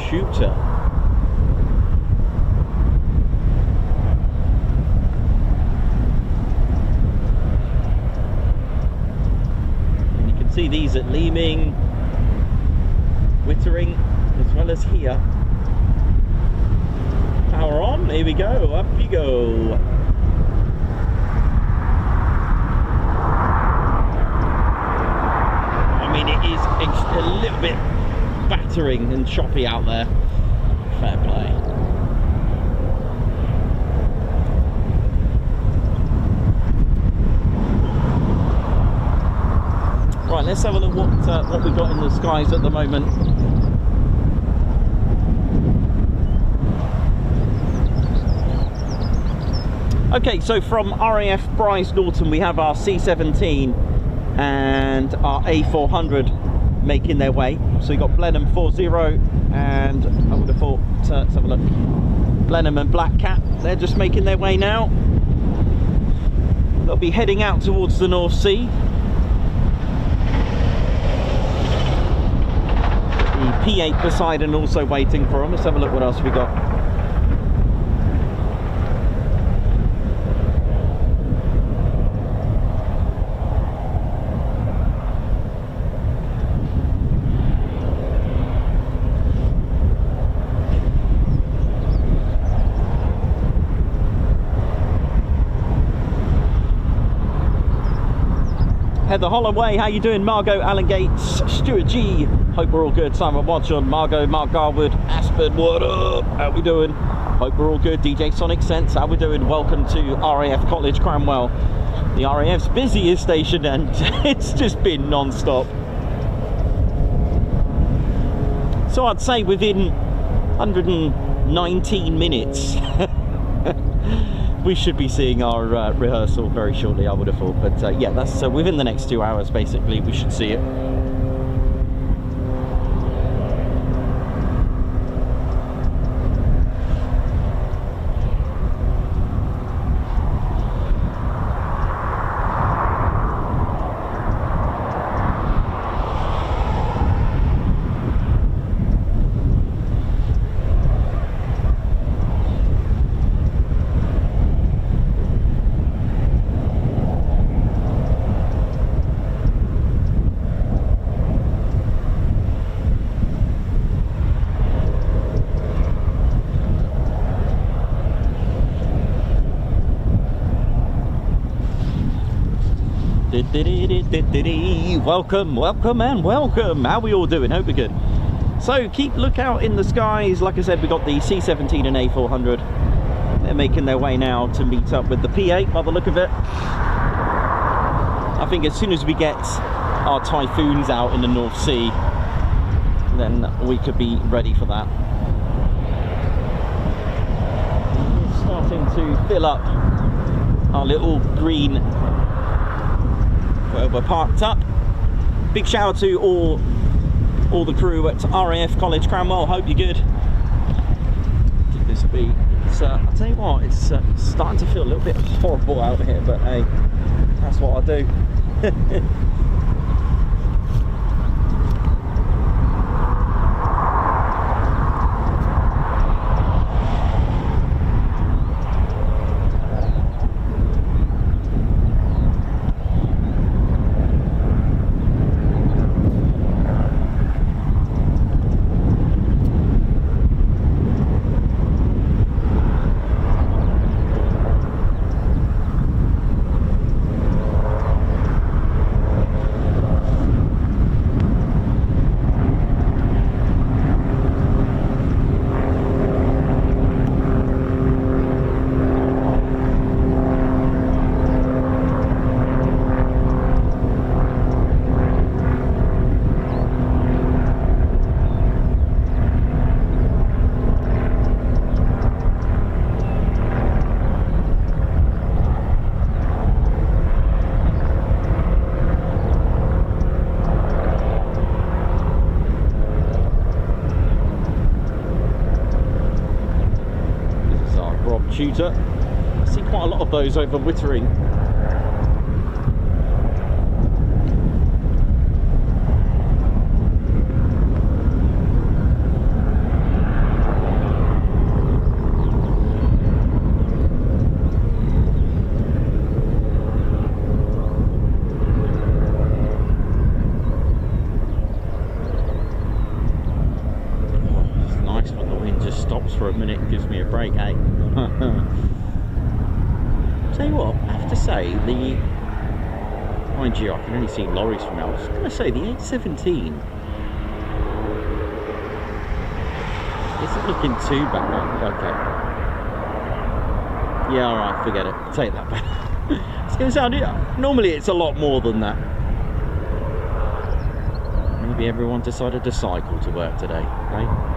Tutor. see these at Leeming, Wittering, as well as here. Power on, here we go, up you go. I mean, it is a little bit battering and choppy out there. Fair play. Right, let's have a look what we've got in the skies at the moment. Okay, so from RAF Bryce Norton we have our C17 and our A400 making their way. So you got Blenheim 40 and I would have thought, let's have a look, Blenheim and Black Cat, they're just making their way now. They'll be heading out towards the North Sea. The P8 Poseidon also waiting for them. Let's have a look what else we got. Heather Holloway, how you doing? Margot, Alan Gates, Stuart G, hope we're all good. Simon Watson, Margot, Mark Garwood, Aspen, what up? How we doing? Hope we're all good. DJ Sonic Sense, how we doing? Welcome to RAF College Cranwell, the RAF's busiest station, and it's just been non-stop. So I'd say within 119 minutes we should be seeing our rehearsal very shortly, I would have thought. But yeah, that's within the next 2 hours, basically, we should see it. Welcome, welcome and welcome. How are we all doing? Hope we're good. So keep lookout in the skies. Like I said, we got the C17 and A400. They're making their way now to meet up with the P8 by the look of it. I think as soon as we get our Typhoons out in the North Sea, then we could be ready for that. We're starting to fill up our little green where we're parked up. Big shout out to all the crew at RAF College Cranwell. Hope you're good. Give this a beat. I'll tell you what, it's starting to feel a little bit horrible out here, but hey, that's what I do. Tutor. I see quite a lot of those over Wittering. Tell you what, I have to say, mind you, I can only see lorries from now. I was going to say, the A17 isn't looking too bad. Okay. Yeah, alright, forget it. Take that back. It's going to sound, normally it's a lot more than that. Maybe everyone decided to cycle to work today, eh?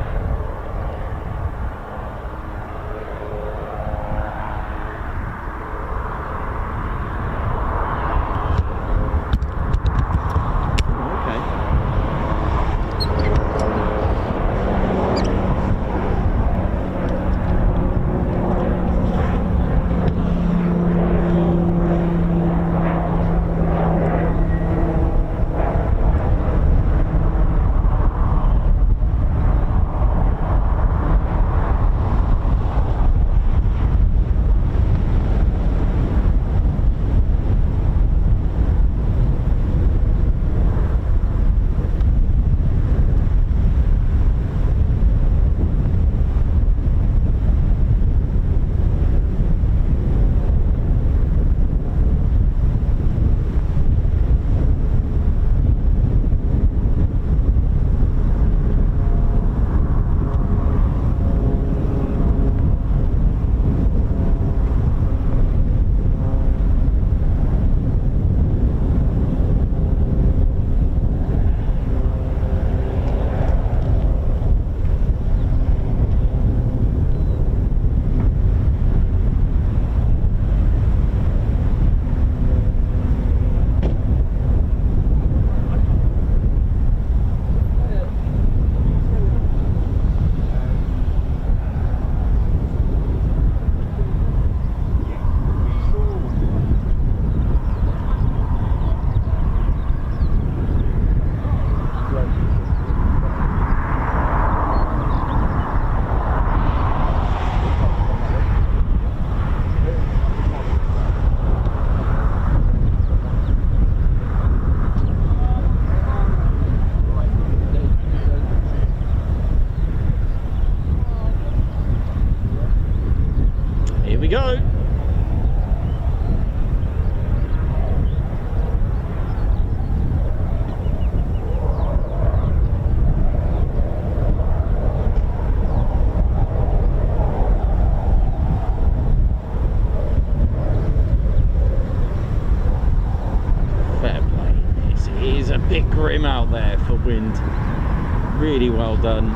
Go. Fair play. It is a bit grim out there for wind. Really well done.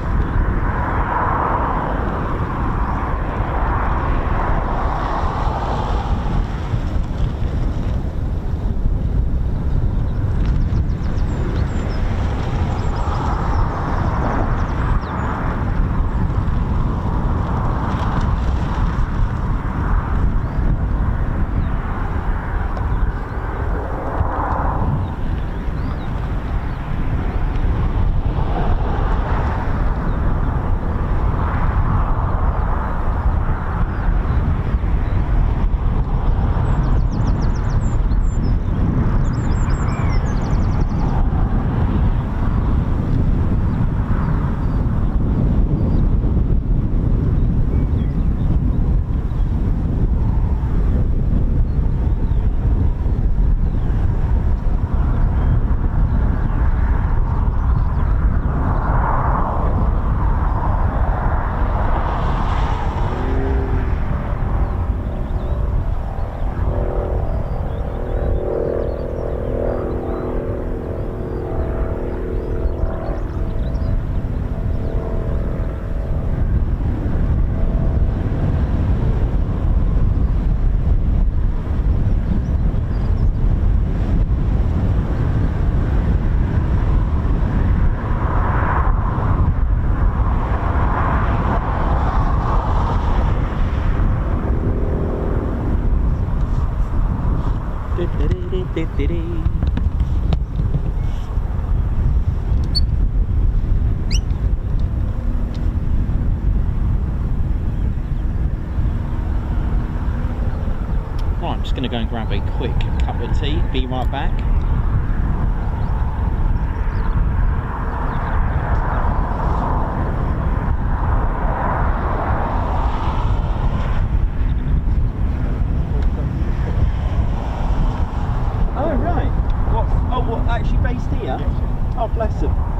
Right, I'm just going to go and grab a quick cup of tea, be right back. awesome.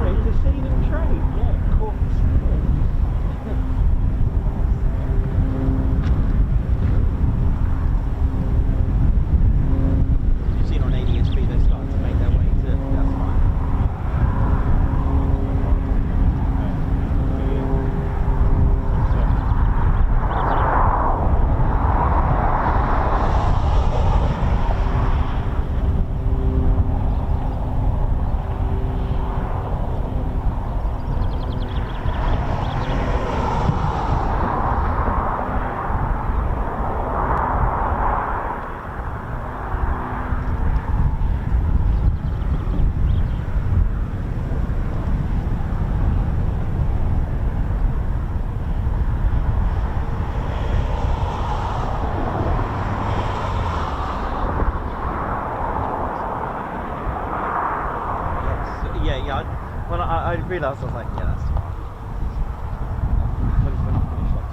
It's a scene of trade, yeah, of course. You've seen on ADSB they're starting to make their way to that's fine. When I realised, I was like, yeah, that's fine. When you finish, like,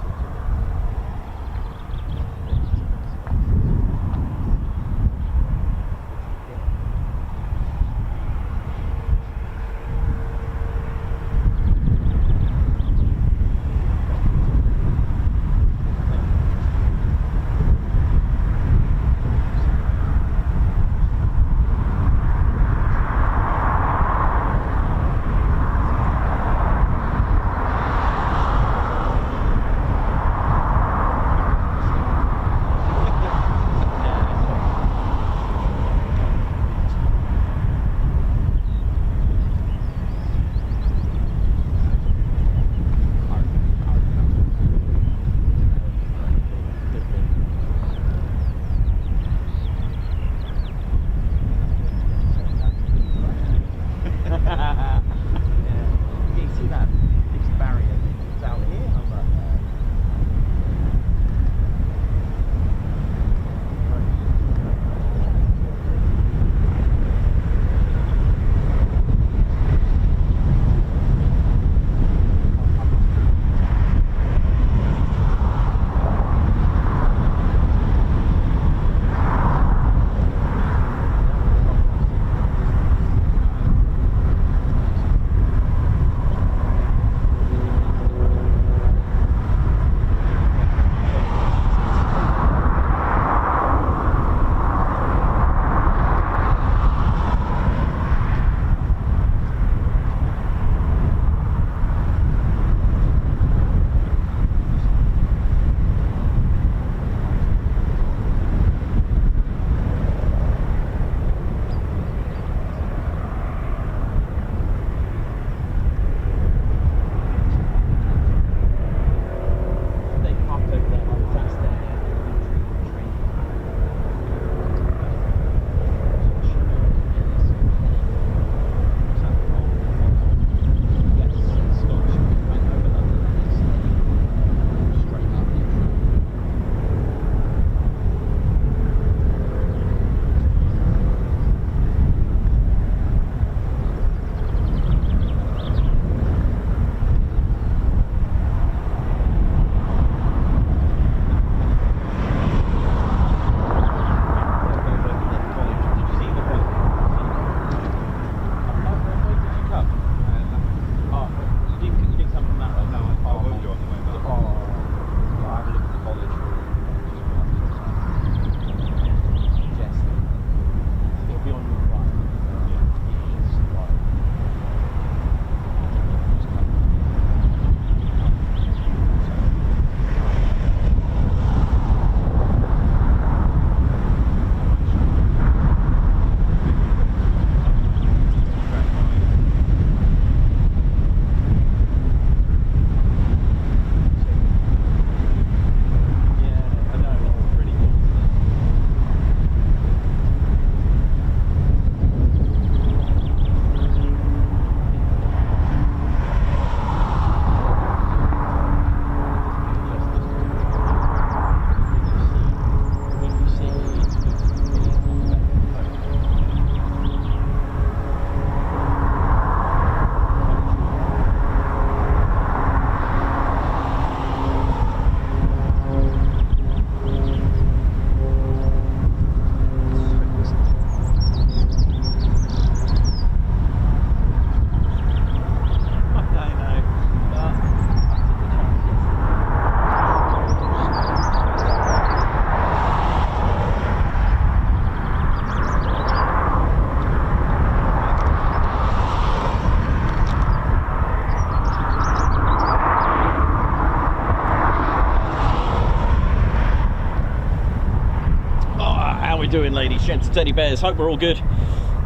we doing, ladies, gents, teddy bears? Hope we're all good.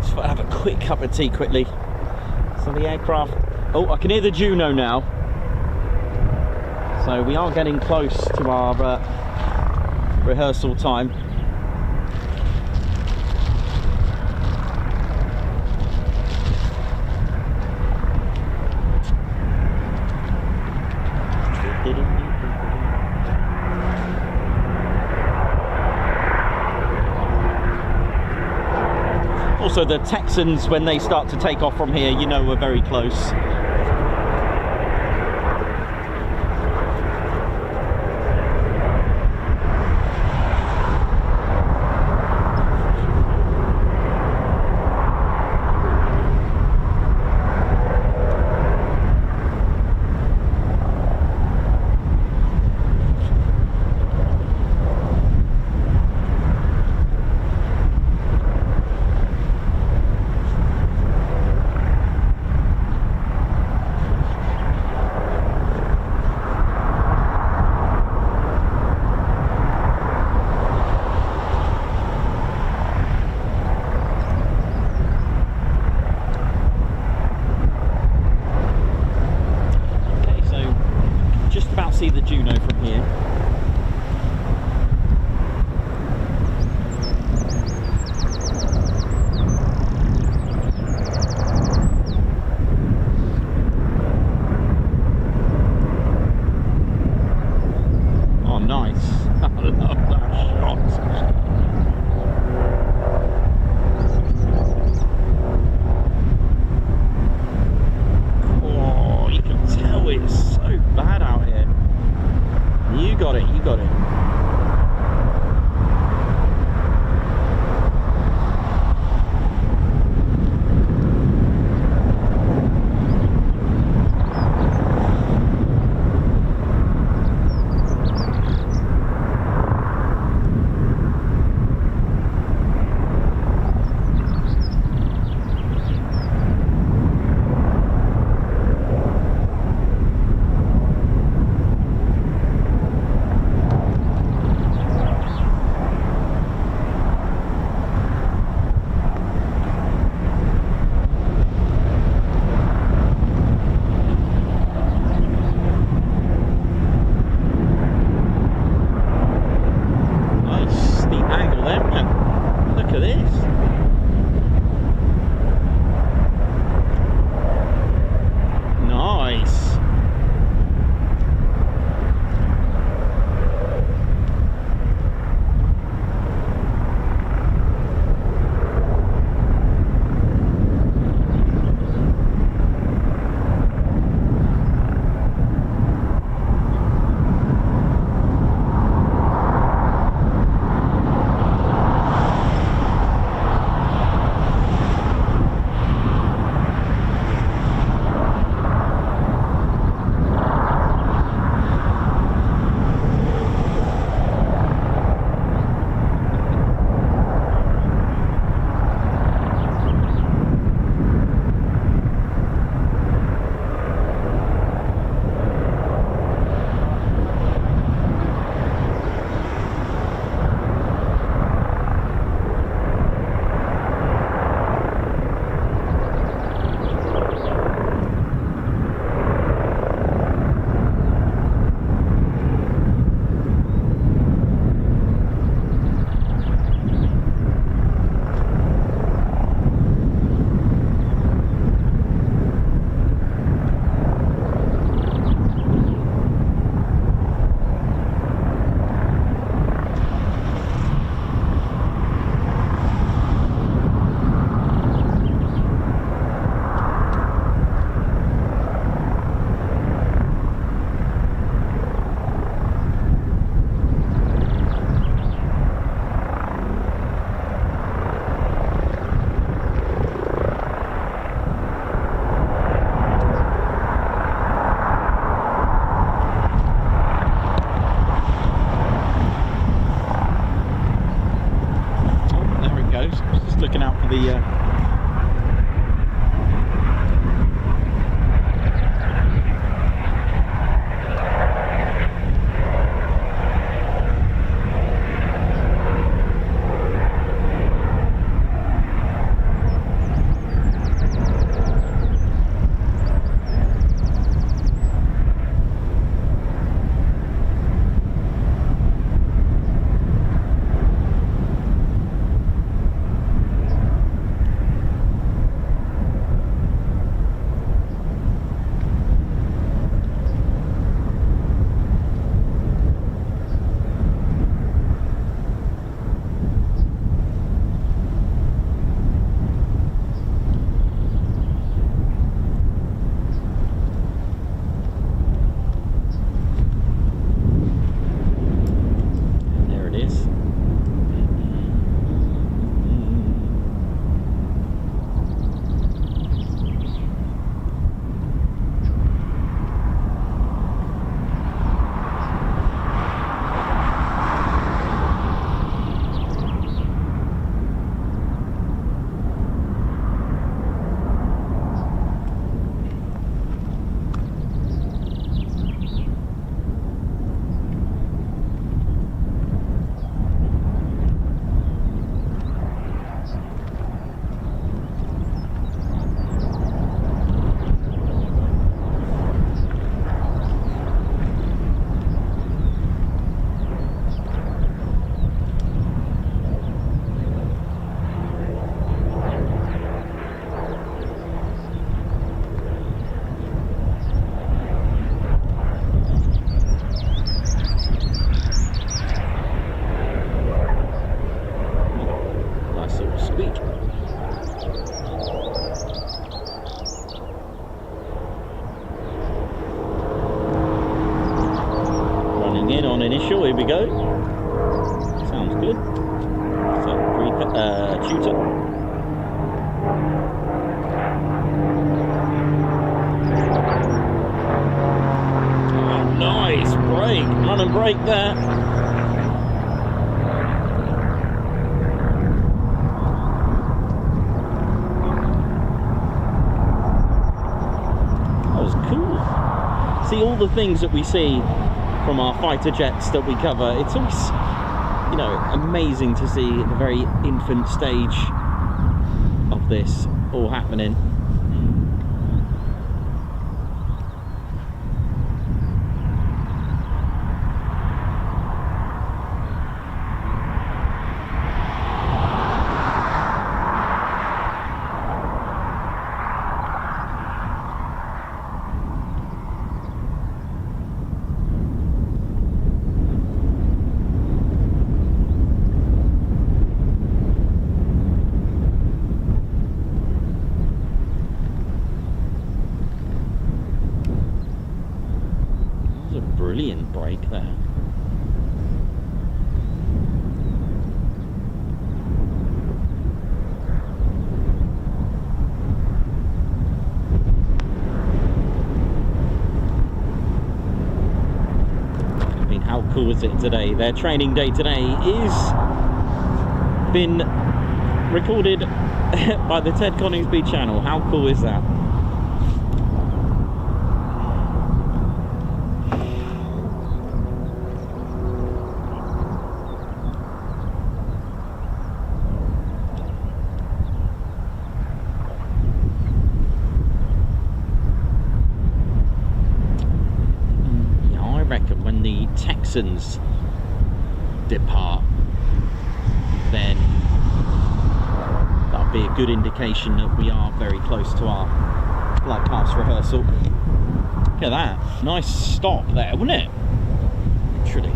Just have a quick cup of tea quickly. So the aircraft, oh, I can hear the Juno now. So we are getting close to our rehearsal time. Also, the Texans, when they start to take off from here, you know we're very close. See the Juno from here. Oh, nice. I love that shot. Oh, you can tell it's so bad out here. You got it, you got it. good. So, Tutor. Oh, nice brake, run and brake there. That was cool. See, all the things that we see from our fighter jets that we cover, it's always, you know, amazing to see the very infant stage of this all happening. Brilliant break there. I mean, how cool is it today? Their training day today is been recorded by the Ted Coningsby channel. How cool is that? When the Texans depart, then that'll be a good indication that we are very close to our Flypast rehearsal. Look at that, nice stop there, wasn't it? Literally.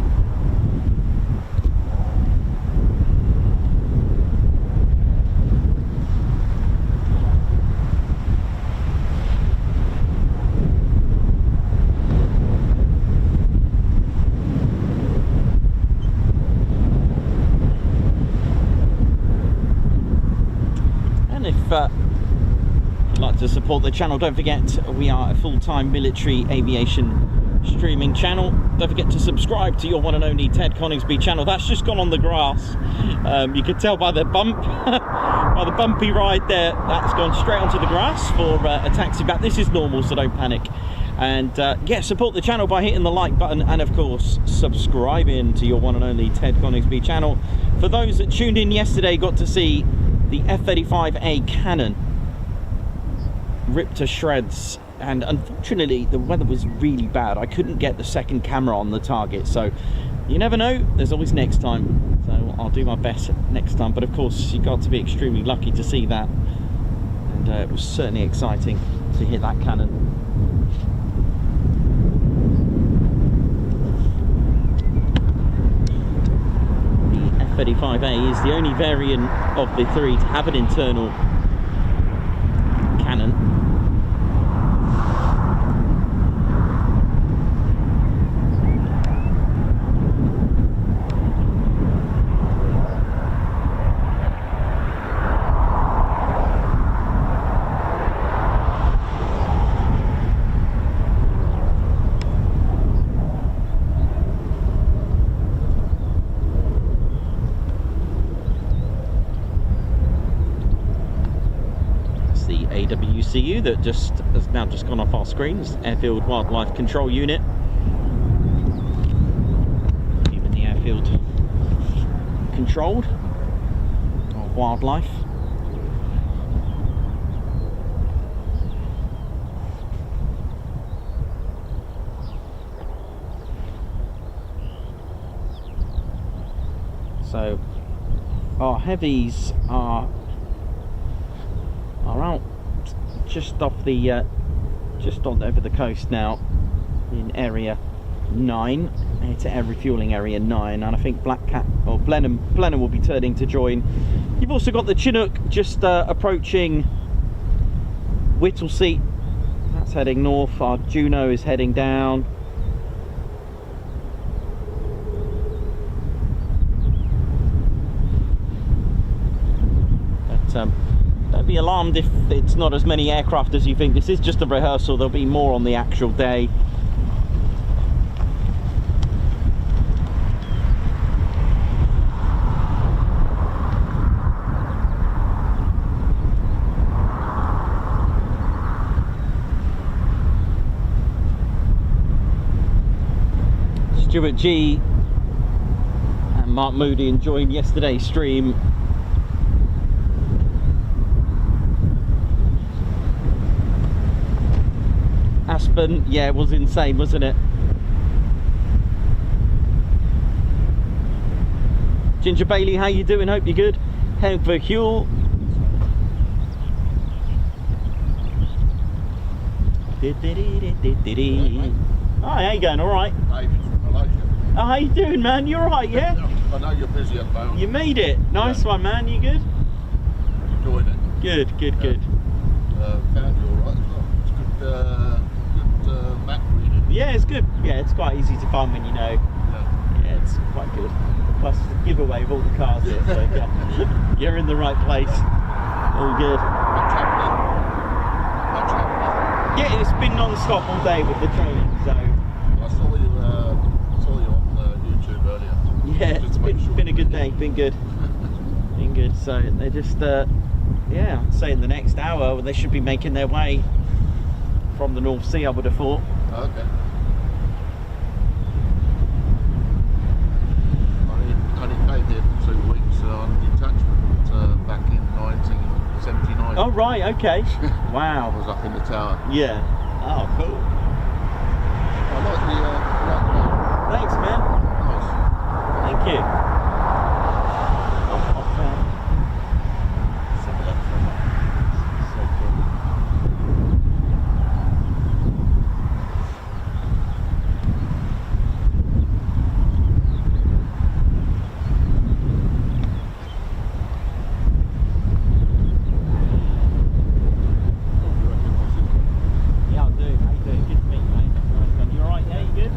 If you'd like to support the channel, don't forget we are a full-time military aviation streaming channel. Don't forget to subscribe to your one and only Ted Coningsby channel. That's just gone on the grass. You can tell by the bump, by the bumpy ride there. That's gone straight onto the grass for a taxi back. This is normal, so don't panic. And yeah, support the channel by hitting the like button and of course subscribing to your one and only Ted Coningsby channel. For those that tuned in yesterday, got to see the F-35A cannon ripped to shreds, and unfortunately the weather was really bad. I couldn't get the second camera on the target, so you never know, there's always next time. So I'll do my best next time, but of course you got to be extremely lucky to see that, and it was certainly exciting to hit that cannon. F-35A is the only variant of the three to have an internal cannon. AWCU that has now just gone off our screens, Airfield Wildlife Control Unit. Even the airfield controlled of wildlife. So our heavies are out just off the just on over the coast now in area 9, it's air refueling area 9, and I think Black Cat or Phenom will be turning to join. You've also got the Chinook just approaching Whittlesea, that's heading north. Our Juno is heading down. don't be alarmed if it's not as many aircraft as you think. This is just a rehearsal. There'll be more on the actual day. Stuart G and Mark Moody enjoying yesterday's stream. Aspen, yeah, it was insane, wasn't it? Ginger Bailey, how you doing? Hope you're good. Heading for Huel. Hi, how you going? All right? Hey, I like you. Oh, how you doing, man? You all right? Yeah. I know you're busy at the moment. You made it. Nice one, man. You good? Enjoying it. Good, good, good. Found you all right as well. It's good map reading. Yeah, it's good. Yeah, it's quite easy to find when you know. Yeah, it's quite good. Plus the giveaway of all the cars here, so yeah, you're in the right place. All good. Much happening. Much happening. Yeah, it's been non-stop all day with the training, so. I saw you on YouTube earlier. Yeah, Just it's to make sure been a good day. Been good. Been good. So they're just, yeah, I'd say in the next hour they should be making their way from the North Sea, I would have thought. Okay. I only came here for 2 weeks on detachment back in 1979. Oh right, okay. I Wow. was up in the tower. Yeah. Oh, cool. I like the Thanks, man. nice. Thank you. Let's have a look for a moment. So cool. Yeah, I do. How you doing? Good to meet you, mate. Nice one. You alright? Yeah, you good?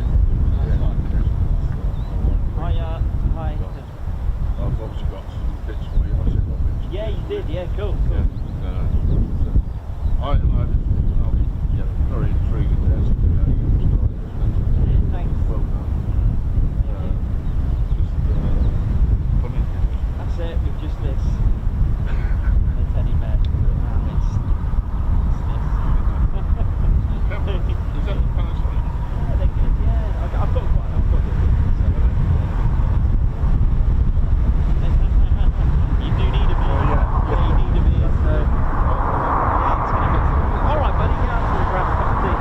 Hi, hi. I've obviously got some bits for you. I said got bits. Yeah, you did. Yeah, cool. Yeah. I'm very intrigued as to how you started. Thanks. Well done. Funny. That's it with just this. The teddy bear. It's this. Is that Palestine? Yeah, they're good. Yeah, I've got good ones, so. You do need a beer. Oh, yeah. Yeah, you need a beer. So yeah, it's gonna be. All right, buddy. Get out to grab a cup of tea.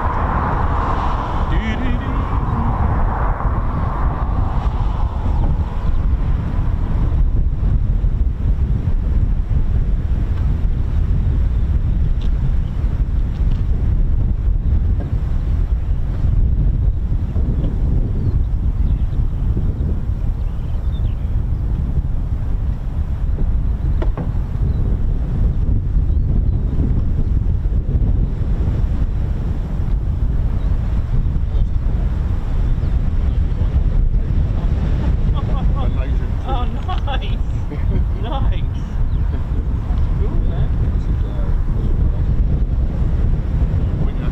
Malaysian. Oh, nice. Nice. Cool, man. Winger.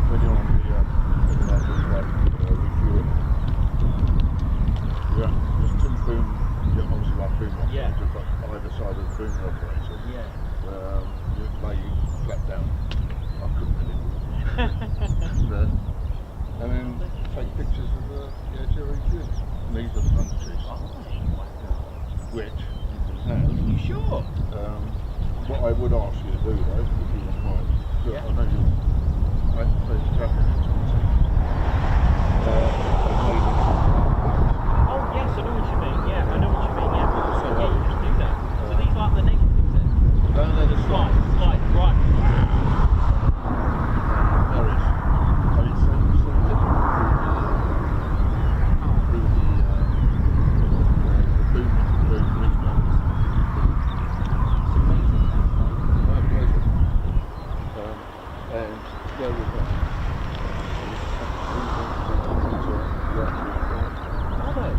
When you're on the review it. Yeah, there's two boom. Yeah, obviously one boom operator, Yeah. but either side of the boom operator. Yeah. You lay flat down. I couldn't really. And then take pictures of the Jerry Jim. And these are the punches. Which you can have. You sure? What I would ask you to do though, if you wouldn't mind, look, Yeah. I know you're, I say it's traffic. Yeah, we've got. Are they?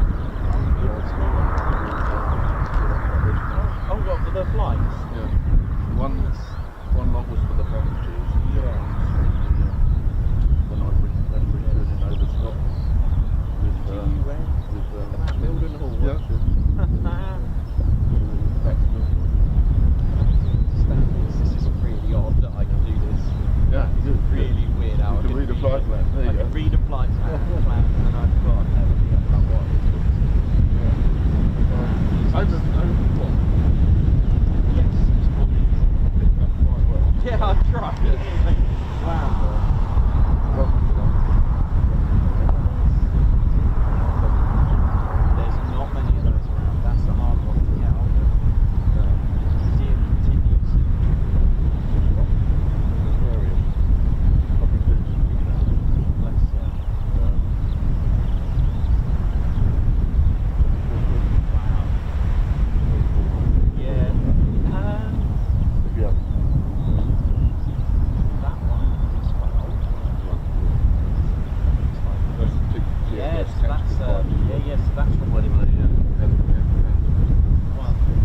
Oh, what, for the flights? Yeah. One lot was for the packages. Yeah. When I went returning over Scotland with That building hall. yeah, that's it. Back to Milton. This is really odd that I can do this. Yeah, It's you do. really weird how You can read a flight plan. There I you can go. read a flight plan and I've got no idea about what it is. Over what? Yes, it's probably Picked up quite well. yeah, I've tried. Wow. Welcome to that. There's not many of those around. That's the hard one to get hold of. Museum continues. Let's wow. Yeah. Yeah. That one is quite old. That's the tick. Yes, that's that's yes, that's from when they Wow.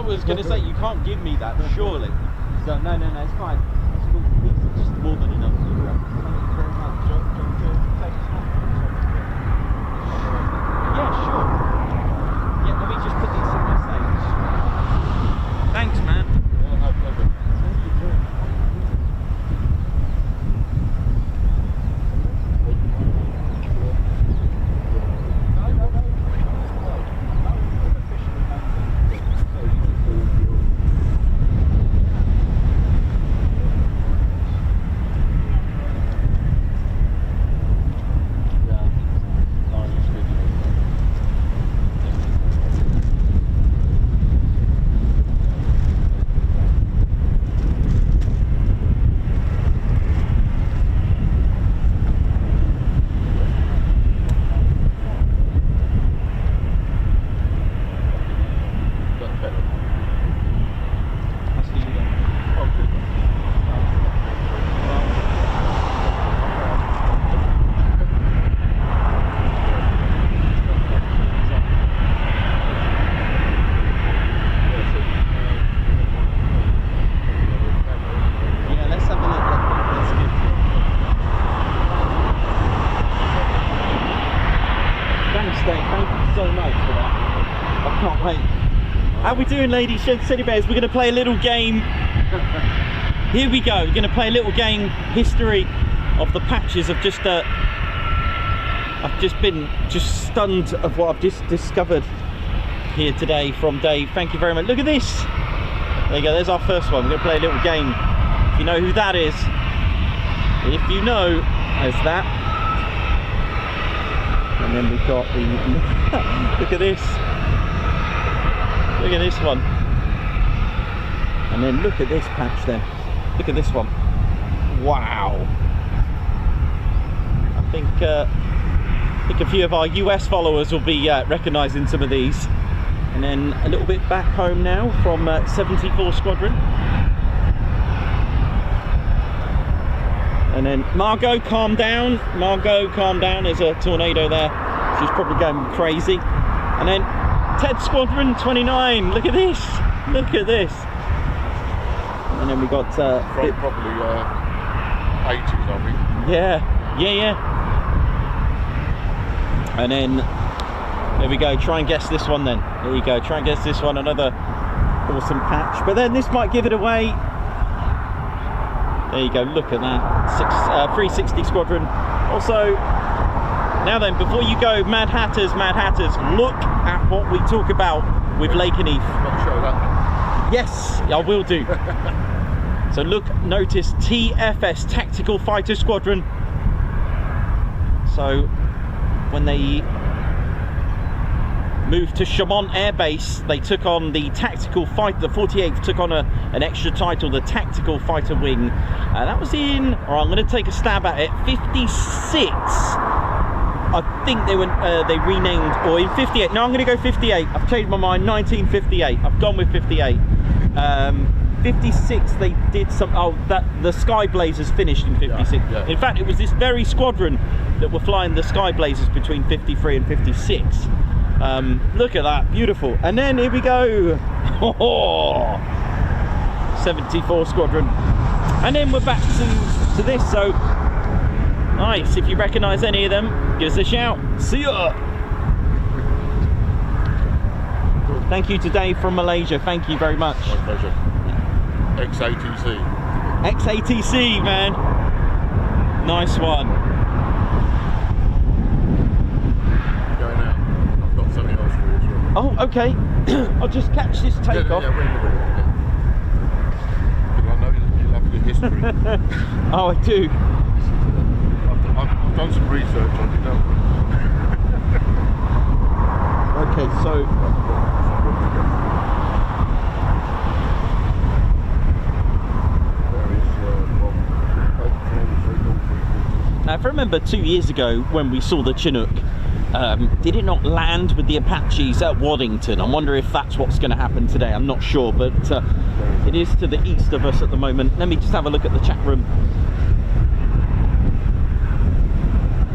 was going to say, you can't give me that, surely. So, no, it's fine. It's cool. It's just more than enough. Thank you very much. Do you want to take a snap? Yeah, sure. Yeah, let me just put these in my stage. Thanks, man. Yeah, no problem. we doing, ladies, teddy bears? We're going to play a little game. Here we go. We're going to play a little game, history of the patches. I've just been stunned of what I've just discovered here today from Dave. Thank you very much. Look at this. There you go. There's our first one. We're going to play a little game. If you know who that is, if you know, there's that. And then we've got the look at this. Look at this one. And then look at this patch then. Look at this one. Wow. I think a few of our US followers will be recognising some of these. And then a little bit back home now from 74 Squadron. And then Margot, calm down. Margot, calm down. There's a tornado there. She's probably going crazy. And then Ted Squadron 29. Look at this. Look at this. And then we got from probably 80s, I think. Yeah. And then there we go. Try and guess this one then. There you go. Try and guess this one. Another awesome patch. But then this might give it away. There you go. Look at that. 360 Squadron. Also, now then, before you go, Mad Hatters, look at what we talk about with Lake and Eve. Not show that. Yes, I will do. So look, notice TFS, Tactical Fighter Squadron. So when they moved to Chaumont Air Base, they took on the Tactical Fighter, the 48th took on an extra title, the Tactical Fighter Wing. That was in, I'm going to take a stab at it, 56. I think they renamed, or in 58. No, I'm going to go 58. I've changed my mind. 1958. I've gone with 58. 56. They did some. Oh, the Sky Blazers finished in 56. Yeah. In fact, it was this very squadron that were flying the Sky Blazers between 53 and 56. Look at that, beautiful. And then here we go. 74 Squadron. And then we're back to this. So. Nice, if you recognise any of them, give us a shout. See ya! Thank you to Dave from Malaysia, thank you very much. My pleasure. XATC. XATC, man. Nice one. Going out. I've got something else for you as well. Oh, okay. I'll just catch this takeoff. Yeah, because I know you love your history. Oh, I do. I've done some research on it, don't Okay, so now if I remember 2 years ago when we saw the Chinook, did it not land with the Apaches at Waddington? I wonder if that's what's going to happen today. I'm not sure, but it is to the east of us at the moment. Let me just have a look at the chat room.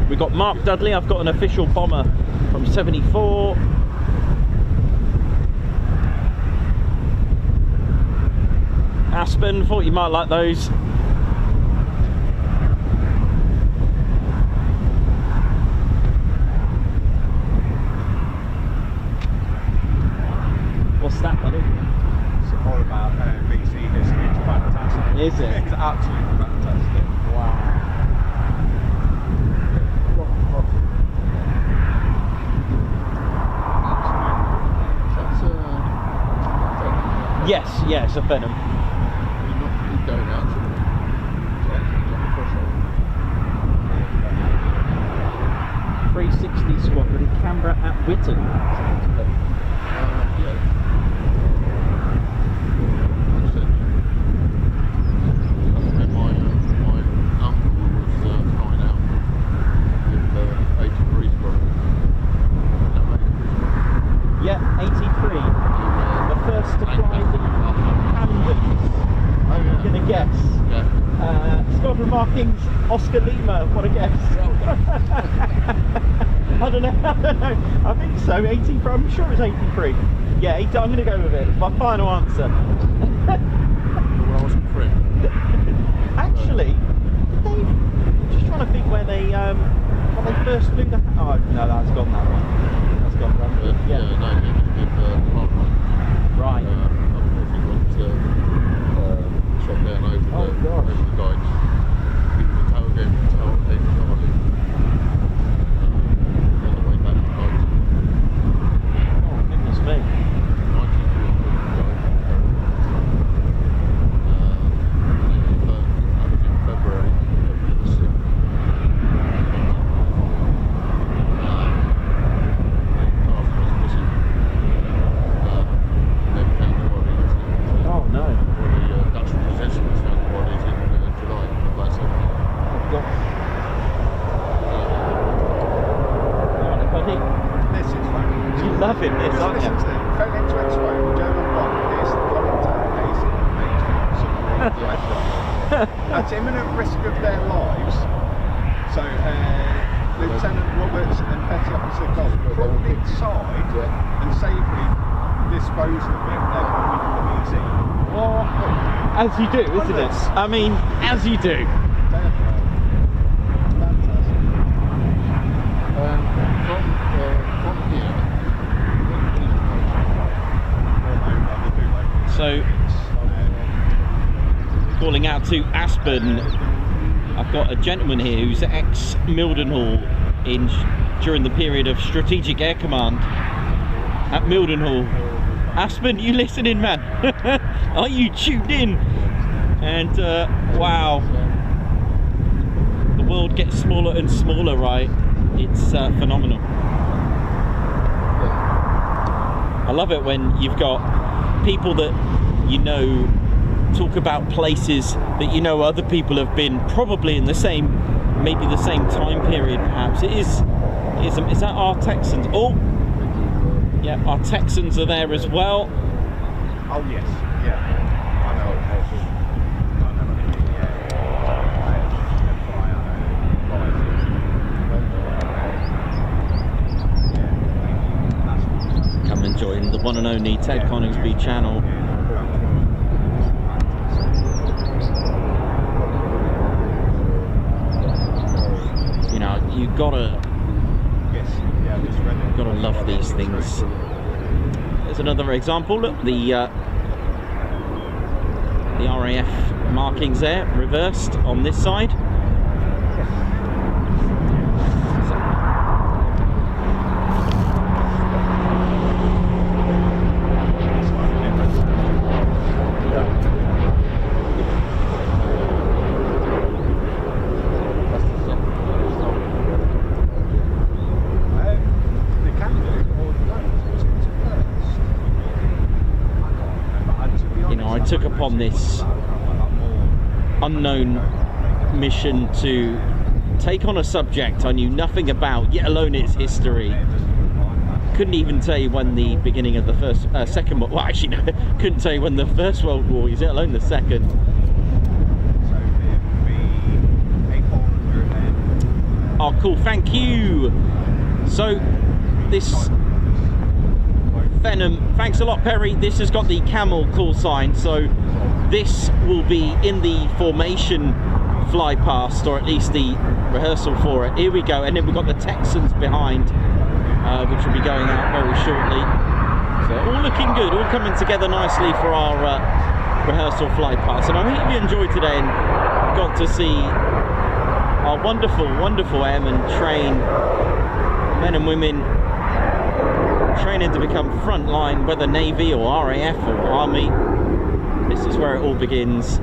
We've got Mark Dudley. I've got an official bomber from 74. Aspen, thought you might like those. What's that, buddy? It's all about BC history. It's fantastic. Is it? It's absolutely fantastic. Wow. Yes, yeah, it's a Phenom. You're not going out to the 360 Squadron in Canberra at Whitton. My uncle was flying out with 83 Squadron. Yeah, 83. The first to fly the Camdens. Oh, yeah. I'm gonna guess. Yeah. Squadron markings, Oscar Lima. What a guess. I don't know. I think so. 83. I'm sure it's 83. Yeah, I'm gonna go with it. It's my final answer. When I was a prick. Actually, just trying to think where they first flew the. Oh no, that's gone that one. That's gone that one. No, they just did the plant run. Right. the guides. Even the tail game, tail game, on the way back to guides. Oh, goodness me. 93 guide. That was in February the 6th. Oh no. The Dutch resistance found the bodies in July of that same year. Oh God. Right, buddy. This is fun. You're loving this, aren't you? Listen to it. Phone into X-Ray, German bomb, is the volunteer at imminent risk of their lives. So, Lieutenant Roberts and Petty Officer Gold crawled inside and safely disposed of it. They're coming easy. Well, as you do, isn't it? I mean, as you do. Fantastic. From here, So, calling out to Aspen, I've got a gentleman here who's ex-Mildenhall during the period of Strategic Air Command at Mildenhall. Aspen, you listening, man? Are you tuned in? And wow, the world gets smaller and smaller, right? It's phenomenal. I love it when you've got people that you know talk about places that you know other people have been, probably in the same, maybe the same time period perhaps. Is that our Texans? Oh, yeah, our Texans are there as well. Oh yes, yeah. I know. Come and join the one and only Ted Coningsby channel. You know, you gotta love these things. There's another example. Look, the RAF markings there, reversed on this side. Took upon this unknown mission to take on a subject I knew nothing about, yet alone its history. Couldn't even tell you when the beginning of the second, well actually no, couldn't tell you when the First World War is, yet alone the second. Oh cool, thank you. So this Phenom, thanks a lot Perry, this has got the camel call sign, so this will be in the formation fly past, or at least the rehearsal for it. Here we go, and then we've got the Texans behind, which will be going out very shortly. So all looking good, all coming together nicely for our rehearsal fly past, and I hope you enjoyed today and got to see our wonderful, wonderful airmen train, men and women, training to become frontline, whether Navy or RAF or Army. This is where it all begins.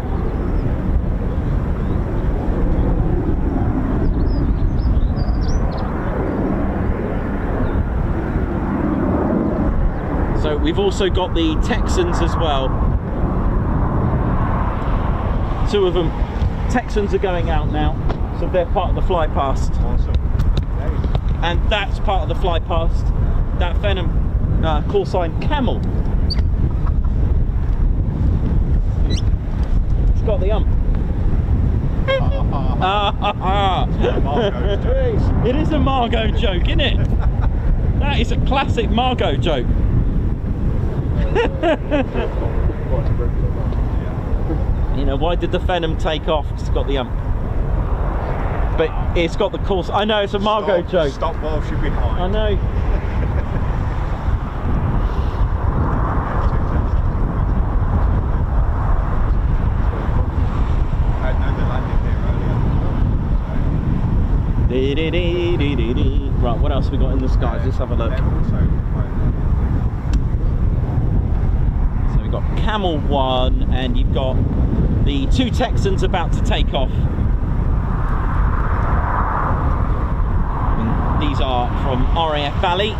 So we've also got the Texans as well. Two of them. Texans are going out now, so they're part of the fly past. Awesome. And that's part of the fly past. That Phenom call sign camel. It's got the It is a Margot joke, isn't it? That is a classic Margot joke. You know, why did the Phenom take off? It's got the but it's got the course. I know, it's a Margot joke. Stop while she's behind. I know. Right, what else have we got in the skies? Let's have a look. So we've got Camel 1, and you've got the 2 Texans about to take off. And these are from RAF Valley.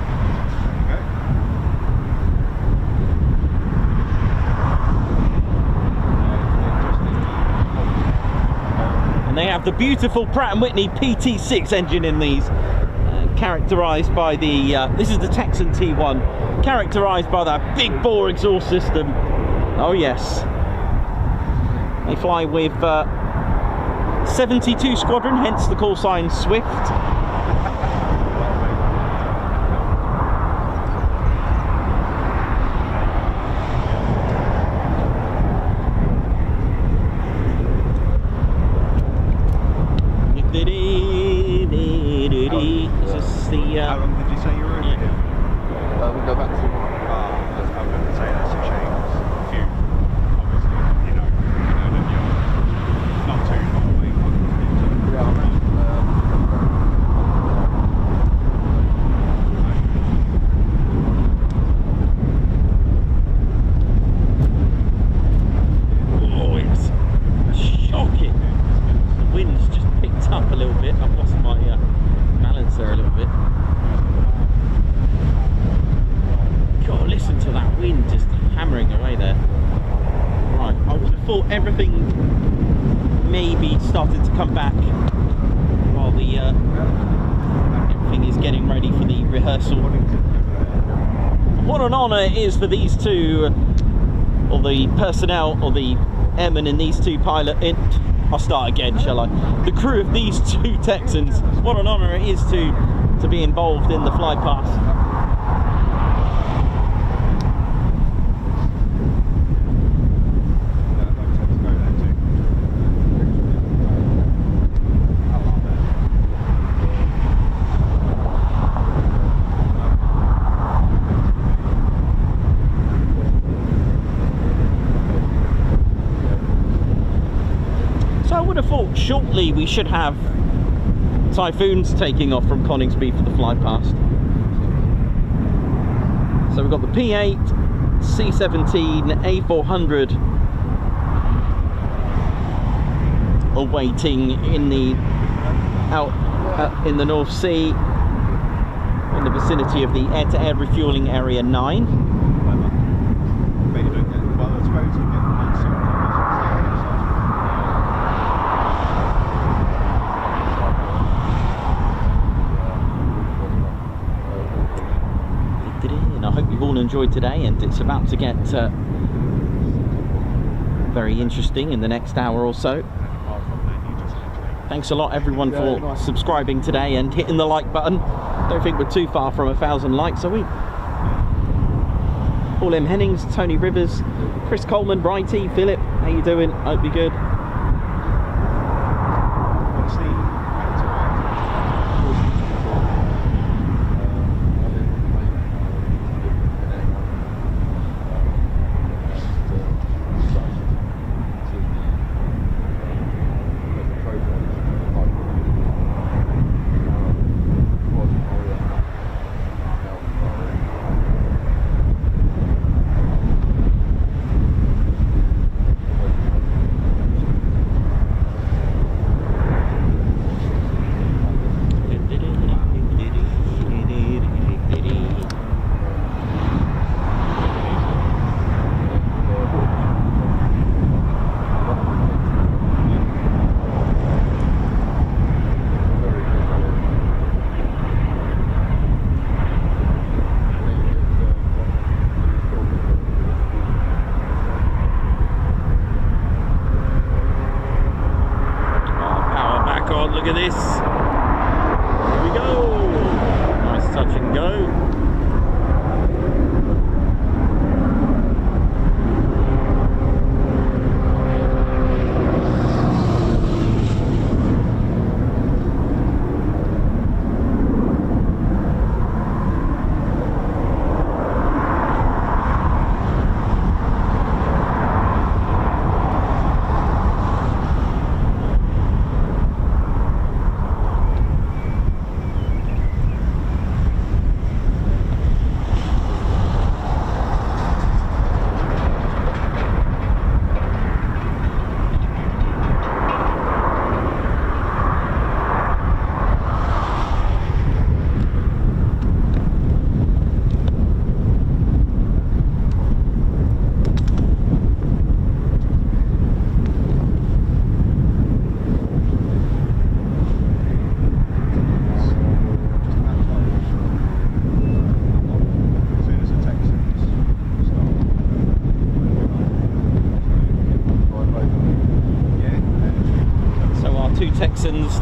And they have the beautiful Pratt & Whitney PT6 engine in these, characterised by the, this is the Texan T1, characterised by that big bore exhaust system. Oh yes. They fly with 72 Squadron, hence the call sign Swift. How long did you say you were over here? We'll go back to... I was going to say that's a shame. If you, obviously, you know that you're not too far away. Yeah, I'm around. Oh, it's shocking. The wind's just picked up a little bit. I've lost my balance there a little bit. God, listen to that wind just hammering away there. Right, I would have thought everything maybe started to come back while the everything is getting ready for the rehearsal. What an honour it is for these two, or the personnel, or the airmen in these two I'll start again, shall I? The crew of these 2 Texans. What an honour it is to be involved in the Flypast. So I would have thought shortly we should have Typhoons taking off from Coningsby for the Flypast. So we've got the P8, C17, A400 awaiting in the in the North Sea, in the vicinity of the air-to-air refuelling area 9. But you don't get, well, I suppose you get And I hope you've all enjoyed today, and it's about to get very interesting in the next hour or so. Thanks a lot everyone for subscribing today and hitting the like button. Don't think we're too far from 1,000 likes, are we? Paul M. Hennings, Tony Rivers, Chris Coleman, Brighty, Philip, how you doing? Hope you're good. what's the look at this. Here we go. Nice touch and go. 2 Texans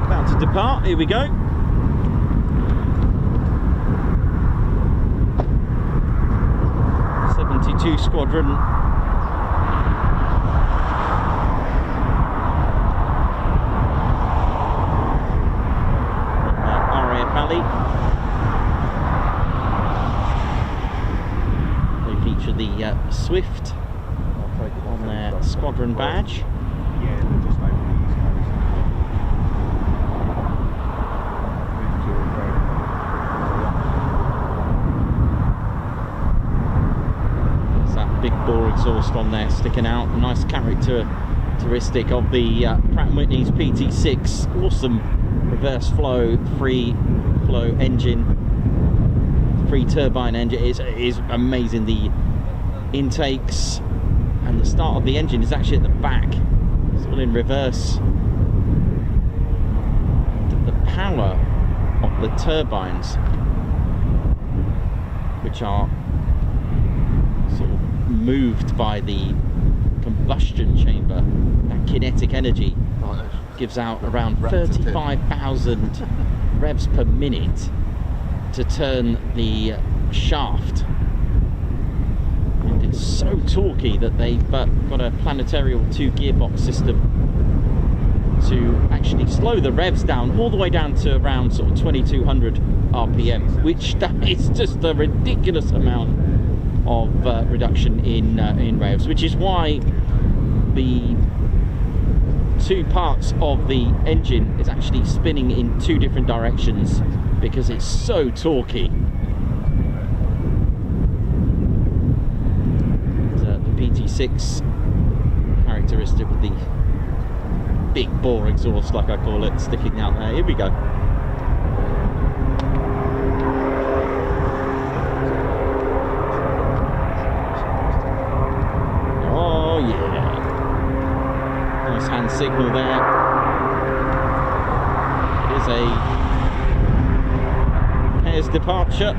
about to depart. Here we go. 72 Squadron. RAF Alley. They feature the Swift on their Squadron badge. Yeah, they're just over these guys. Big bore exhaust on there sticking out, a nice characteristic of the Pratt & Whitney's PT6. Awesome reverse flow, free flow engine, free turbine engine. It is amazing. The intakes and the start of the engine is actually at the back. It's all in reverse. And the power of the turbines, which are sort of moved by the combustion chamber, that kinetic energy gives out around 35,000 revs per minute to turn the shaft, and it's so torquey that they've got a planetarial 2 gearbox system to actually slow the revs down all the way down to around sort of 2200 RPM, which that is just a ridiculous amount of reduction in revs, which is why the 2 parts of the engine is actually spinning in 2 different directions, because it's so torquey. The PT6 characteristic with the big bore exhaust, like I call it, sticking out there. Here we go. Hand signal there. It is a pairs departure.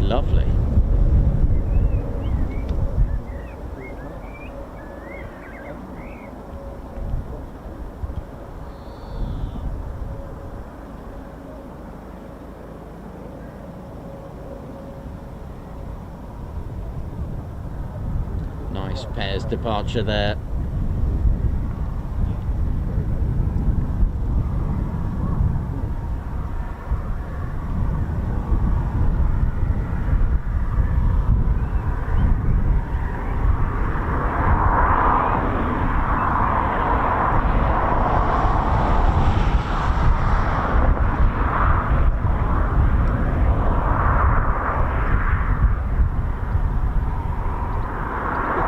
Lovely. Nice pairs departure there.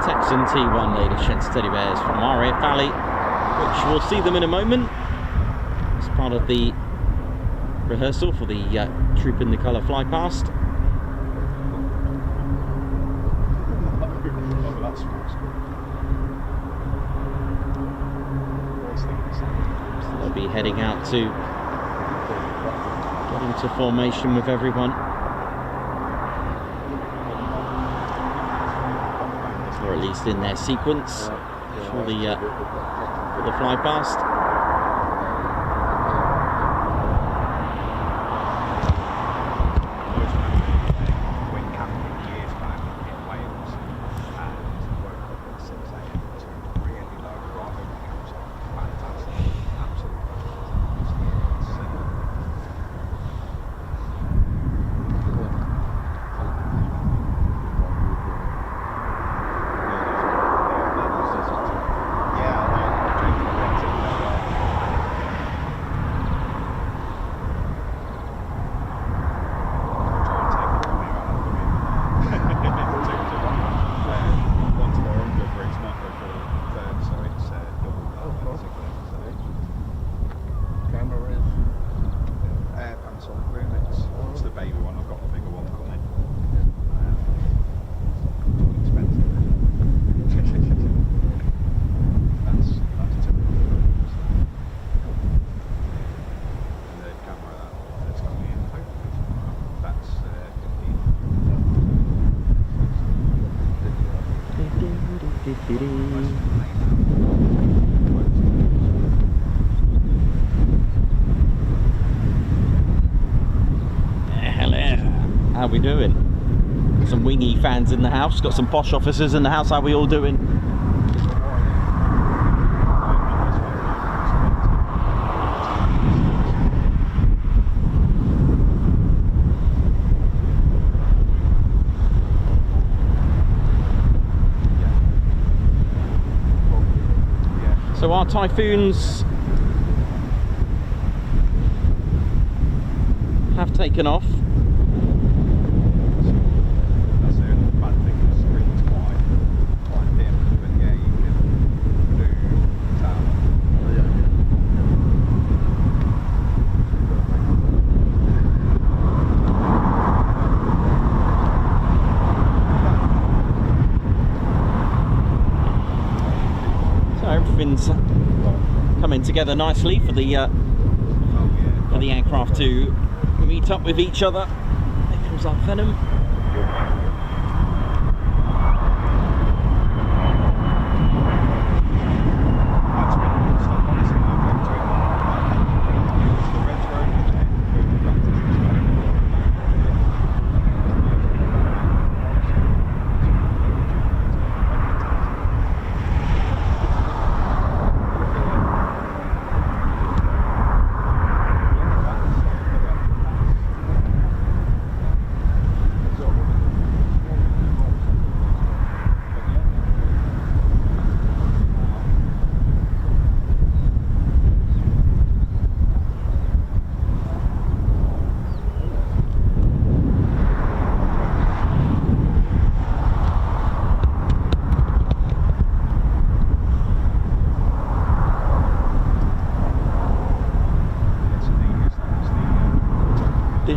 Texan T1, ladies, gents, teddy bears from RAF Alley, which we'll see them in a moment as part of the rehearsal for the Troop in the Colour Flypast. So they'll be heading out to get into formation with everyone. Or at least in their sequence for the Flypast. doing? Some wingy fans in the house, got some posh officers in the house. How we all doing? So our Typhoons have taken off. That's the only bad thing, the screen's quite dim, but yeah, you can do tower. So everything's coming together nicely for the aircraft to meet up with each other. There comes our Phenom.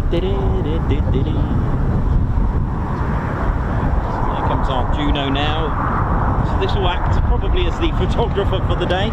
Here comes our Juno now. So this will act probably as the photographer for the day.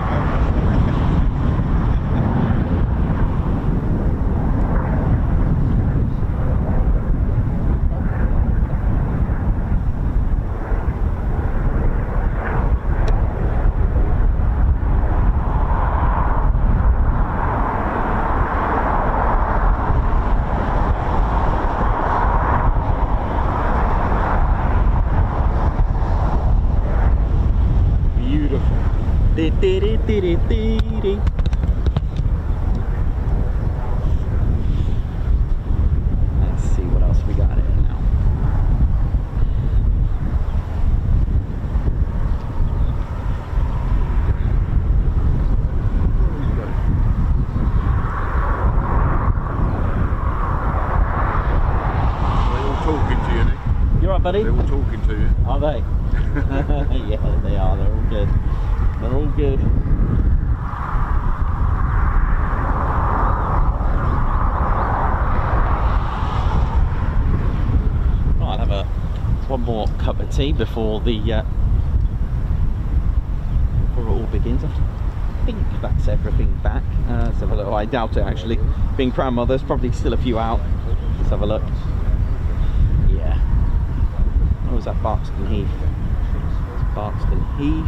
Let's see what else we got in now. They're all talking to you, Nick. You alright, buddy? They're all talking to you. Are they? Yeah, they are. They're all good. They're all good. Right, I'll have one more cup of tea before the before it all begins. I think that's everything back. Let's have a look. I doubt it actually. Being Cranwell, there's probably still a few out. Let's have a look. Yeah. What was that? Barkston Heath. Barkston Heath.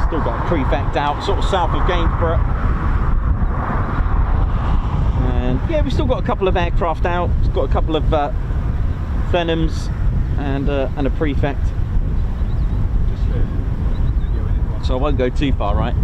Still got a Prefect out, sort of south of Gainsborough. And yeah, we've still got a couple of aircraft out. We've got a couple of Phenoms and a Prefect. So I won't go too far, right?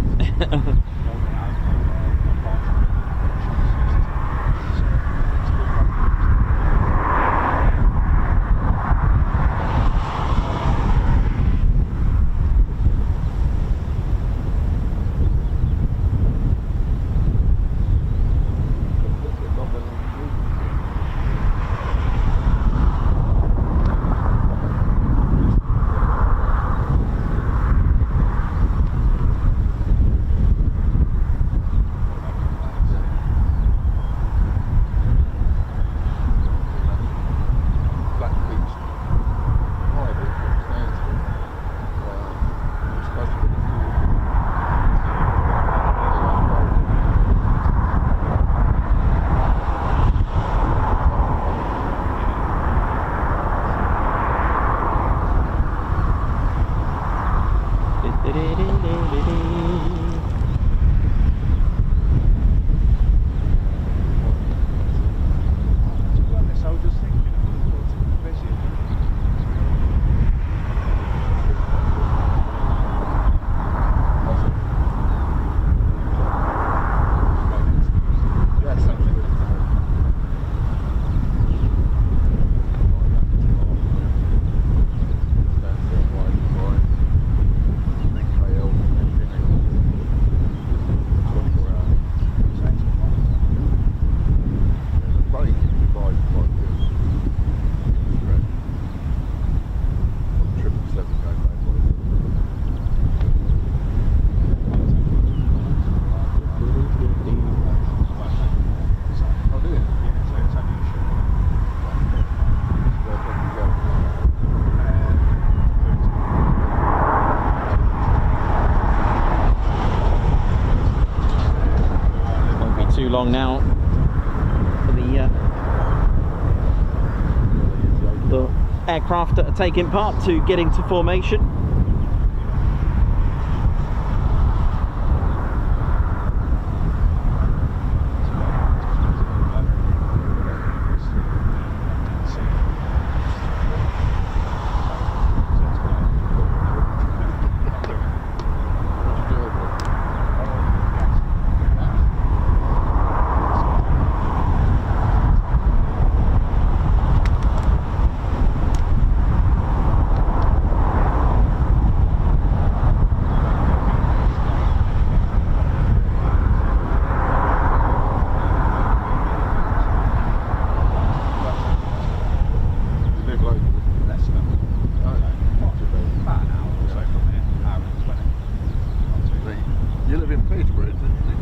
the aircraft that are taking part to getting to formation.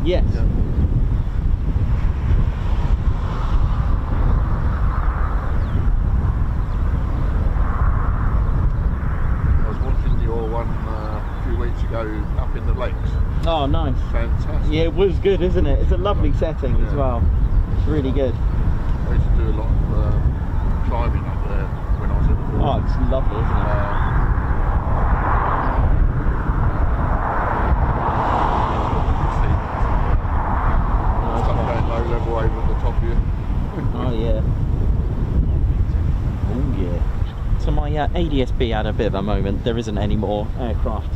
Yes. Yeah. I was watching your one a few weeks ago up in the lakes. Oh, nice. Fantastic. Yeah, it was good, isn't it? It's a lovely setting as well. It's really good. I used to do a lot of climbing up there when I was at the Force. Oh, it's lovely, isn't it? Low level over at the top of you. Oh yeah. Oh yeah. So my ADSB had a bit of a moment. There isn't any more aircraft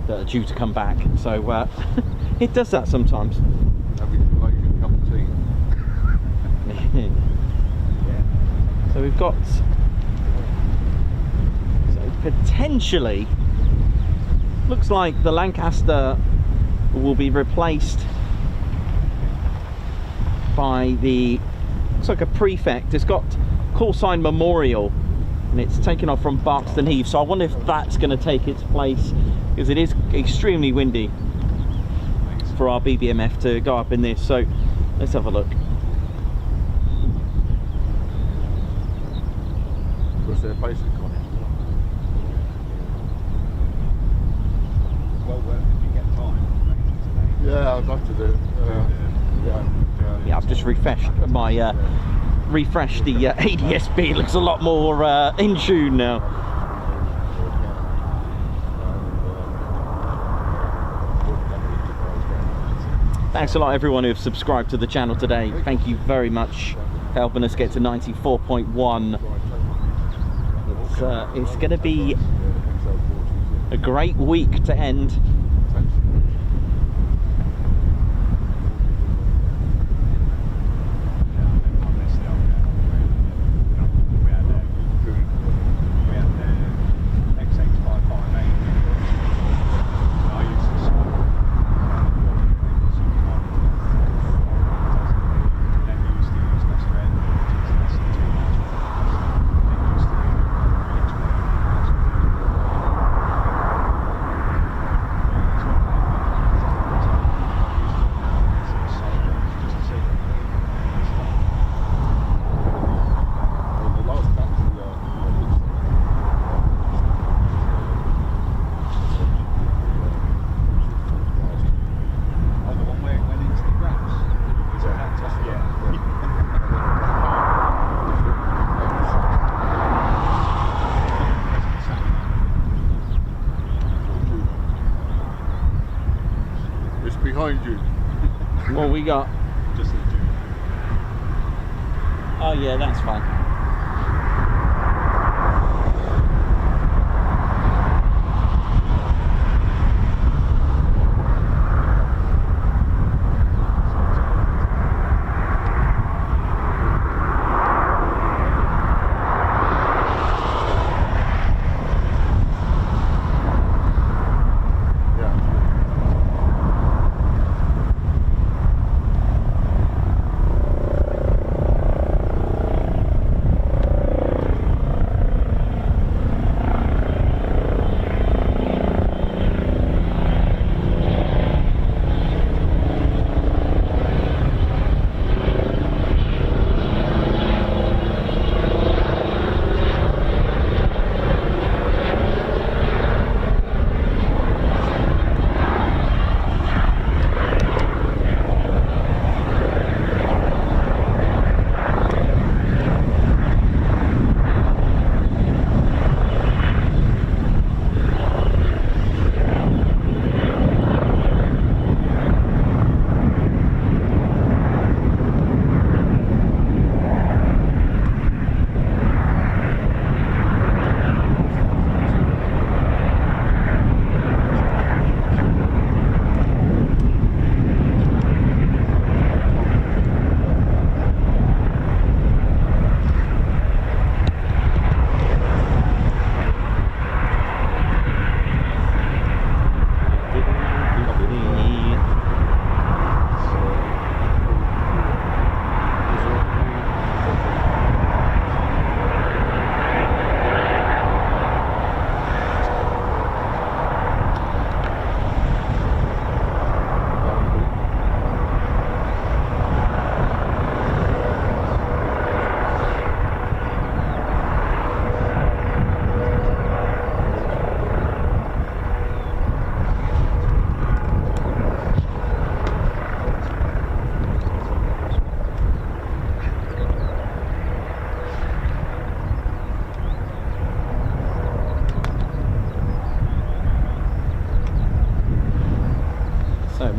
that are due to come back. So it does that sometimes. Have you like a cup of tea? So we've got, so potentially looks like the Lancaster will be replaced by the, looks like a Prefect. It's got call sign Memorial and it's taken off from Barkston Heath, so I wonder if that's going to take its place, because it is extremely windy for our BBMF to go up in this. So let's have a look. Because they're basic on it. Well worth it if you get time later today. Yeah, I'd like to do it. Yeah, I've just refreshed my refreshed the ADSB. It looks a lot more in tune now. Thanks a lot everyone who have subscribed to the channel today. Thank you very much for helping us get to 94.1. It's going to be a great week to end. Behind you. What we got? Just the Juno. Oh yeah, that's fine.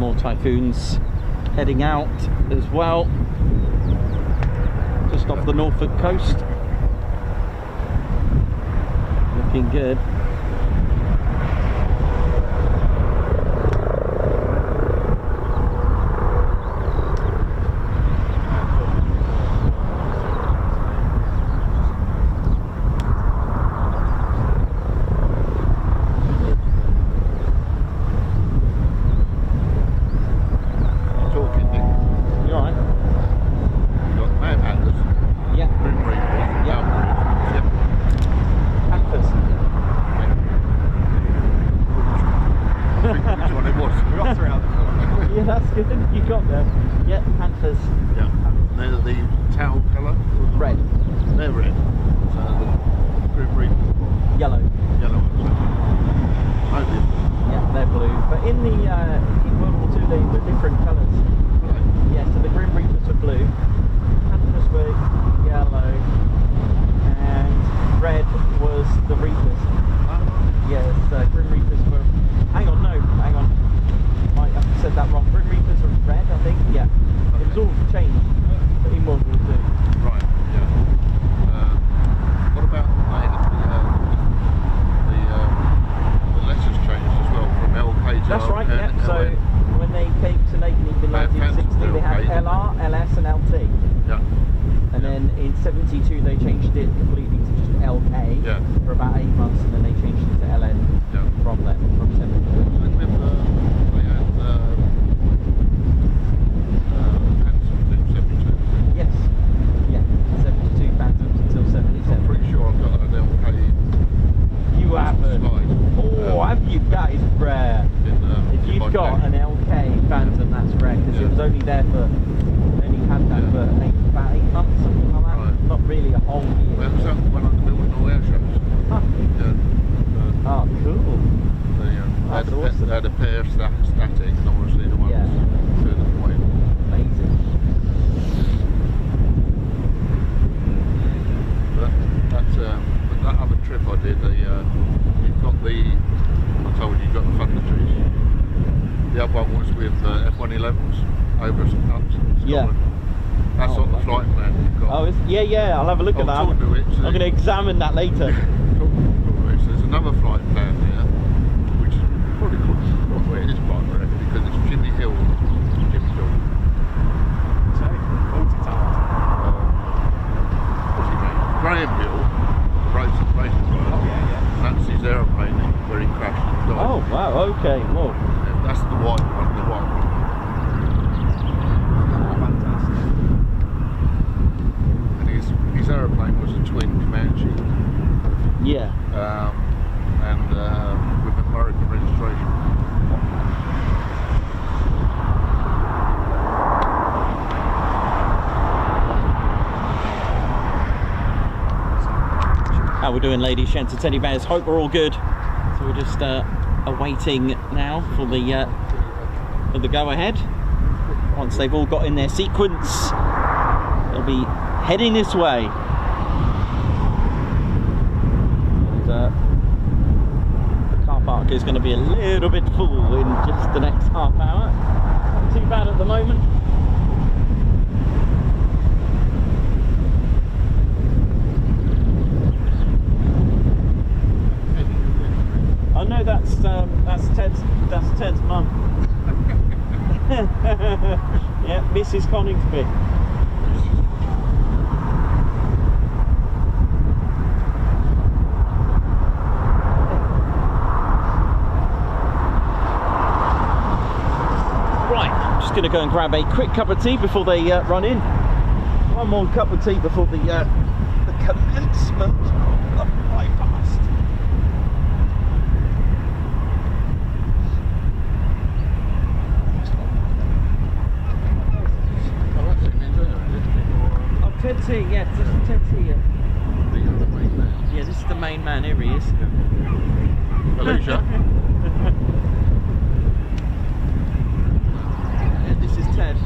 more Typhoons heading out as well, just off the Norfolk coast. Looking good. You got them. Yeah, Panthers. Yeah. They're the towel colour? Red. They're red. So the Grim Reapers are Yellow. yellow. Oh, Yeah, they're blue. But in the in World War II they were different colours. right. Yeah, so the Grim Reapers were blue, Panthers were yellow, and red was the Reapers. Yes, Grim Reapers were. Hang on, I said that wrong. Grim Reapers were red, I think. Yeah, it was all changed in World War II. Right, yeah. What about the letters changed as well from LK to That's right. LN? Yeah. So when they came to Nathan in 1960, they had LR, LS, and LT. Yeah. And then in 72 they changed it completely to just LK for about 8 months, and then they changed it to LN from then, from 72. They had Phantoms in 72. Yes. Yeah. 72 Phantoms until 77. I'm pretty sure I've got an LK. You haven't. Slide. Oh, have you? That is rare. If you've got an LK Phantom, that's rare, because it was only there for, only had that for about 8 months, something like that. Right. Not really a whole year. Well, that was when I was building all air shows. Huh. Oh, cool. That's awesome. They had a pair static, and obviously the ones to the point. Amazing. But that other trip I did, you've got the, I told you, you've got the Thunder trees. The other one was with F-111s over Scotland. Yeah. That's on the flight plan you've got. Oh, yeah, I'll have a look at that. Talk to it, I'm going to examine that later. There's another flight plan here, which is probably called, well, it is quite rare because it's Jimmy Hill. Jimmy Hill. What's his name? Graham Hill, the racing guy. That's his aeroplane where he crashed and died. Oh, wow, okay. Whoa. Yeah, that's the white one, Fantastic. And his aeroplane was a twin Comanche. Yeah. And with American registration. How we're doing, ladies, gents, and teddy bears? Hope we're all good. So we're just awaiting now for the go ahead. Once they've all got in their sequence, they'll be heading this way. And the car park is going to be a little bit full in just the next half hour. Not too bad at the moment. Oh no, that's Ted's mum. Yeah, Mrs. Coningsby. Right, just going to go and grab a quick cup of tea before they run in. One more cup of tea before the commencement of Flypast. Ted's here, yeah, Ted's here. Yeah, this is the main man, here he is. Alicia? Yeah, this is Ted.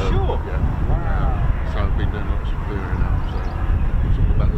Sure. Yeah. Wow. So I've been doing lots of clearing out. So it's all about the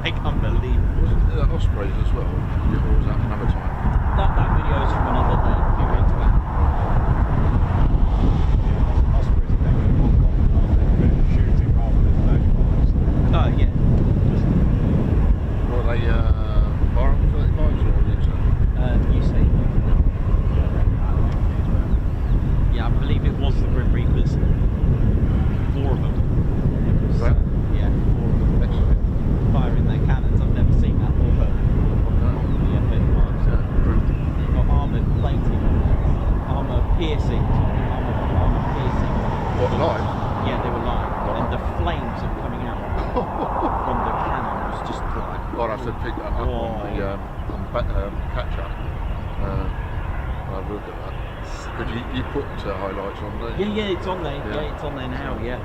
like unbelievable. Was it Ospreys as well? Or was that another time? That video is from another day, a few weeks back. Ospreys are definitely more common, aren't they, for shooting rather than notifiers. Oh yeah. Were they Byron 35s or You say. Yeah, I believe it was the Grim Reapers. 4 of them. Was that? Yeah, 4 of them. Excellent. Firing their cannons. I've never seen that before. On the F-35s. They've got armoured plating, armour piercing. Armour piercing. What, live? Yeah, they were live. And the flames that were coming out from the cannon was just like... God, I said pick that up on the catch up. I'll look at that. But you put highlights on there? Yeah, it's on there. Yeah, it's on there now, yeah.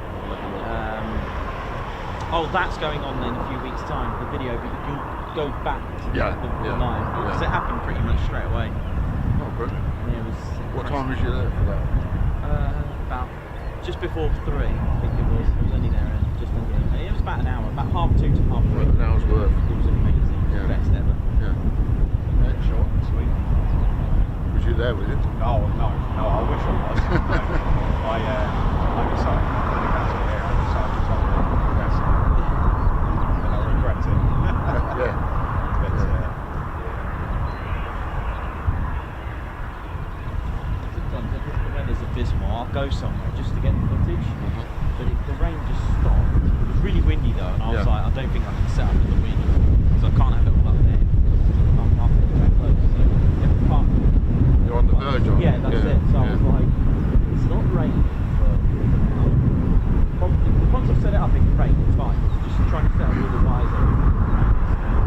Oh, that's going on then in a few weeks' time, the video, but you can go back to the live. Because it happened pretty much straight away. Oh, brilliant. Yeah, it was What time was you there for that? about just before 3, I think it was. I was only there just under. It was about an hour, about 2:30 to 3:30. An hour's worth. It was amazing. It was Yeah. the best ever. Yeah. Short and sweet. Was you there with it? No, I wish I was. No. I decided when I got to here, I decided to talk about Augusta. And I regret it. Yeah. But, Sometimes if the weather's abysmal, I'll go somewhere just to get the footage. But if the rain just stopped, it was really windy though, and I was like, I don't think I can set up in the wind, because I can't have it all up there. I'm half very close, so every part. You're on the verge of it. Yeah, that's it. So I was like, it's not raining, but once I've set it up, it can rain, it's fine. Just trying to set up all the wires and everything.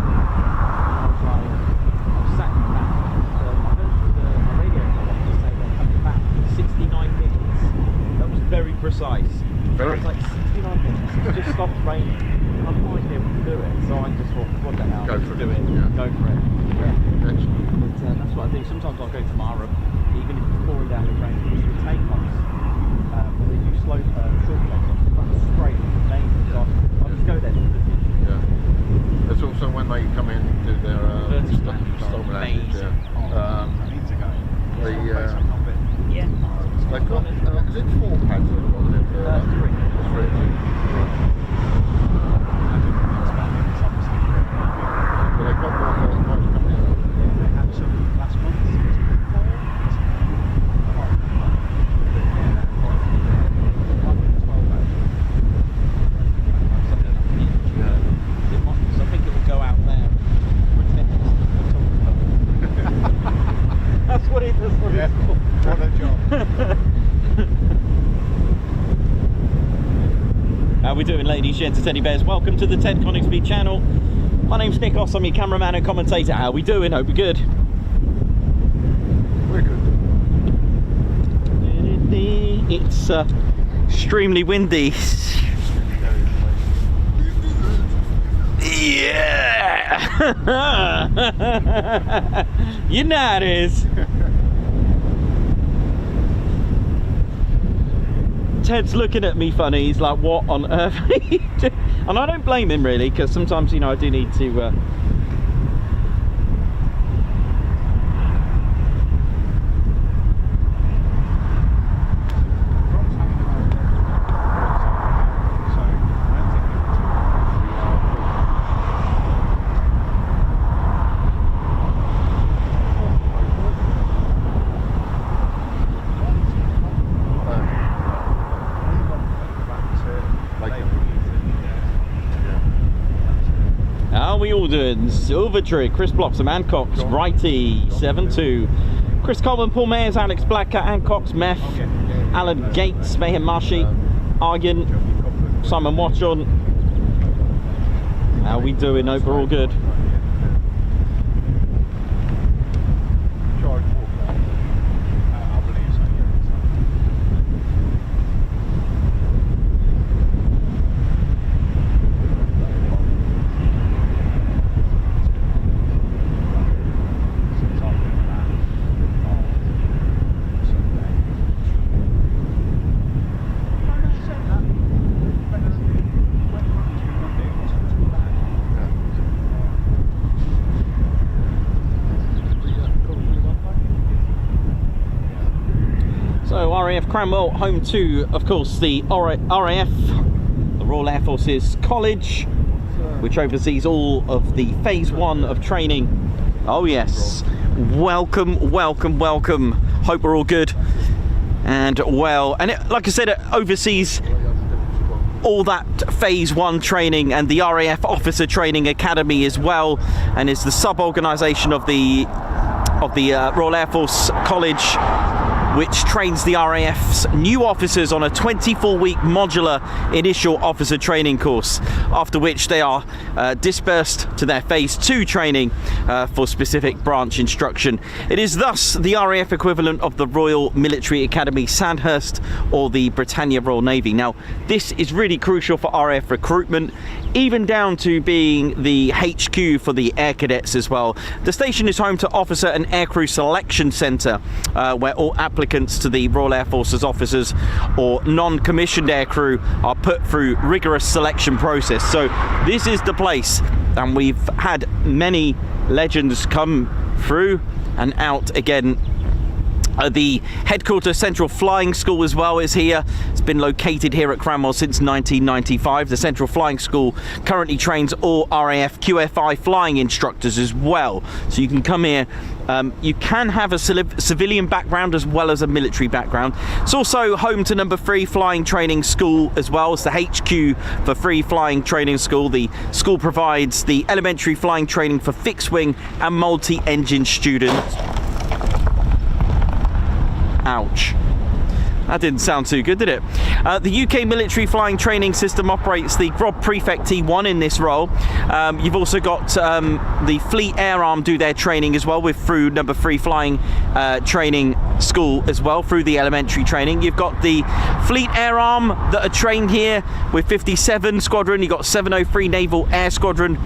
I was like, I was sat in the back, I heard the radio to say they're coming back in 69 minutes. That was very precise. Very. It was like 69 minutes, it just stopped raining. I have no idea what to do it, so I just thought, what the hell, Go for do it. it, Yeah. go for it. Yeah. Excellent. But that's what I do. Sometimes I'll go to Mara, even if it's pouring down the rain, because the takeoffs, where they use short takeoffs, that's straight from amazing. So I'll just go there to the finish. Yeah. There's also when they come in and do their Vertical landings, amazing. I need to go. The, Place I've not been. Yeah. they've got, is it 4 pads they've got there? 3. It's 3. I didn't really expect it, because obviously But they've got more guys coming in. they had some last month. I think it will go out there. That's what it is. Yeah, what a job. How we doing, ladies, gents, and teddy bears? Welcome to the Ted Coningsby channel. My name's Nikos, I'm your cameraman and commentator. How we doing? Hope you're good. We're good. It's extremely windy. Yeah! You know it is. Ted's looking at me funny. He's like, what on earth are you doing? And I don't blame him really, because sometimes, you know, I do need to how are we all doing? Silvertree, Chris Blossom, Ann Cox, Righty, 7-2. Chris Coleman, Paul Mayers, Alex Blacker, Ann Cox, Meth, Alan Gates, Mayhem Marshy, Argan, Simon Watchon. How we doing? Hope we're all good. RAF Cranwell, home to, of course, the RAF, the Royal Air Forces College, which oversees all of the phase 1 of training. Oh yes, welcome, welcome, welcome. Hope we're all good and well. And like I said, it oversees all that phase 1 training and the RAF Officer Training Academy as well, and is the sub-organisation of the Royal Air Force College, which trains the RAF's new officers on a 24-week modular initial officer training course, after which they are dispersed to their phase 2 training for specific branch instruction. It is thus the RAF equivalent of the Royal Military Academy Sandhurst or the Britannia Royal Navy. Now, this is really crucial for RAF recruitment, even down to being the HQ for the air cadets as well. The station is home to Officer and Aircrew Selection Centre, where all applicants to the Royal Air Force's officers or non-commissioned aircrew are put through rigorous selection process. So this is the place, and we've had many legends come through and out again. The headquarters Central Flying School as well is here. It's been located here at Cranwell since 1995. The Central Flying School currently trains all RAF QFI flying instructors as well. So you can come here. You can have a civilian background as well as a military background. It's also home to number 3 Flying Training School as well. It's the HQ for 3 Flying Training School. The school provides the elementary flying training for fixed wing and multi-engine students. Ouch. That didn't sound too good, did it? The UK military flying training system operates the GROB Prefect T1 in this role. You've also got the Fleet Air Arm do their training as well, with through number 3 flying training school as well, through the elementary training. You've got the Fleet Air Arm that are trained here with 57 Squadron. You've got 703 Naval Air Squadron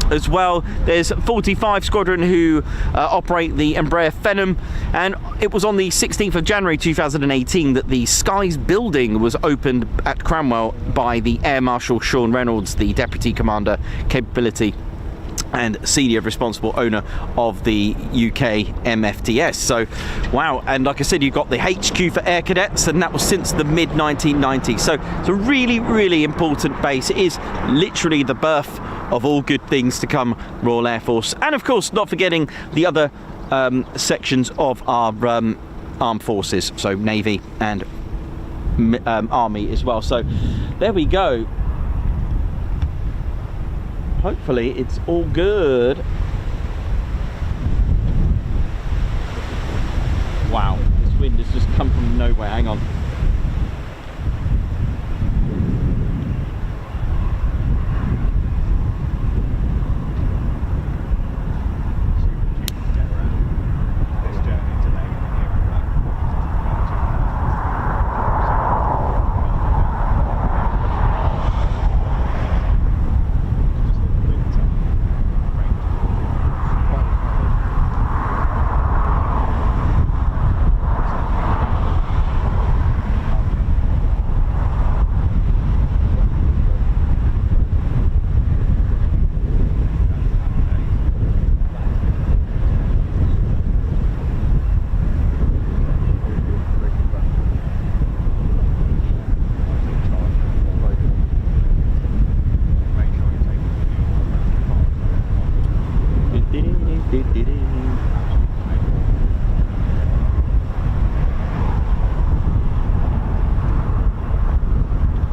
as well. There's 45 Squadron who operate the Embraer Phenom, and it was on the 16th of January 2018 that the Skies building was opened at Cranwell by the Air Marshal Sean Reynolds, the Deputy Commander Capability and senior responsible owner of the UK MFTS. So wow, and like I said, you've got the HQ for air cadets, and that was since the mid-1990s. So it's a really, really important base. It is literally the birth of all good things to come, Royal Air Force. And of course, not forgetting the other sections of our armed forces, so Navy and Army as well. So there we go. Hopefully it's all good. Wow, this wind has just come from nowhere. Hang on.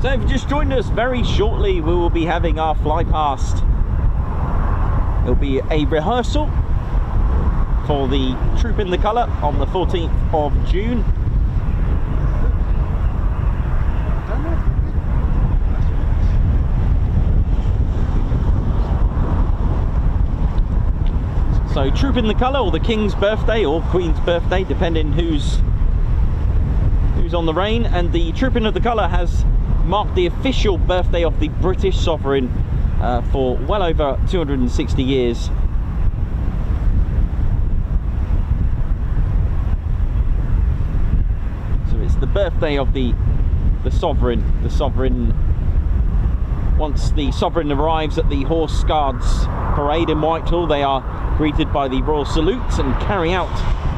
So if you just joined us, very shortly we will be having our Flypast. It'll be a rehearsal for the Troop in the Colour on the 14th of June. So Troop in the Colour, or the King's birthday or Queen's birthday, depending who's on the reign, and the Troop in the Colour has marked the official birthday of the British sovereign for well over 260 years. So it's the birthday of the sovereign. The sovereign, once the sovereign arrives at the Horse Guards Parade in Whitehall, they are greeted by the Royal Salute and carry out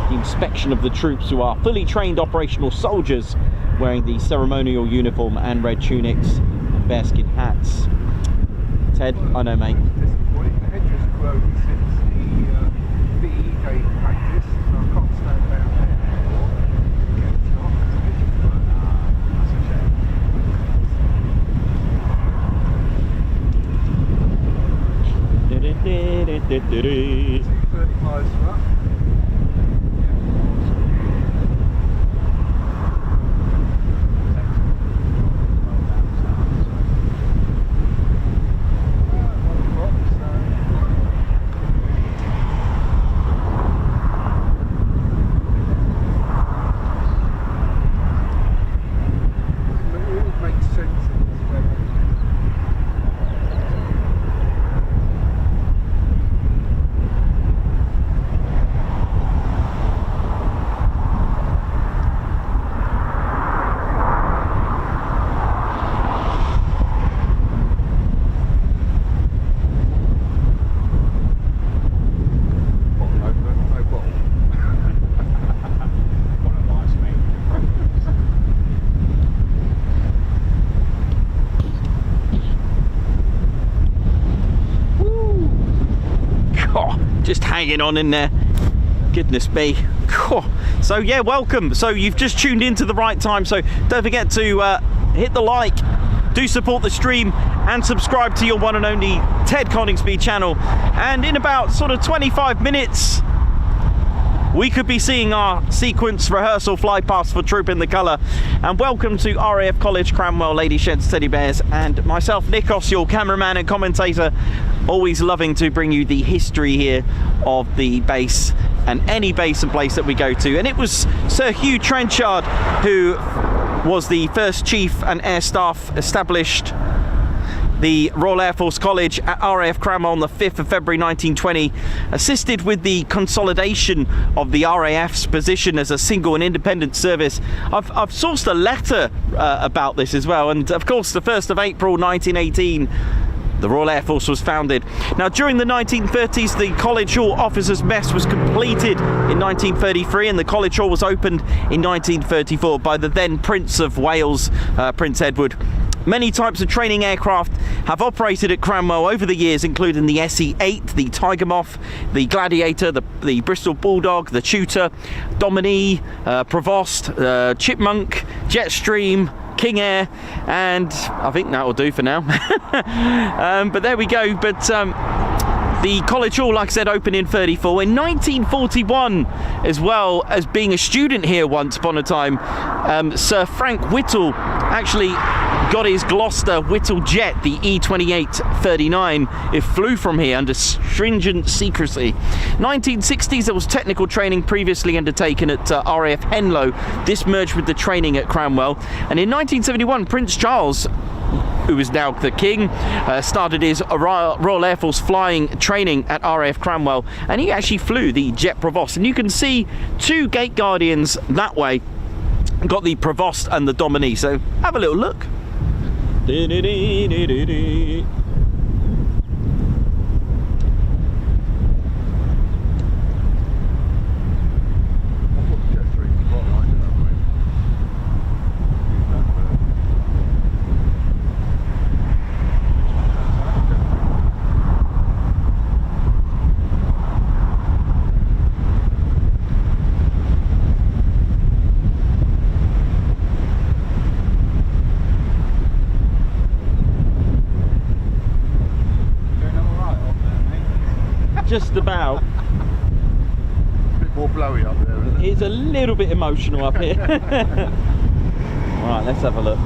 the inspection of the troops, who are fully trained operational soldiers wearing the ceremonial uniform and red tunics and bearskin hats. Ted, I know, mate. Disappointing. The hedge has grown since the VE day practice, so I can't stand down there anymore. It's not, because the hedge has grown. That's a shame. 235s are up. Just hanging on in there, goodness me. So yeah, welcome. So you've just tuned into the right time, so don't forget to hit the like, do support the stream, and subscribe to your one and only Ted Coningsby channel. And in about sort of 25 minutes we could be seeing our sequence rehearsal fly past for Troop in the Colour. And welcome to RAF College Cranwell, Lady Sheds, Teddy Bears, and myself, Nikos, your cameraman and commentator, always loving to bring you the history here of the base and any base and place that we go to. And it was Sir Hugh Trenchard who was the first Chief and Air Staff established the Royal Air Force College at RAF Cranwell on the 5th of February 1920, assisted with the consolidation of the RAF's position as a single and independent service. I've sourced a letter about this as well, and of course the 1st of April 1918 the Royal Air Force was founded. Now, during the 1930s, the College Hall Officers' Mess was completed in 1933, and the College Hall was opened in 1934 by the then Prince of Wales, Prince Edward. Many types of training aircraft have operated at Cranwell over the years, including the SE-8, the Tiger Moth, the Gladiator, the Bristol Bulldog, the Tutor, Dominie, Provost, Chipmunk, Jetstream, King Air, and I think that will do for now. But there we go. But the College Hall, like I said, opened in 34. In 1941, as well as being a student here once upon a time, Sir Frank Whittle actually got his Gloucester Whittle jet, the E-2839. It flew from here under stringent secrecy. 1960s, there was technical training previously undertaken at RAF Henlow. This merged with the training at Cranwell. And in 1971, Prince Charles, who is now the King, started his Royal Air Force flying training at RAF Cranwell, and he actually flew the Jet Provost. And you can see two Gate Guardians that way. Got the Provost and the Dominie, so have a little look. Just about. A bit more blowy up there, isn't it? It's a little bit emotional up here. Right, let's have a look.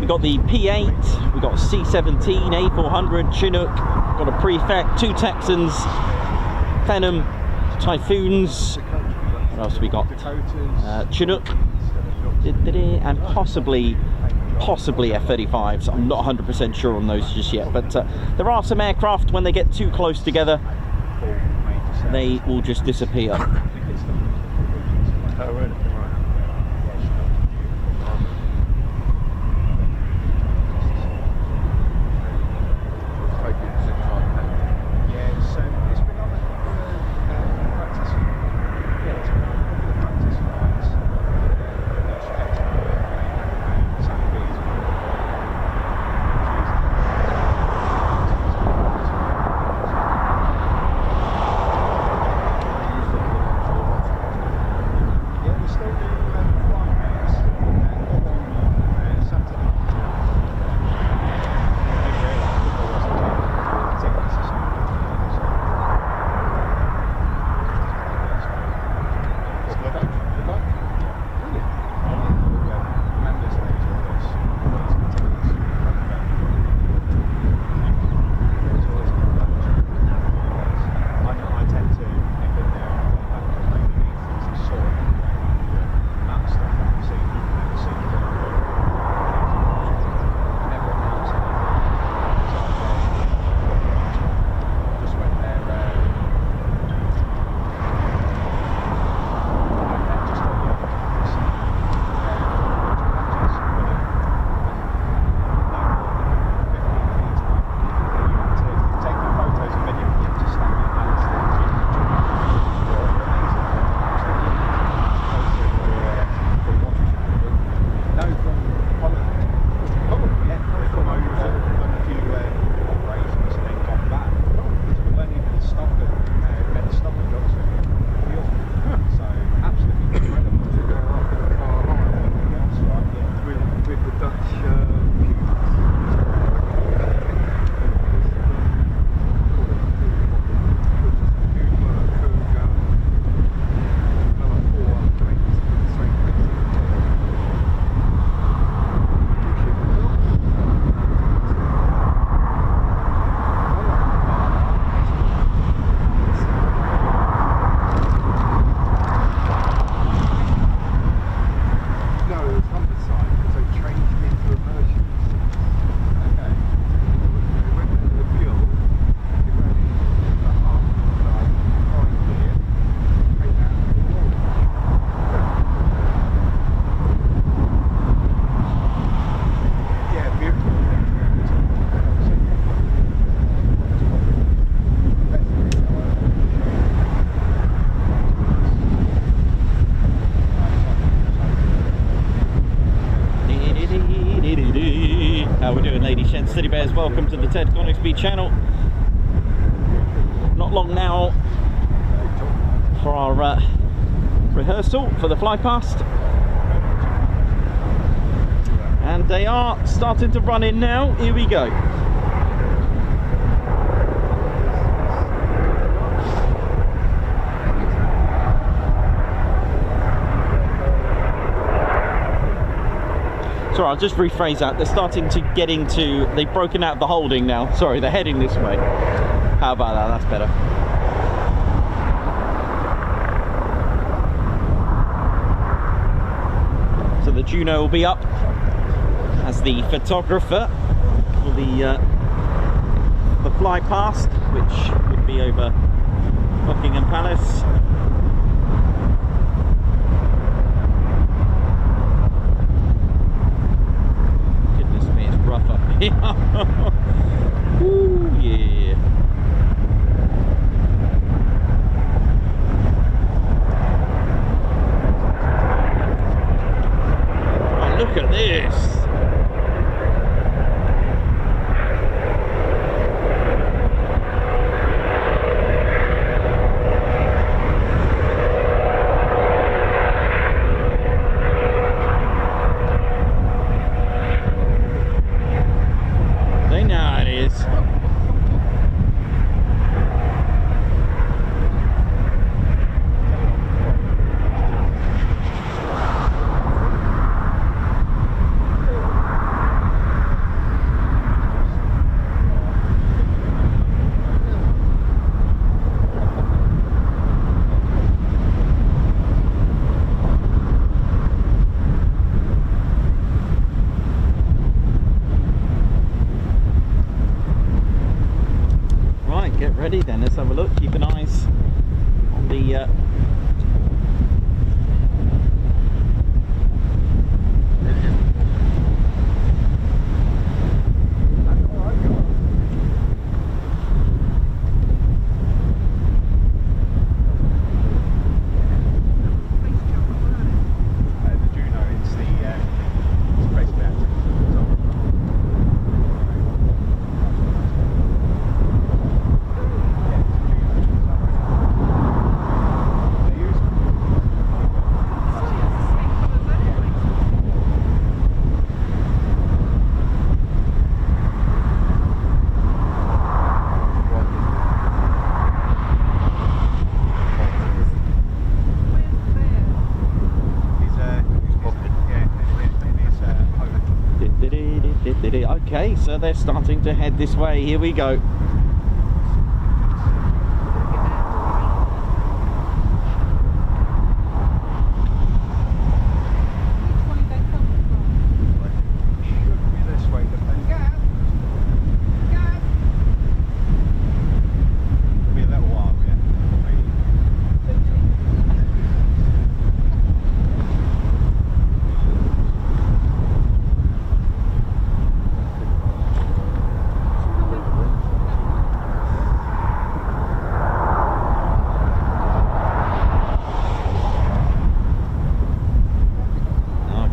got the P8, we've got C17, A400, Chinook, got a Prefect, 2 Texans, Phenom, Typhoons, what else have we got? Chinook, and possibly F-35s. I'm not 100% sure on those just yet, but there are some aircraft, when they get too close together, they will just disappear. City Bears, welcome to the Ted Coningsby channel. Not long now for our rehearsal for the Flypast, and they are starting to run in now. Here we go. Sorry, I'll just rephrase that. They're starting to get into, they've broken out the holding now. Sorry, they're heading this way. How about that? That's better. So the Juno will be up as the photographer for the Flypast, which would be over Buckingham Palace. Ooh, yeah. Oh, look at this. nice on the the Juno, it's the space reactor. Okay, so they're starting to head this way. Here we go. Should be this way, depending. It'll be a little while, yeah.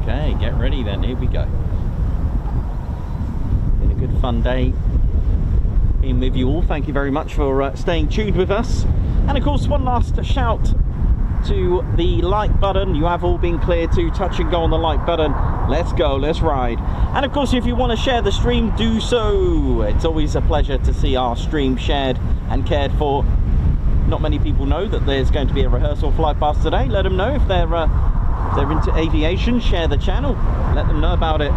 Okay, get ready then. Here we go. Been a good fun day being with you all. Thank you very much for staying tuned with us. And of course, one last shout to the like button. You have all been cleared to touch and go on the like button. Let's go, let's ride. And of course, if you want to share the stream, do so. It's always a pleasure to see our stream shared and cared for. Not many people know that there's going to be a rehearsal Flypast today. Let them know if they're into aviation. Share the channel, let them know about it.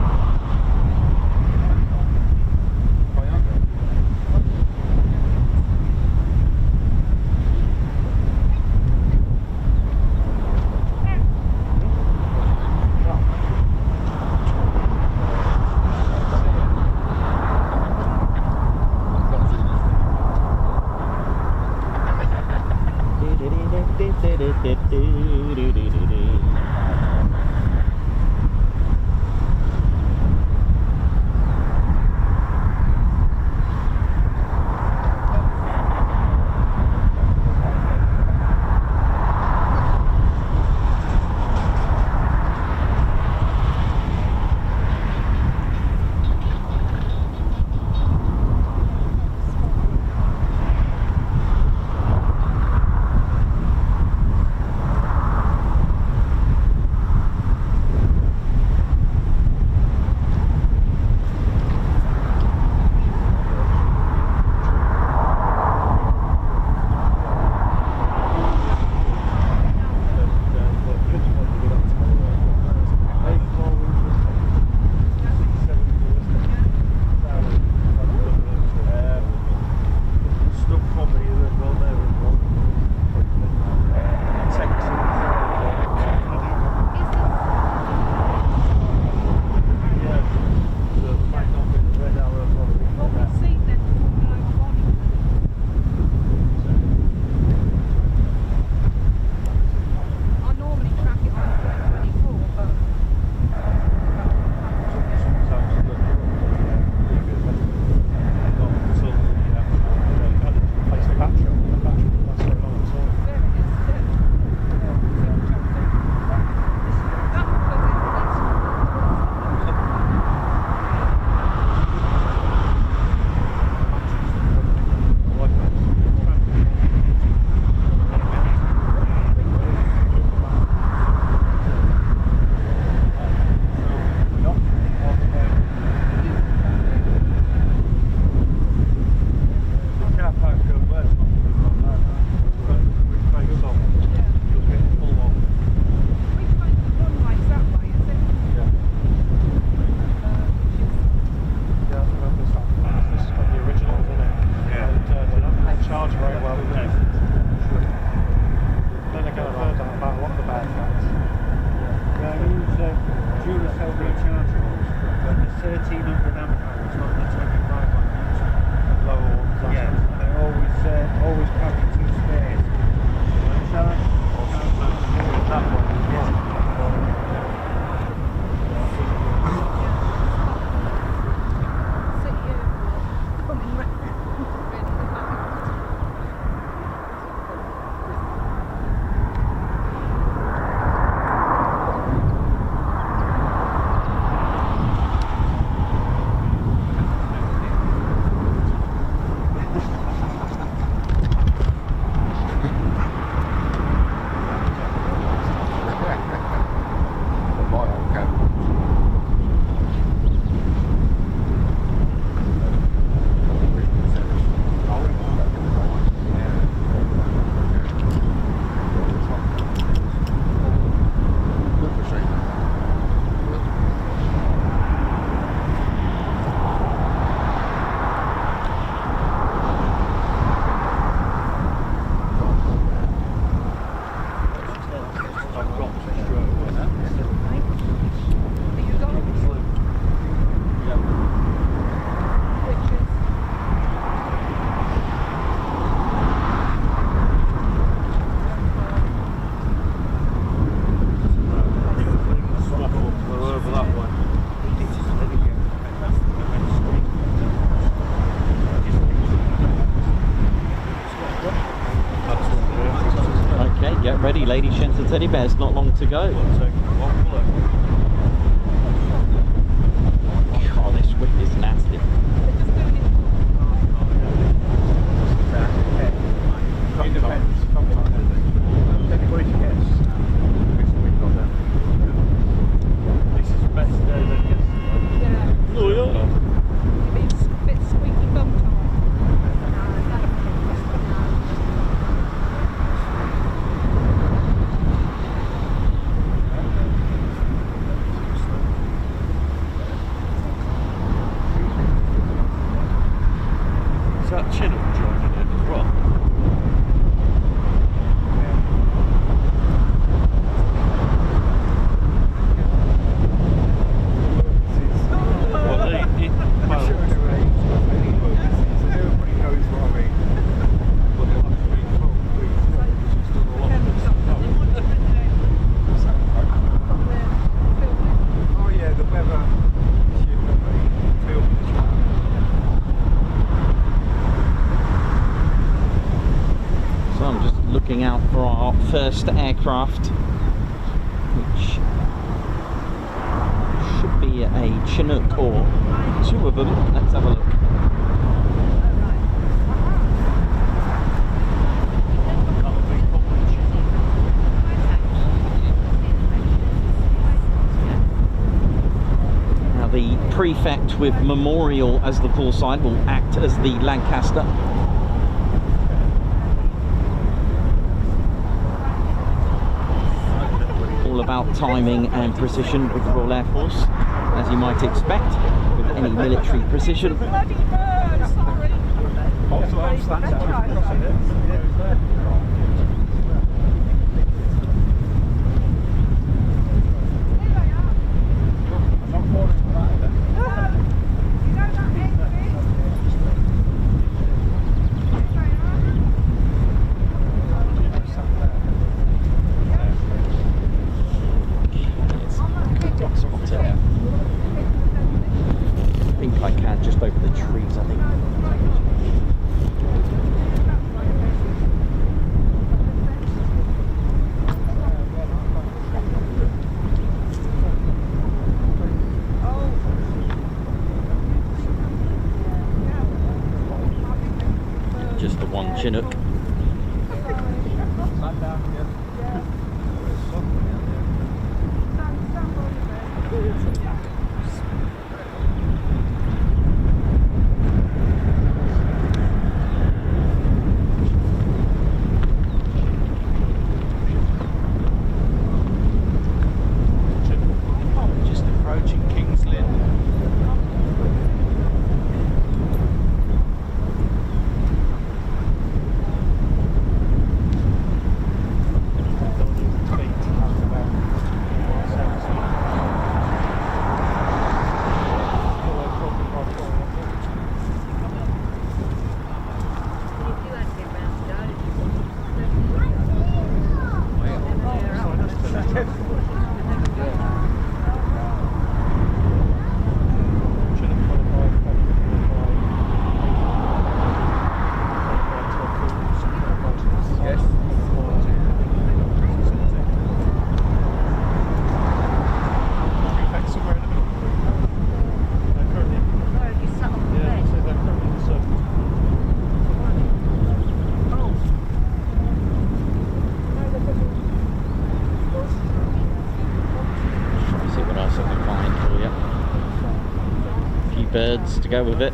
Get ready, ladies, gents and teddy bears, not long to go. Oh, this whip is nasty. This is best day than yesterday. Oh, yeah. It's a bit squeaky bum time. Is that Chinook joining in as well? Well, Everybody knows what I mean. Oh yeah, the weather. So I'm just looking out for our first aircraft, which should be a Chinook or two of them. Let's have a look. Now the Prefect with Memorial as the call sign will act as the Lancaster. All about timing and precision with the Royal Air Force, as you might expect with any military precision. Bloody bird, sorry. I think I can just over the trees, I think. Just the one Chinook. Just approaching King's Lynn. Birds to go with it.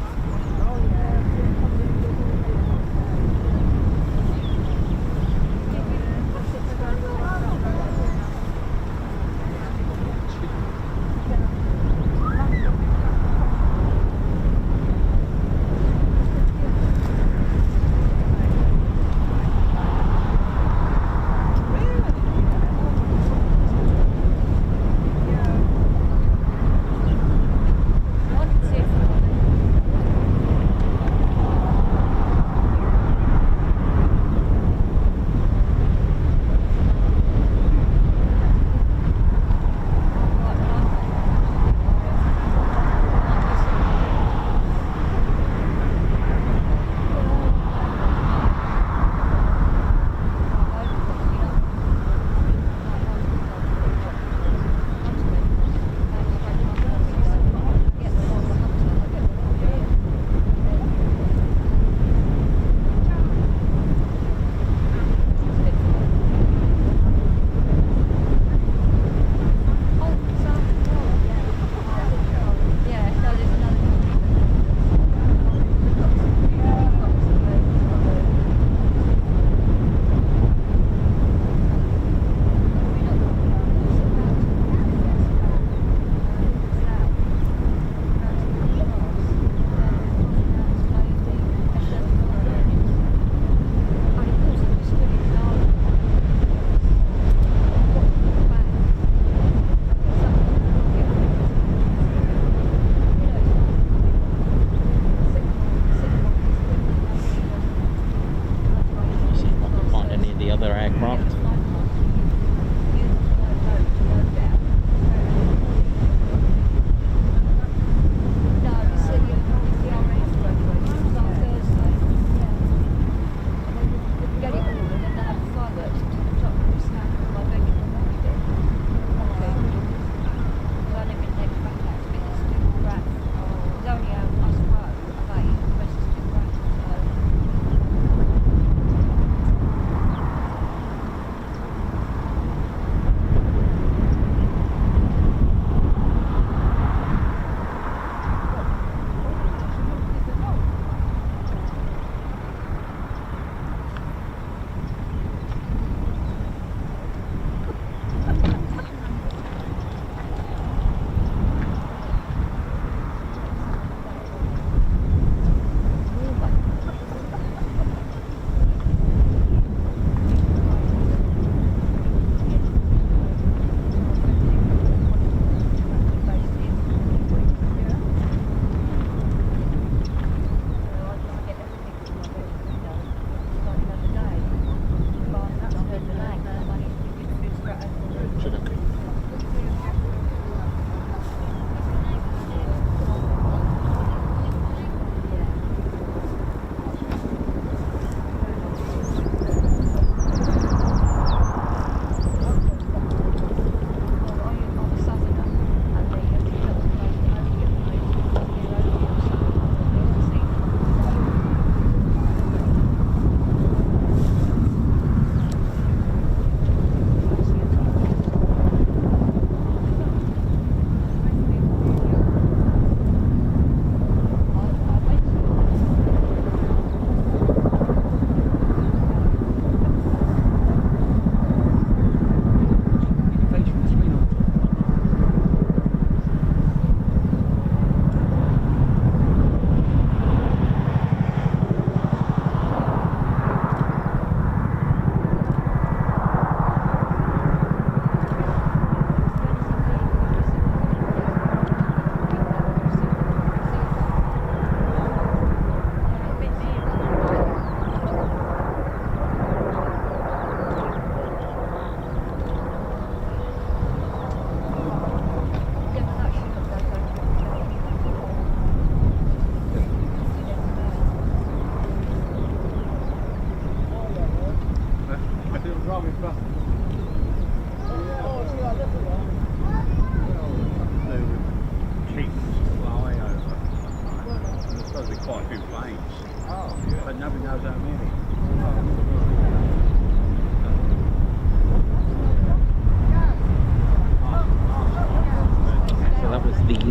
aircraft.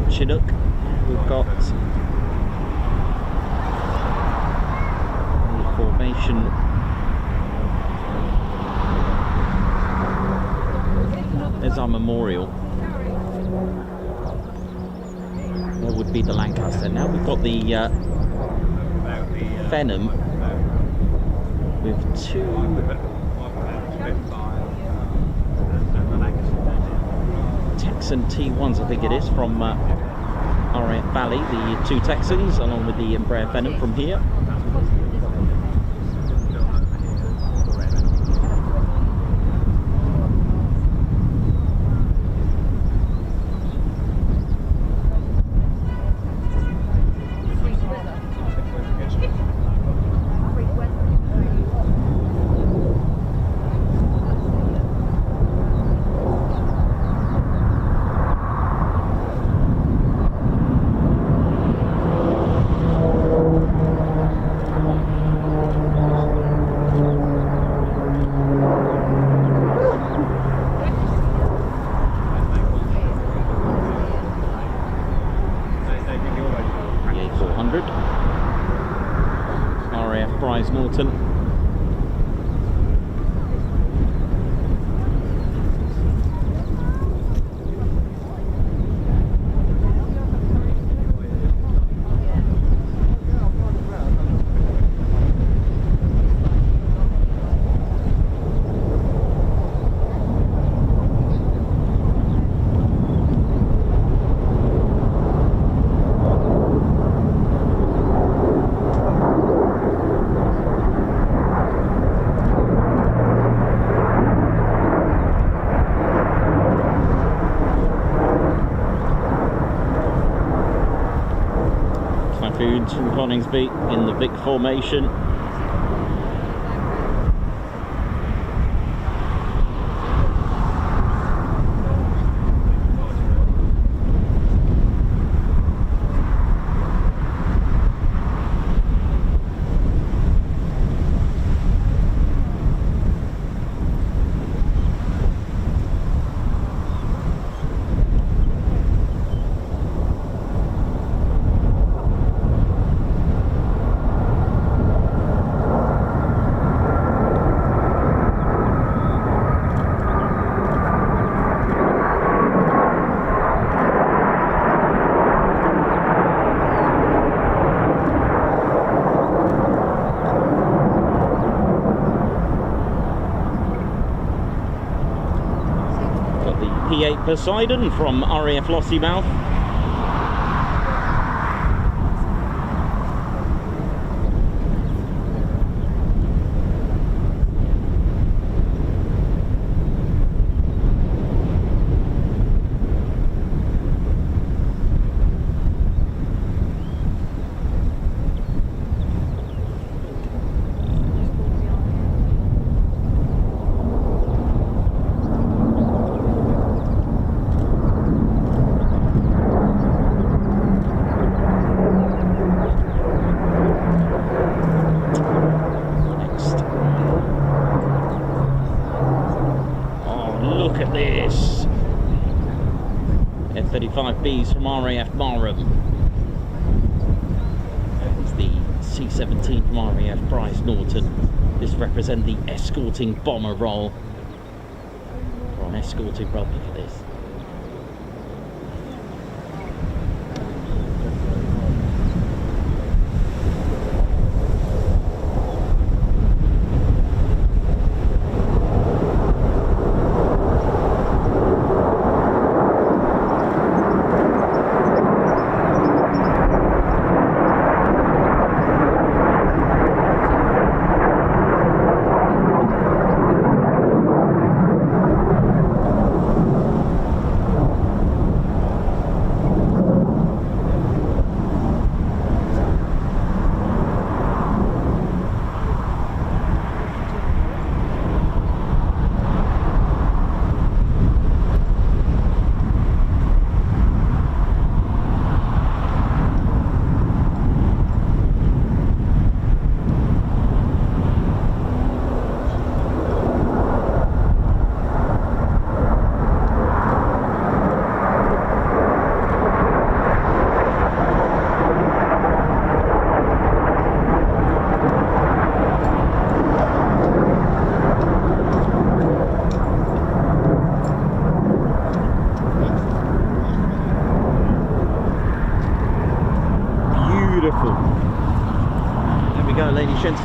Chinook. We've got the formation. There's our memorial. There would be the Lancaster. Now we've got the Phenom with two Texan T1s, I think it is, from RAF Valley, the two Texans, along with the Embraer Phenom from here. Joint from Coningsby in the Vic formation. P8 Poseidon from RAF Lossiemouth. F-35Bs from RAF Marham. It's the C-17 from RAF Bryce Norton. This represents the escorting bomber role, or an escorting role for this.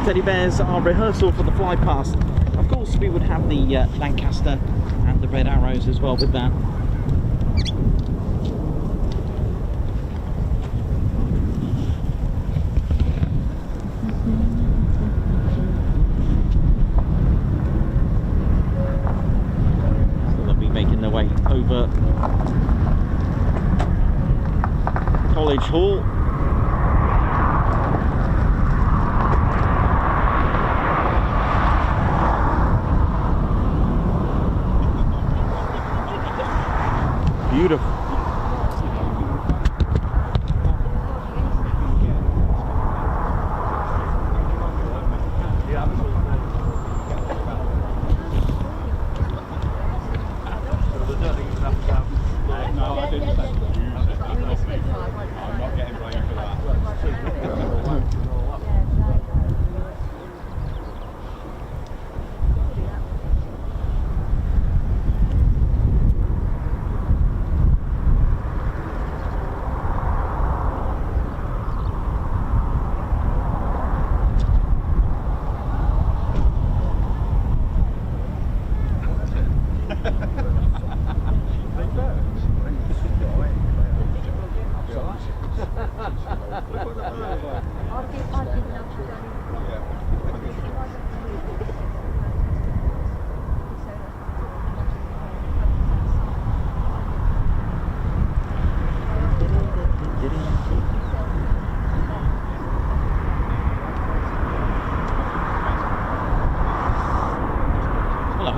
Teddy bears, our rehearsal for the Flypast. Of course, we would have the Lancaster and the red arrows as well with that. So they'll be making their way over College Hall. Beautiful.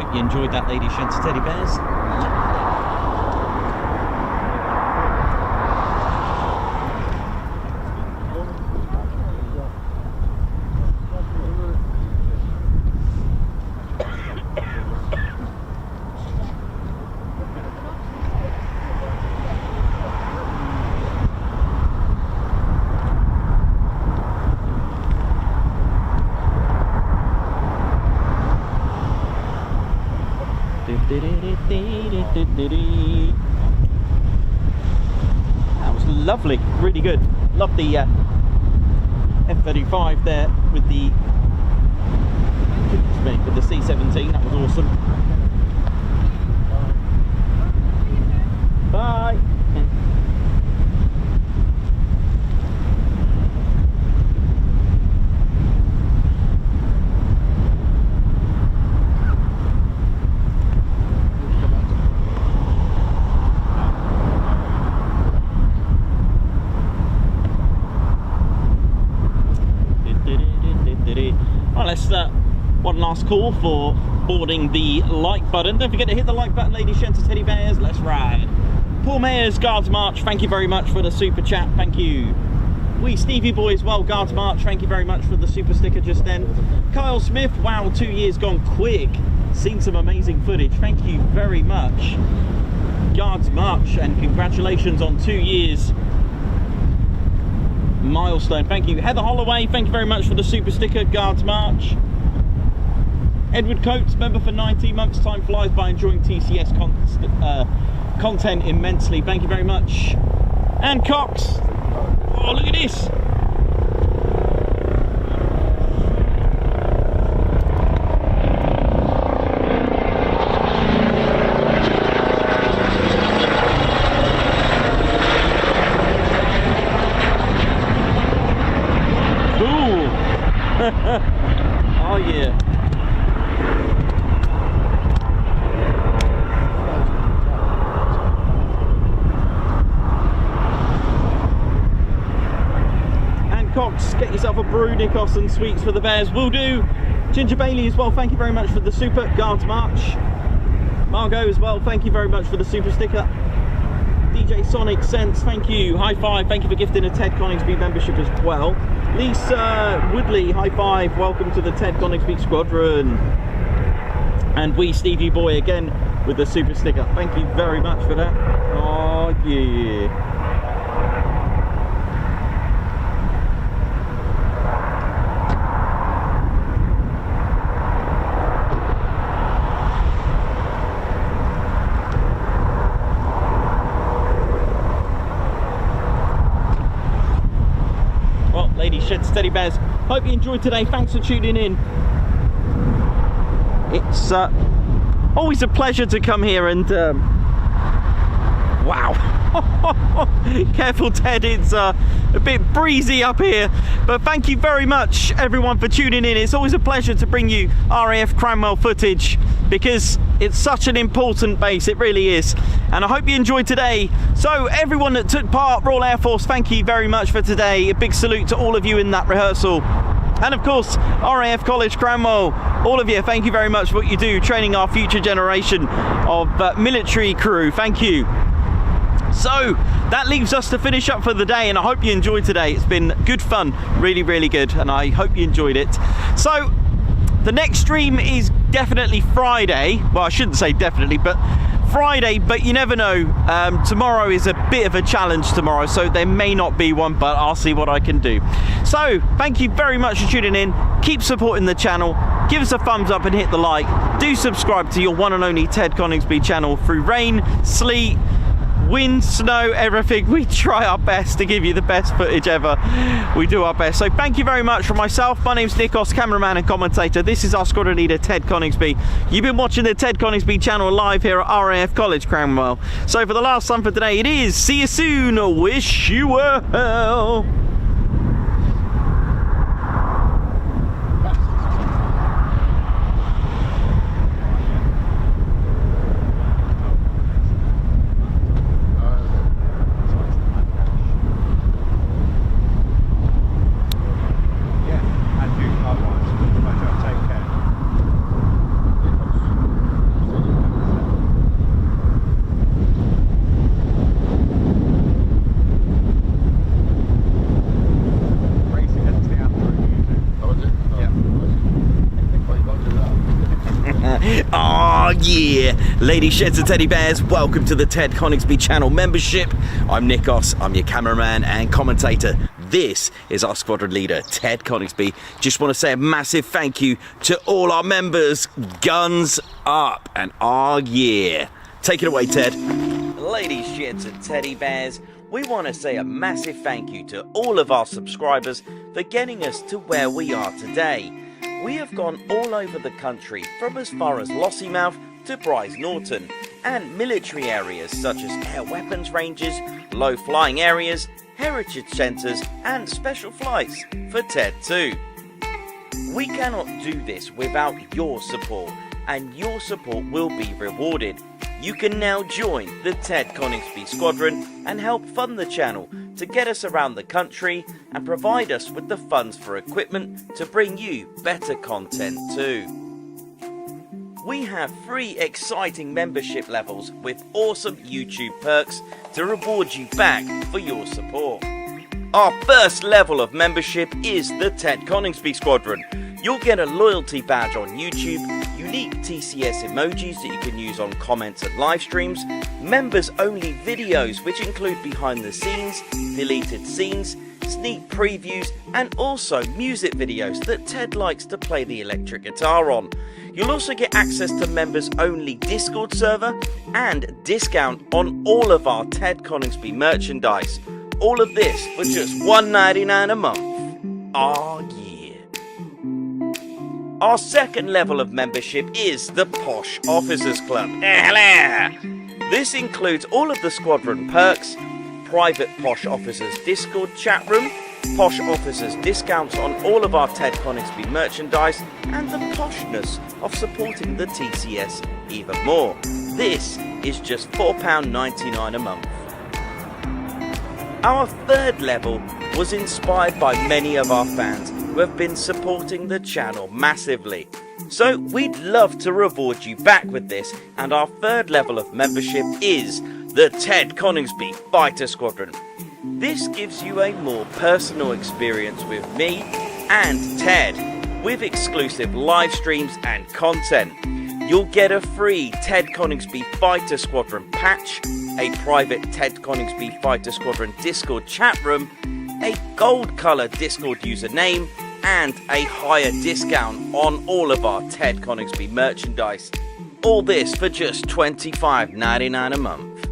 hope you enjoyed that, ladies, gents, teddy bears. That was lovely, really good. Love the F-35 there with the C-17. That was awesome. Bye. One last call for boarding the like button. Don't forget to hit the like button, ladies, gents, teddy bears. Let's ride. Paul Mayers, Guards March, thank you very much for the super chat. Thank you. We Stevie Boy as well, Guards March, thank you very much for the super sticker just then. Kyle Smith, wow, 2 years gone quick. Seen some amazing footage. Thank you very much, Guards March, and congratulations on 2 years. Milestone, thank you. Heather Holloway, thank you very much for the super sticker, Guards March. Edward Coates, member for 19 months. Time flies by, enjoying TCS content immensely. Thank you very much. And Cox. Oh, look at this. Cool. Oh, yeah. Cox, get yourself a brew, Nikos, and sweets for the bears. Will do. Ginger Bailey as well, thank you very much for the super. Guards March. Margot as well, thank you very much for the super sticker. DJ Sonic Sense, thank you. High five, thank you for gifting a Ted Coningsby membership as well. Lisa Woodley, high five, welcome to the Ted Coningsby Squadron. And we Stevie Boy again with the super sticker. Thank you very much for that. Oh yeah. Steady bears, hope you enjoyed today. Thanks for tuning in. It's always a pleasure to come here and wow. Careful, Ted, it's a bit breezy up here, but thank you very much everyone for tuning in. It's always a pleasure to bring you RAF Cranwell footage because it's such an important base, it really is, and I hope you enjoyed today. So everyone that took part, Royal Air Force, thank you very much for today. A big salute to all of you in that rehearsal, and of course RAF College Cranwell, all of you, thank you very much for what you do, training our future generation of military crew. Thank you. So that leaves us to finish up for the day, and I hope you enjoyed today. It's been good fun, really, really good, and I hope you enjoyed it. So the next stream is definitely Friday. Well, I shouldn't say definitely, but Friday, but you never know. Tomorrow is a bit of a challenge tomorrow, so there may not be one, but I'll see what I can do. So thank you very much for tuning in. Keep supporting the channel. Give us a thumbs up and hit the like. Do subscribe to your one and only Ted Coningsby channel. Through rain, sleet, wind, snow, everything, we try our best to give you the best footage ever. We do our best. So thank you very much. From myself, my name's Nikos, cameraman and commentator. This is our squadron leader, Ted Coningsby. You've been watching the Ted Coningsby channel live here at RAF College Cranwell. So for the last time for today, it is see you soon. Wish you well. Oh yeah! Ladies, sheds and teddy bears, welcome to the Ted Coningsby channel membership. I'm Nikos, I'm your cameraman and commentator. This is our squadron leader, Ted Coningsby. Just want to say a massive thank you to all our members. Guns up and oh yeah. Take it away, Ted. Ladies, sheds and teddy bears, we want to say a massive thank you to all of our subscribers for getting us to where we are today. We have gone all over the country, from as far as Lossiemouth to Bryce Norton, and military areas such as air weapons ranges, low flying areas, heritage centres and special flights for Ted II. We cannot do this without your support, and your support will be rewarded. You can now join the Ted Coningsby Squadron and help fund the channel to get us around the country and provide us with the funds for equipment to bring you better content too. We have 3 exciting membership levels with awesome YouTube perks to reward you back for your support. Our first level of membership is the Ted Coningsby Squadron. You'll get a loyalty badge on YouTube, unique TCS emojis that you can use on comments and live streams, members only videos which include behind the scenes, deleted scenes, sneak previews and also music videos that Ted likes to play the electric guitar on. You'll also get access to members only Discord server and discount on all of our Ted Coningsby merchandise. All of this for just $1.99 a month. Oh yeah. Our second level of membership is the Posh Officers Club. This includes all of the squadron perks, private Posh Officers Discord chat room, Posh Officers discounts on all of our Ted Coningsby merchandise, and the poshness of supporting the TCS even more. This is just £4.99 a month. Our third level was inspired by many of our fans who have been supporting the channel massively. So we'd love to reward you back with this, and our third level of membership is the Ted Coningsby Fighter Squadron. This gives you a more personal experience with me and Ted, with exclusive live streams and content. You'll get a free Ted Coningsby Fighter Squadron patch, a private Ted Coningsby Fighter Squadron Discord chat room, a gold colour Discord username, and a higher discount on all of our Ted Coningsby merchandise. All this for just $25.99 a month.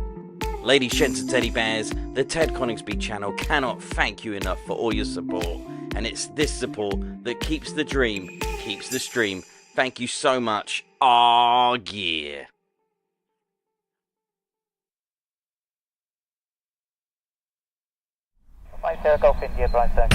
Ladies, gents and teddy bears, the Ted Coningsby channel cannot thank you enough for all your support, and it's this support that keeps the dream, keeps the stream. Thank you so much. Oh yeah. Golf India, Brian 31,